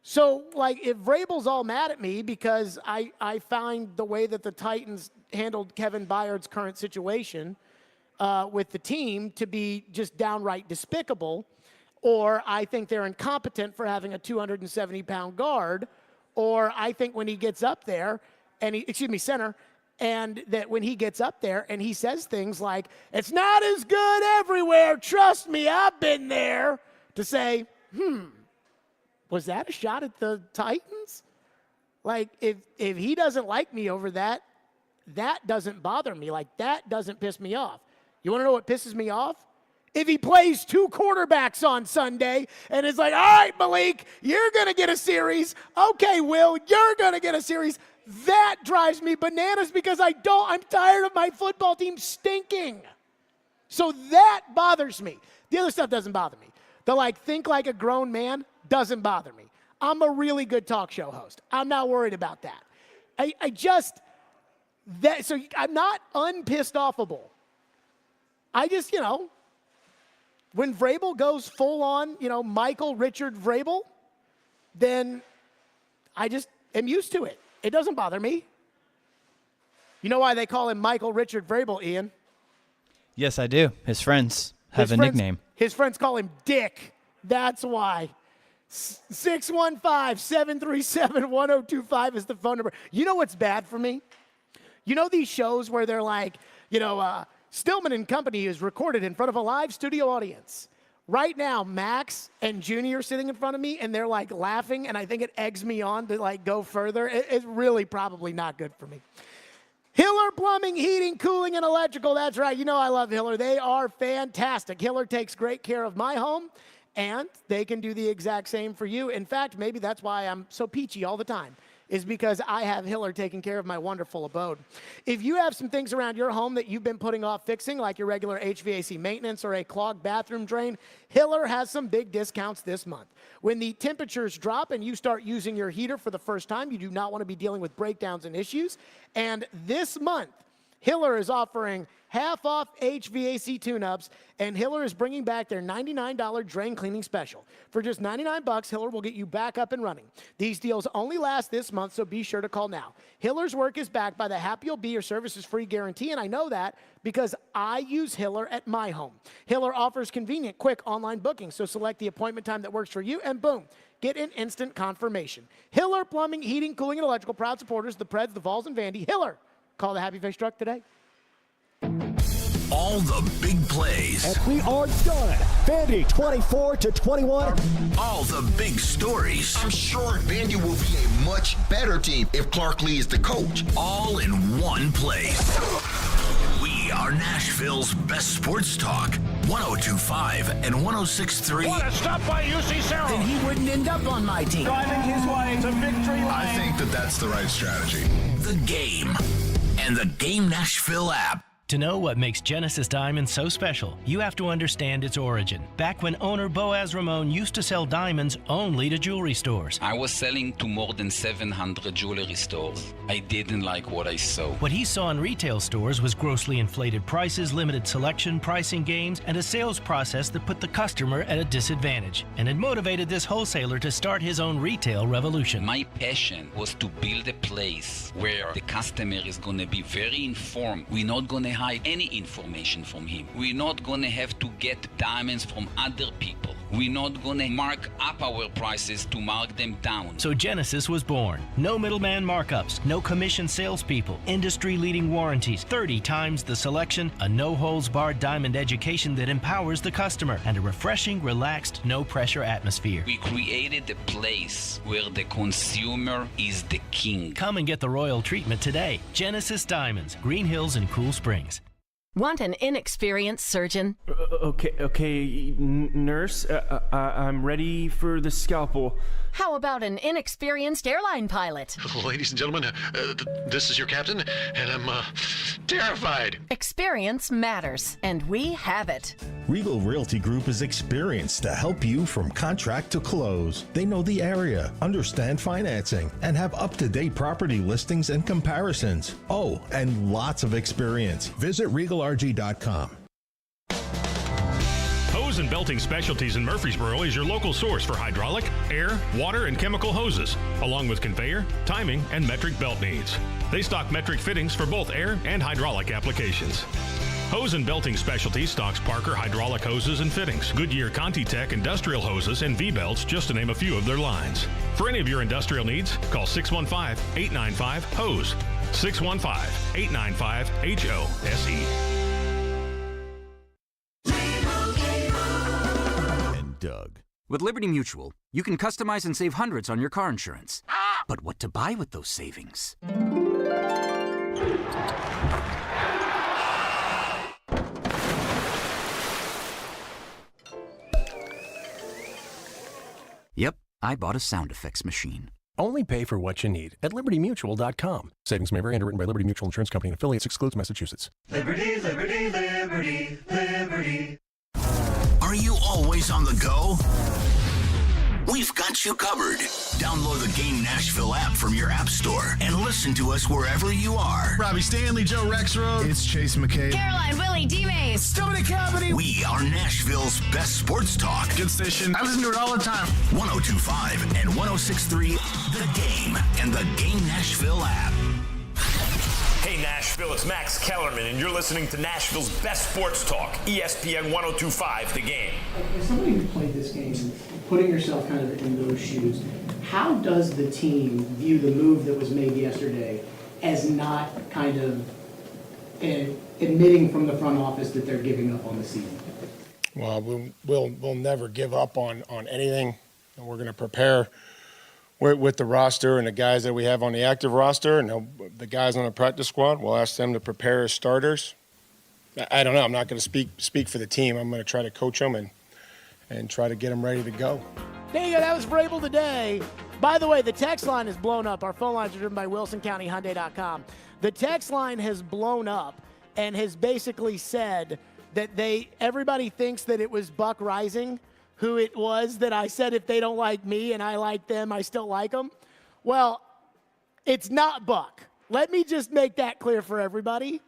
So, like, if Vrabel's all mad at me because I find the way that the Titans handled Kevin Byard's current situation with the team to be just downright despicable, or I think they're incompetent for having a 270-pound guard, or I think when he gets up there, center, and that when he gets up there and he says things like, it's not as good everywhere, trust me, I've been there, to say, was that a shot at the Titans? Like, if he doesn't like me over that, that doesn't bother me. Like, that doesn't piss me off. You want to know what pisses me off? If he plays two quarterbacks on Sunday and is like, all right, Malik, you're going to get a series. Okay, Will, you're going to get a series. That drives me bananas because I'm tired of my football team stinking. So that bothers me. The other stuff doesn't bother me. The think like a grown man doesn't bother me. I'm a really good talk show host. I'm not worried about that. So I'm not unpissed offable. I just, when Vrabel goes full on, Michael Richard Vrabel, then I just am used to it. It doesn't bother me. You know why they call him Michael Richard Vrabel, Ian? Yes, I do. His friends have a nickname. His friends call him Dick. That's why. 615-737-1025 is the phone number. You know what's bad for me? You know these shows where they're like, Stillman and Company is recorded in front of a live studio audience. Right now, Max and Junie are sitting in front of me, and they're, like, laughing, and I think it eggs me on to, like, go further. It's really probably not good for me. Hiller Plumbing, Heating, Cooling, and Electrical. That's right. You know I love Hiller. They are fantastic. Hiller takes great care of my home, and they can do the exact same for you. In fact, maybe that's why I'm so peachy all the time, is because I have Hiller taking care of my wonderful abode. If you have some things around your home that you've been putting off fixing, like your regular HVAC maintenance or a clogged bathroom drain, Hiller has some big discounts this month. When the temperatures drop and you start using your heater for the first time, you do not want to be dealing with breakdowns and issues. And this month, Hiller is offering half off HVAC tune-ups, and Hiller is bringing back their $99 drain cleaning special. For just $99, Hiller will get you back up and running. These deals only last this month, so be sure to call now. Hiller's work is backed by the Happy You'll Be Your Services Free guarantee, and I know that because I use Hiller at my home. Hiller offers convenient, quick online booking, so select the appointment time that works for you, and boom, get an instant confirmation. Hiller Plumbing, Heating, Cooling, and Electrical, proud supporters, the Preds, the Vols, and Vandy. Hiller, call the Happy Face Truck today. All the big plays. And we are done. Vandy 24-21. All the big stories. I'm sure Vandy will be a much better team if Clark Lee is the coach. All in one place. We are Nashville's best sports talk. 102.5 and 106.3. What a stop by UC Sarah. Then he wouldn't end up on my team. Driving his way to victory lane. I think that's the right strategy. The Game and the Game Nashville app. To know what makes Genesis Diamonds so special, you have to understand its origin. Back when owner Boaz Ramon used to sell diamonds only to jewelry stores. I was selling to more than 700 jewelry stores. I didn't like what I saw. What he saw in retail stores was grossly inflated prices, limited selection, pricing games, and a sales process that put the customer at a disadvantage. And it motivated this wholesaler to start his own retail revolution. My passion was to build a place where the customer is going to be very informed. We're not going to hide any information from him. We're not gonna have to get diamonds from other people. We're not gonna mark up our prices to mark them down. So Genesis was born. No middleman markups, no commission salespeople, industry-leading warranties, 30 times the selection, a no-holds-barred diamond education that empowers the customer, and a refreshing, relaxed, no-pressure atmosphere. We created a place where the consumer is the king. Come and get the royal treatment today. Genesis Diamonds, Green Hills and Cool Springs. Want an inexperienced surgeon? Okay, nurse, I'm ready for the scalpel. How about an inexperienced airline pilot? Ladies and gentlemen, this is your captain, and I'm terrified. Experience matters, and we have it. Regal Realty Group is experienced to help you from contract to close. They know the area, understand financing, and have up-to-date property listings and comparisons. Oh, and lots of experience. Visit RegalRG.com. Hose and Belting Specialties in Murfreesboro is your local source for hydraulic, air, water, and chemical hoses, along with conveyor, timing, and metric belt needs. They stock metric fittings for both air and hydraulic applications. Hose and Belting Specialties stocks Parker hydraulic hoses and fittings, Goodyear Conti-Tech industrial hoses, and V-belts, just to name a few of their lines. For any of your industrial needs, call 615-895-HOSE. 615-895-HOSE. Doug. With Liberty Mutual, you can customize and save hundreds on your car insurance. But what to buy with those savings? Yep, I bought a sound effects machine. Only pay for what you need at LibertyMutual.com. Savings may vary. Underwritten by Liberty Mutual Insurance Company and affiliates. Excludes Massachusetts. Liberty, liberty, liberty, liberty. Are you always on the go? We've got you covered. Download the Game Nashville app from your app store and listen to us wherever you are. Robbie Stanley, Joe Rexroad. It's Chase McCabe. Caroline, Willie, D-Mays. Stillman and Company. We are Nashville's best sports talk. Good station. I listen to it all the time. 102.5 and 106.3 The Game and the Game Nashville app. Hey Nashville, it's Max Kellerman, and you're listening to Nashville's best sports talk, ESPN 102.5 The Game. As somebody who played this game putting yourself kind of in those shoes, how does the team view the move that was made yesterday as not kind of admitting from the front office that they're giving up on the season? Well, we'll never give up on anything. And we're going to prepare with the roster and the guys that we have on the active roster and the guys on the practice squad. We'll ask them to prepare as starters. I don't know. I'm not going to speak for the team. I'm going to try to coach them and try to get them ready to go. There you go. That was Vrabel today. By the way, the text line is blown up. Our phone lines are driven by WilsonCountyHyundai.com. The text line has blown up and has basically said that everybody thinks that it was Buck Rising who it was that I said if they don't like me and I like them, I still like them. Well, it's not Buck. Let me just make that clear for everybody,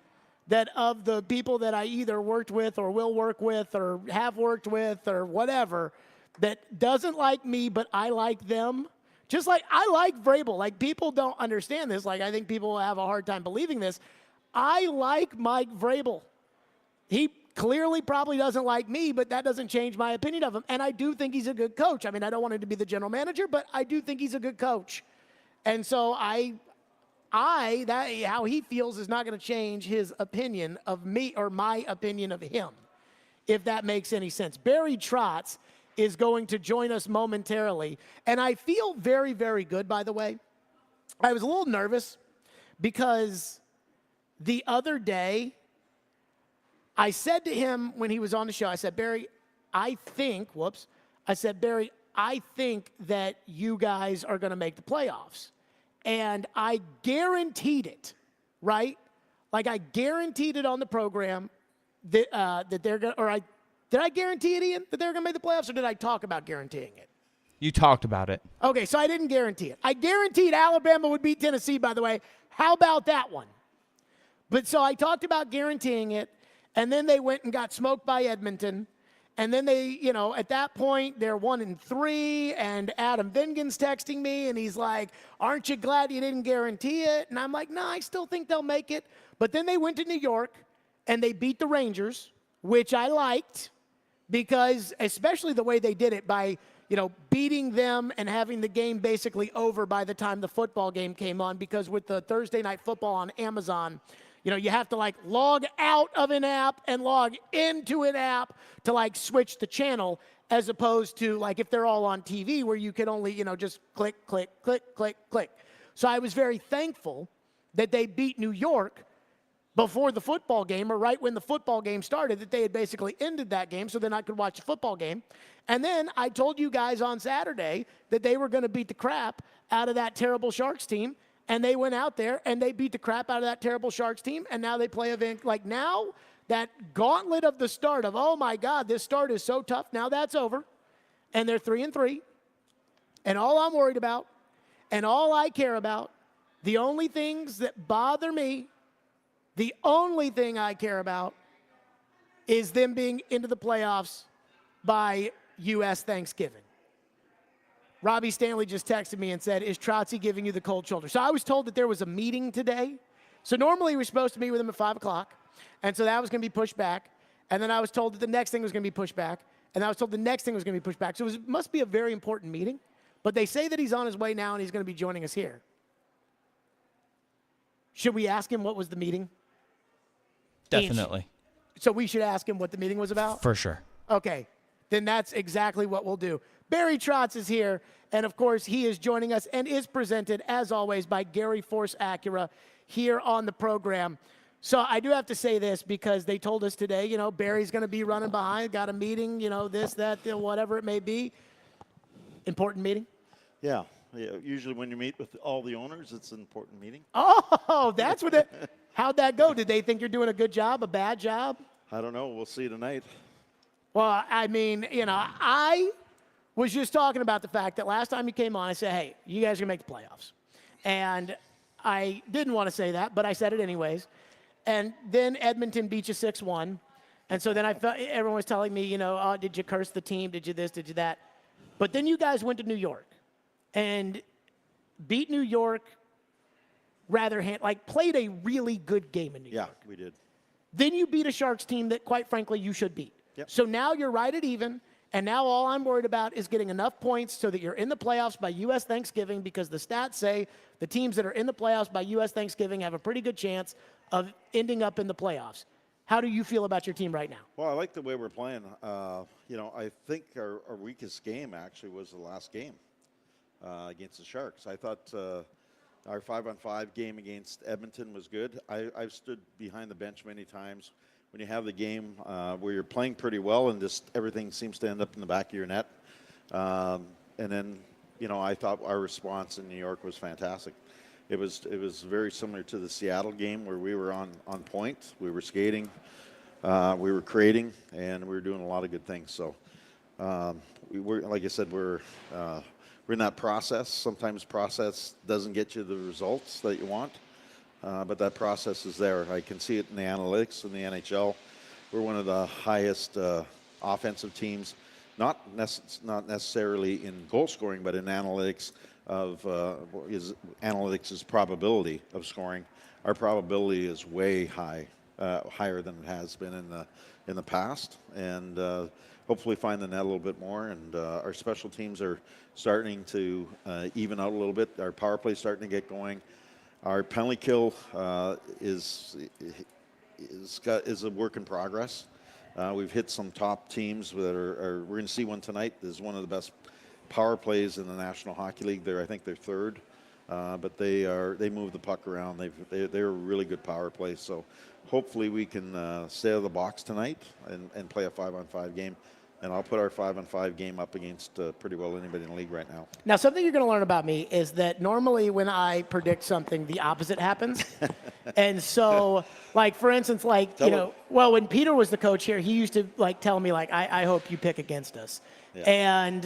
that of the people that I either worked with or will work with or have worked with or whatever that doesn't like me but I like them, just like I like Vrabel. Like, people don't understand this. Like, I think people have a hard time believing this. I like Mike Vrabel. He clearly probably doesn't like me, but that doesn't change my opinion of him. And I do think he's a good coach. I mean, I don't want him to be the general manager, but I do think he's a good coach. And so how he feels is not going to change his opinion of me or my opinion of him, if that makes any sense. Barry Trotz is going to join us momentarily. And I feel very, very good, by the way. I was a little nervous because the other day, I said to him when he was on the show, I said, Barry, I think that you guys are going to make the playoffs. And I guaranteed it, right? Like, I guaranteed it on the program that they're going to, did I guarantee it, Ian, that they're going to make the playoffs, or did I talk about guaranteeing it? You talked about it. Okay, so I didn't guarantee it. I guaranteed Alabama would beat Tennessee, by the way. How about that one? But so I talked about guaranteeing it. And then they went and got smoked by Edmonton. And then they, at that point, they're 1-3. And Adam Vingan's texting me, and he's like, aren't you glad you didn't guarantee it? And I'm like, no, I still think they'll make it. But then they went to New York, and they beat the Rangers, which I liked, because especially the way they did it by, beating them and having the game basically over by the time the football game came on. Because with the Thursday Night Football on Amazon, you have to log out of an app and log into an app to switch the channel, as opposed to if they're all on TV where you can only, just click, click, click, click, click. So I was very thankful that they beat New York before the football game, or right when the football game started, that they had basically ended that game so then I could watch the football game. And then I told you guys on Saturday that they were going to beat the crap out of that terrible Sharks team. And they went out there and they beat the crap out of that terrible Sharks team. And now they play now that gauntlet of the start of, oh my God, this start is so tough. Now that's over. And they're 3-3. And all I'm worried about, and all I care about, the only things that bother me, the only thing I care about is them being into the playoffs by U.S. Thanksgiving. Robbie Stanley just texted me and said, is Trotzy giving you the cold shoulder? So I was told that there was a meeting today. So normally we're supposed to meet with him at 5 o'clock. And so that was going to be pushed back. And then I was told that the next thing was going to be pushed back. And I was told the next thing was going to be pushed back. So it must be a very important meeting. But they say that he's on his way now and he's going to be joining us here. Should we ask him what was the meeting? Definitely. So we should ask him what the meeting was about? For sure. Okay. Then that's exactly what we'll do. Barry Trotz is here, and of course, he is joining us and is presented, as always, by Gary Force Acura here on the program. So I do have to say this because they told us today, Barry's going to be running behind, got a meeting, this, that, whatever it may be. Important meeting? Yeah. Usually when you meet with all the owners, it's an important meeting. Oh, that's what it – how'd that go? Did they think you're doing a good job, a bad job? I don't know. We'll see tonight. Well, I mean, I was just talking about the fact that last time you came on, I said, hey, you guys are going to make the playoffs. And I didn't want to say that, but I said it anyways. And then Edmonton beat you 6-1. And so then I felt everyone was telling me, oh, did you curse the team? Did you this? Did you that? But then you guys went to New York and beat New York played a really good game in New York. Yeah, we did. Then you beat a Sharks team that, quite frankly, you should beat. Yep. So now you're right at even, And now all I'm worried about is getting enough points so that you're in the playoffs by U.S. Thanksgiving, because the stats say the teams that are in the playoffs by U.S. Thanksgiving have a pretty good chance of ending up in the playoffs. How do you feel about your team right now? Well, I like the way we're playing. I think our weakest game actually was the last game against the Sharks. I thought our 5-on-5 game against Edmonton was good. I've stood behind the bench many times when you have the game where you're playing pretty well and just everything seems to end up in the back of your net. And then, I thought our response in New York was fantastic. It was very similar to the Seattle game where we were on point. We were skating, we were creating, and we were doing a lot of good things. So, like I said, we're in that process. Sometimes process doesn't get you the results that you want, but that process is there. I can see it in the analytics in the NHL. We're one of the highest offensive teams, not necessarily in goal scoring, but in analytics. Analytics is probability of scoring. Our probability is way higher than it has been in the past, and hopefully find the net a little bit more. And our special teams are starting to even out a little bit. Our power play is starting to get going. Our penalty kill is a work in progress. We've hit some top teams that are we're going to see one tonight. This is one of the best power plays in the National Hockey League. I think they're third, but they move the puck around. They're a really good power play. So hopefully we can stay out of the box tonight and play a 5-on-5 game. And I'll put our 5-on-5 game up against pretty well anybody in the league right now. Now, something you're going to learn about me is that normally when I predict something, the opposite happens. And so, for instance, when Peter was the coach here, he used to tell me I hope you pick against us. Yeah. And,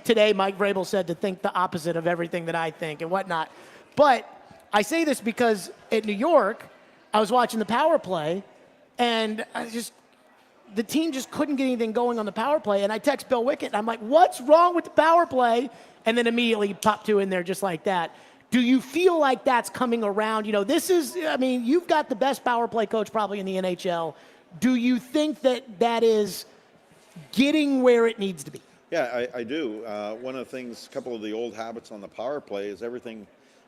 today Mike Vrabel said to think the opposite of everything that I think and whatnot. But I say this because at New York, I was watching the power play, and the team just couldn't get anything going on the power play. And I text Bill Wickett, and I'm like, what's wrong with the power play? And then immediately pop two in there just like that. Do you feel like that's coming around? You've got the best power play coach probably in the NHL. Do you think that is getting where it needs to be? Yeah, I do. One of the things, a couple of the old habits on the power play is everything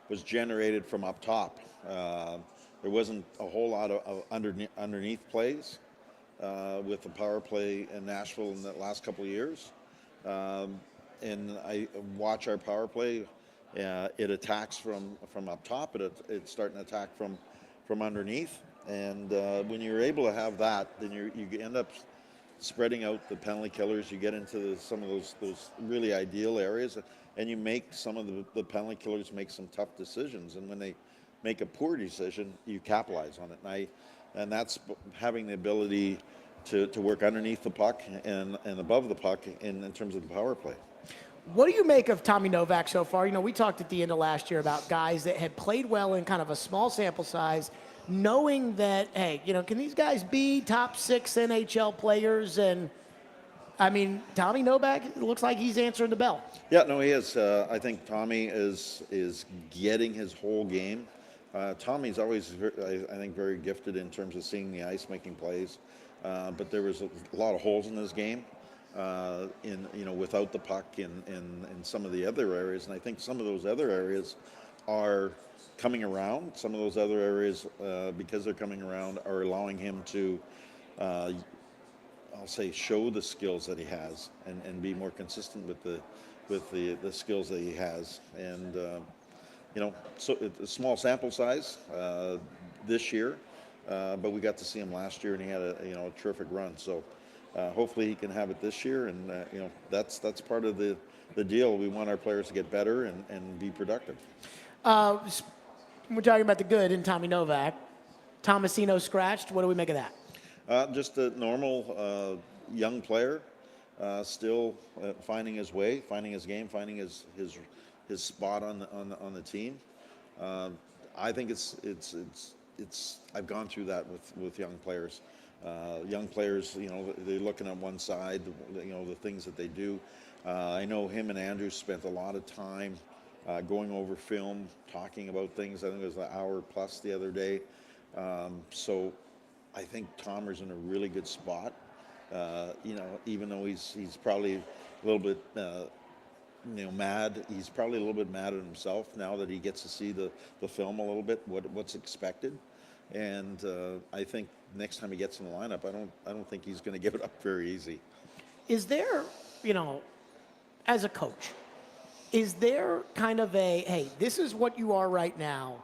was generated from up top. There wasn't a whole lot of underneath plays with the power play in Nashville in the last couple of years. And I watch our power play. It attacks from up top. It's starting to attack from underneath. And when you're able to have that, then you end up spreading out the penalty killers. You get into some of those really ideal areas, and you make some of the penalty killers make some tough decisions. And when they make a poor decision, you capitalize on it. And that's having the ability to work underneath the puck and above the puck in terms of the power play. What do you make of Tommy Novak so far? We talked at the end of last year about guys that had played well in kind of a small sample size, knowing that, hey, can these guys be top 6 NHL players? And, Tommy Novak, it looks like he's answering the bell. Yeah, no, he is. I think Tommy is getting his whole game. Tommy's always, I think, very gifted in terms of seeing the ice, making plays. But there was a lot of holes in his game, without the puck in some of the other areas. And I think some of those other areas are coming around. Some of those other areas, because they're coming around, are allowing him to, I'll say, show the skills that he has and be more consistent with the skills that he has. And so it's a small sample size this year. But we got to see him last year, and he had a terrific run. So hopefully he can have it this year, and that's part of the deal. We want our players to get better and be productive. We're talking about the good in Tommy Novak. Tomasino scratched. What do we make of that? Just a normal young player, still finding his way, finding his game, finding his spot on the team. I think it's I've gone through that with young players. Young players, they're looking at one side, the things that they do. I know him and Andrew spent a lot of time going over film, talking about things. I think it was an hour plus the other day. So I think Tomer's in a really good spot. Even though he's probably a little bit mad, he's probably a little bit mad at himself now that he gets to see the film a little bit, what's expected. And I think next time he gets in the lineup, I don't think he's going to give it up very easy. Is there, as a coach, is there kind of hey, this is what you are right now.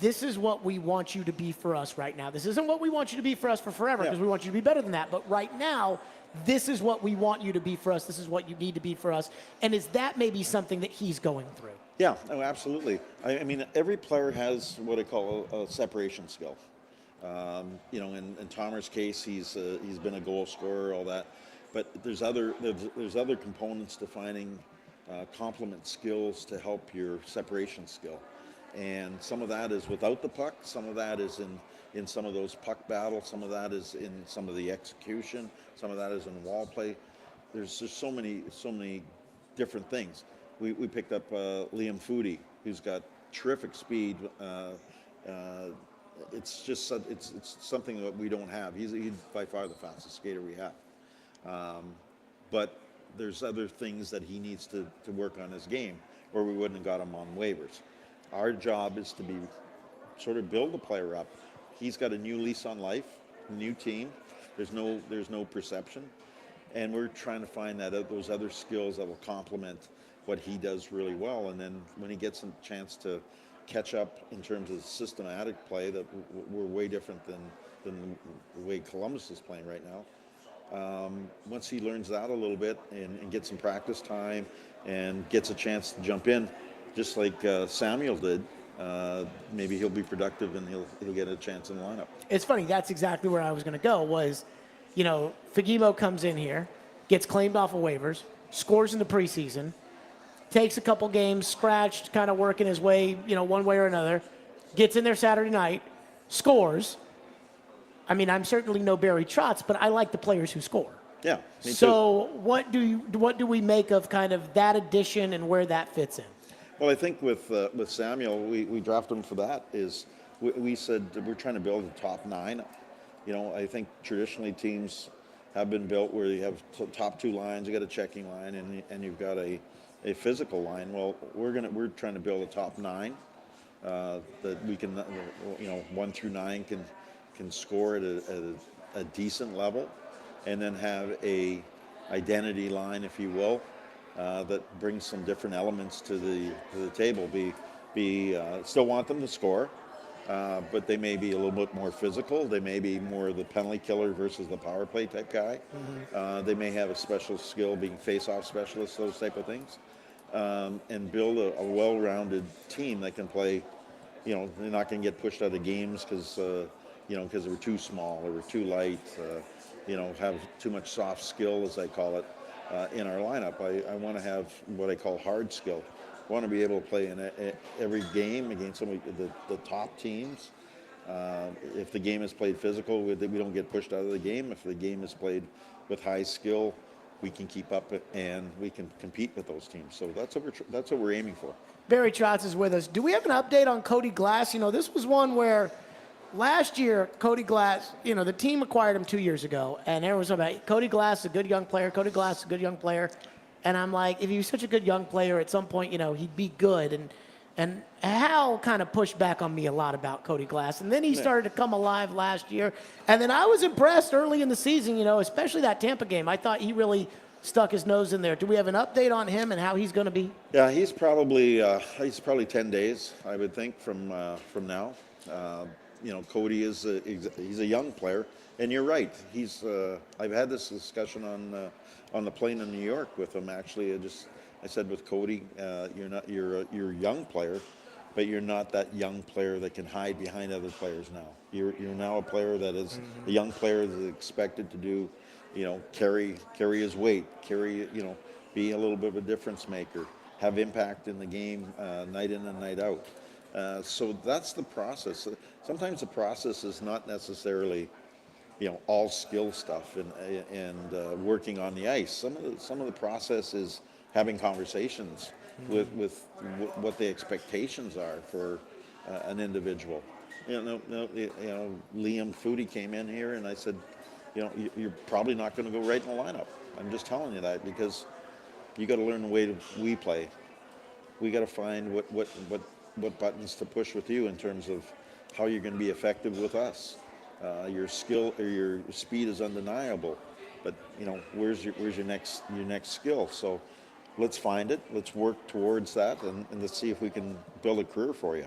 This is what we want you to be for us right now. This isn't what we want you to be for us for forever, because we want you to be better than that. But right now, this is what we want you to be for us. This is what you need to be for us. And is that maybe something that he's going through? Yeah, absolutely. I mean, every player has what I call a separation skill. In Tomer's case, he's been a goal scorer, all that. But there's other components to finding complement skills to help your separation skill. And some of that is without the puck. Some of that is in some of those puck battles. Some of that is in some of the execution. Some of that is in wall play. There's just so many different things. We picked up Liam Foudy, who's got terrific speed. It's something that we don't have. He's by far the fastest skater we have. But there's other things that he needs to work on his game, or we wouldn't have got him on waivers. Our job is to sort of build the player up. He's got a new lease on life, new team. There's no perception, and we're trying to find those other skills that will complement what he does really well. And then when he gets a chance to catch up in terms of systematic play, that we're way different than the way Columbus is playing right now. Once he learns that a little bit and gets some practice time and gets a chance to jump in, just like Samuel did, maybe he'll be productive and he'll get a chance in the lineup. It's funny. That's exactly where I was going to go was, Fagemo comes in here, gets claimed off of waivers, scores in the preseason, takes a couple games, scratched, kind of working his way, one way or another, gets in there Saturday night, scores. I mean, I'm certainly no Barry Trotz, but I like the players who score. Yeah, me so too. what do we make of kind of that addition and where that fits in? Well, I think with Samuel, we drafted him for that. We said we're trying to build a top 9. I think traditionally teams have been built where you have top 2 lines, you got a checking line, and you've got a physical line. Well, we're trying to build a top 9 that we can, 1 through 9 can score at a decent level, and then have a identity line, if you will. That brings some different elements to the table. Still want them to score, but they may be a little bit more physical. They may be more the penalty killer versus the power play type guy. They may have a special skill being face-off specialists, those type of things, and build a well-rounded team that can play. They're not going to get pushed out of games because they were too small or were too light. Have too much soft skill, as I call it. In our lineup, I want to have what I call hard skill. I want to be able to play in every game against some of the top teams. If the game is played physical, we don't get pushed out of the game. If the game is played with high skill, we can keep up and we can compete with those teams. So that's what we're aiming for. Barry Trotz is with us. Do we have an update on Cody Glass? This was one where last year, Cody Glass, the team acquired him 2 years ago, and there was about Cody Glass, a good young player. Cody Glass, a good young player. And I'm like, if he was such a good young player, at some point, he'd be good. And Hal kind of pushed back on me a lot about Cody Glass. And then he started to come alive last year. And then I was impressed early in the season, especially that Tampa game. I thought he really stuck his nose in there. Do we have an update on him and how he's going to be? Yeah, he's probably 10 days, I would think, from now. Cody he's a young player, and you're right. I've had this discussion on the plane in New York with him. Actually, I said with Cody, you're a young player, but you're not that young player that can hide behind other players now. You're now a player that is a young player that is expected to do, carry his weight, be a little bit of a difference maker, have impact in the game night in and night out. So that's the process. Sometimes the process is not necessarily, all skill stuff and working on the ice. Some of the process is having conversations with what the expectations are for an individual. Liam Foudy came in here, and I said, you're probably not going to go right in the lineup. I'm just telling you that because you got to learn the way we play. We got to find what buttons to push with you in terms of how you're going to be effective with us. Your skill or your speed is undeniable, but where's your next skill? So let's find it. Let's work towards that, and let's see if we can build a career for you.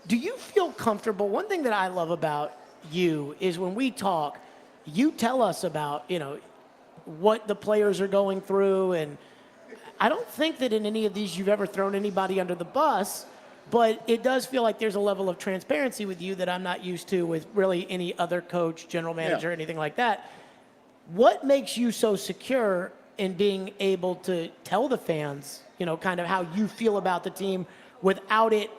Do you feel comfortable? One thing that I love about you is when we talk, you tell us about what the players are going through, and I don't think that in any of these you've ever thrown anybody under the bus, but it does feel like there's a level of transparency with you that I'm not used to with really any other coach, general manager, anything like that. What makes you so secure in being able to tell the fans, kind of how you feel about the team without it,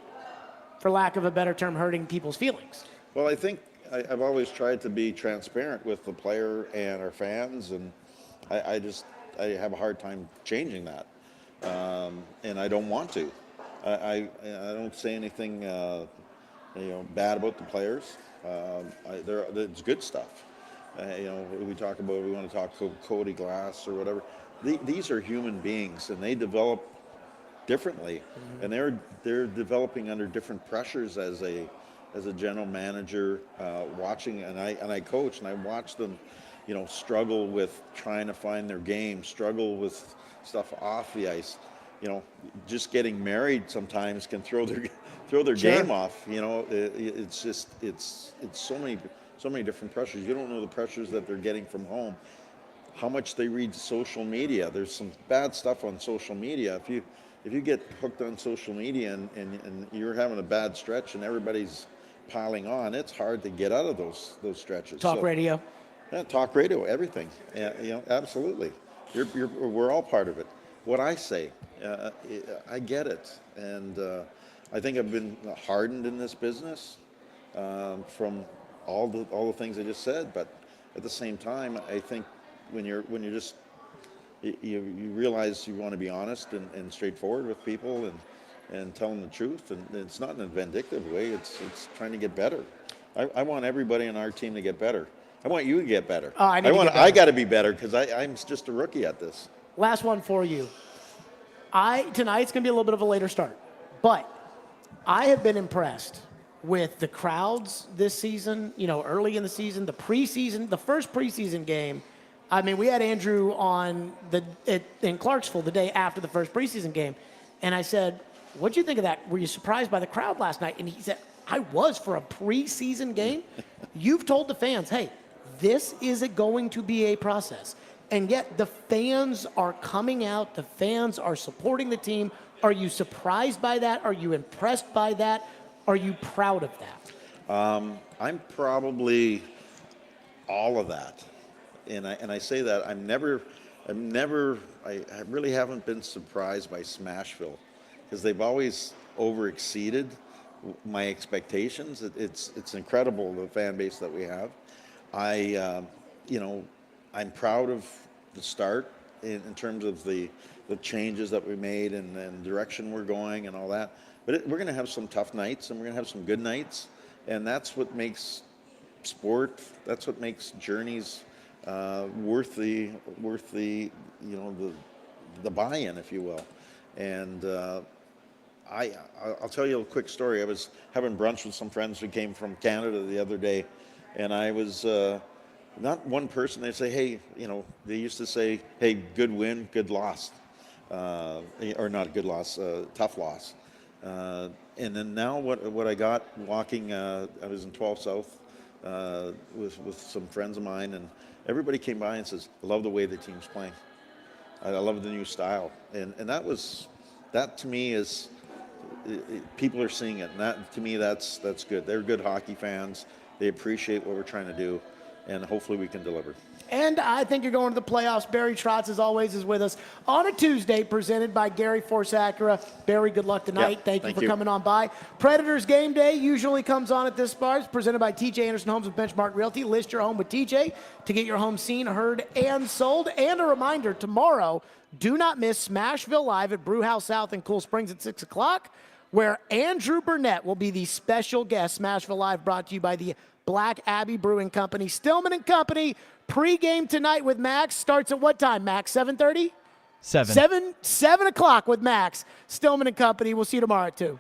for lack of a better term, hurting people's feelings? Well, I think I've always tried to be transparent with the player and our fans, and I have a hard time changing that, and I don't want to. I don't say anything bad about the players. It's good stuff. We want to talk Cody Glass or whatever. These are human beings, and they develop differently, and they're developing under different pressures as a general manager, watching, and I coach, and I watch them, struggle with trying to find their game, struggle with stuff off the ice. Just getting married sometimes can throw their game off. It's so many different pressures. You don't know the pressures that they're getting from home, how much they read social media. There's some bad stuff on social media. If you get hooked on social media and you're having a bad stretch and everybody's piling on, it's hard to get out of those stretches. Talk radio. Yeah, talk radio, everything. Absolutely. We're all part of it. What I say, I get it, and I think I've been hardened in this business from all the things I just said. But at the same time, I think when you're just you realize you want to be honest and straightforward with people and tell them the truth, and it's not in a vindictive way. It's trying to get better. I want everybody on our team to get better. I want you to get better. I got to be better because I'm just a rookie at this. Last one for you. Tonight's going to be a little bit of a later start, but I have been impressed with the crowds this season, early in the season, the first preseason game. I mean, we had Andrew on in Clarksville the day after the first preseason game, and I said, what'd you think of that? Were you surprised by the crowd last night? And he said, I was for a preseason game. You've told the fans, hey, this isn't going to be a process. And yet the fans are coming out. The fans are supporting the team. Are you surprised by that? Are you impressed by that? Are you proud of that? I'm probably all of that. And I say that I really haven't been surprised by Smashville because they've always over-exceeded my expectations. It's incredible, the fan base that we have. I'm proud of the start in terms of the changes that we made and the direction we're going and all that. But we're going to have some tough nights and we're going to have some good nights, and that's what makes sport. That's what makes journeys worth the buy-in, if you will. And I'll tell you a quick story. I was having brunch with some friends who came from Canada the other day, and I was not one person. They say, hey, they used to say, hey, good win, good loss, or not good loss, tough loss. And then now what I got walking, I was in 12 South with some friends of mine, and everybody came by and says, I love the way the team's playing. I love the new style. And that to me is, people are seeing it. And that, to me, that's good. They're good hockey fans. They appreciate what we're trying to do, and hopefully we can deliver. And I think you're going to the playoffs. Barry Trotz, as always, is with us on a Tuesday, presented by Gary Force Acura. Barry, good luck tonight. Yep, thank you for coming on by. Predators Game Day usually comes on at this bar. It's presented by TJ Anderson Homes with Benchmark Realty. List your home with TJ to get your home seen, heard, and sold. And a reminder, tomorrow, do not miss Smashville Live at Brewhouse South in Cool Springs at 6 o'clock. where Andrew Burnett will be the special guest. Smashville Live brought to you by the Black Abbey Brewing Company. Stillman and Company, pregame tonight with Max. Starts at what time, Max? 7:30? 7 o'clock with Max. Stillman and Company. We'll see you tomorrow at 2.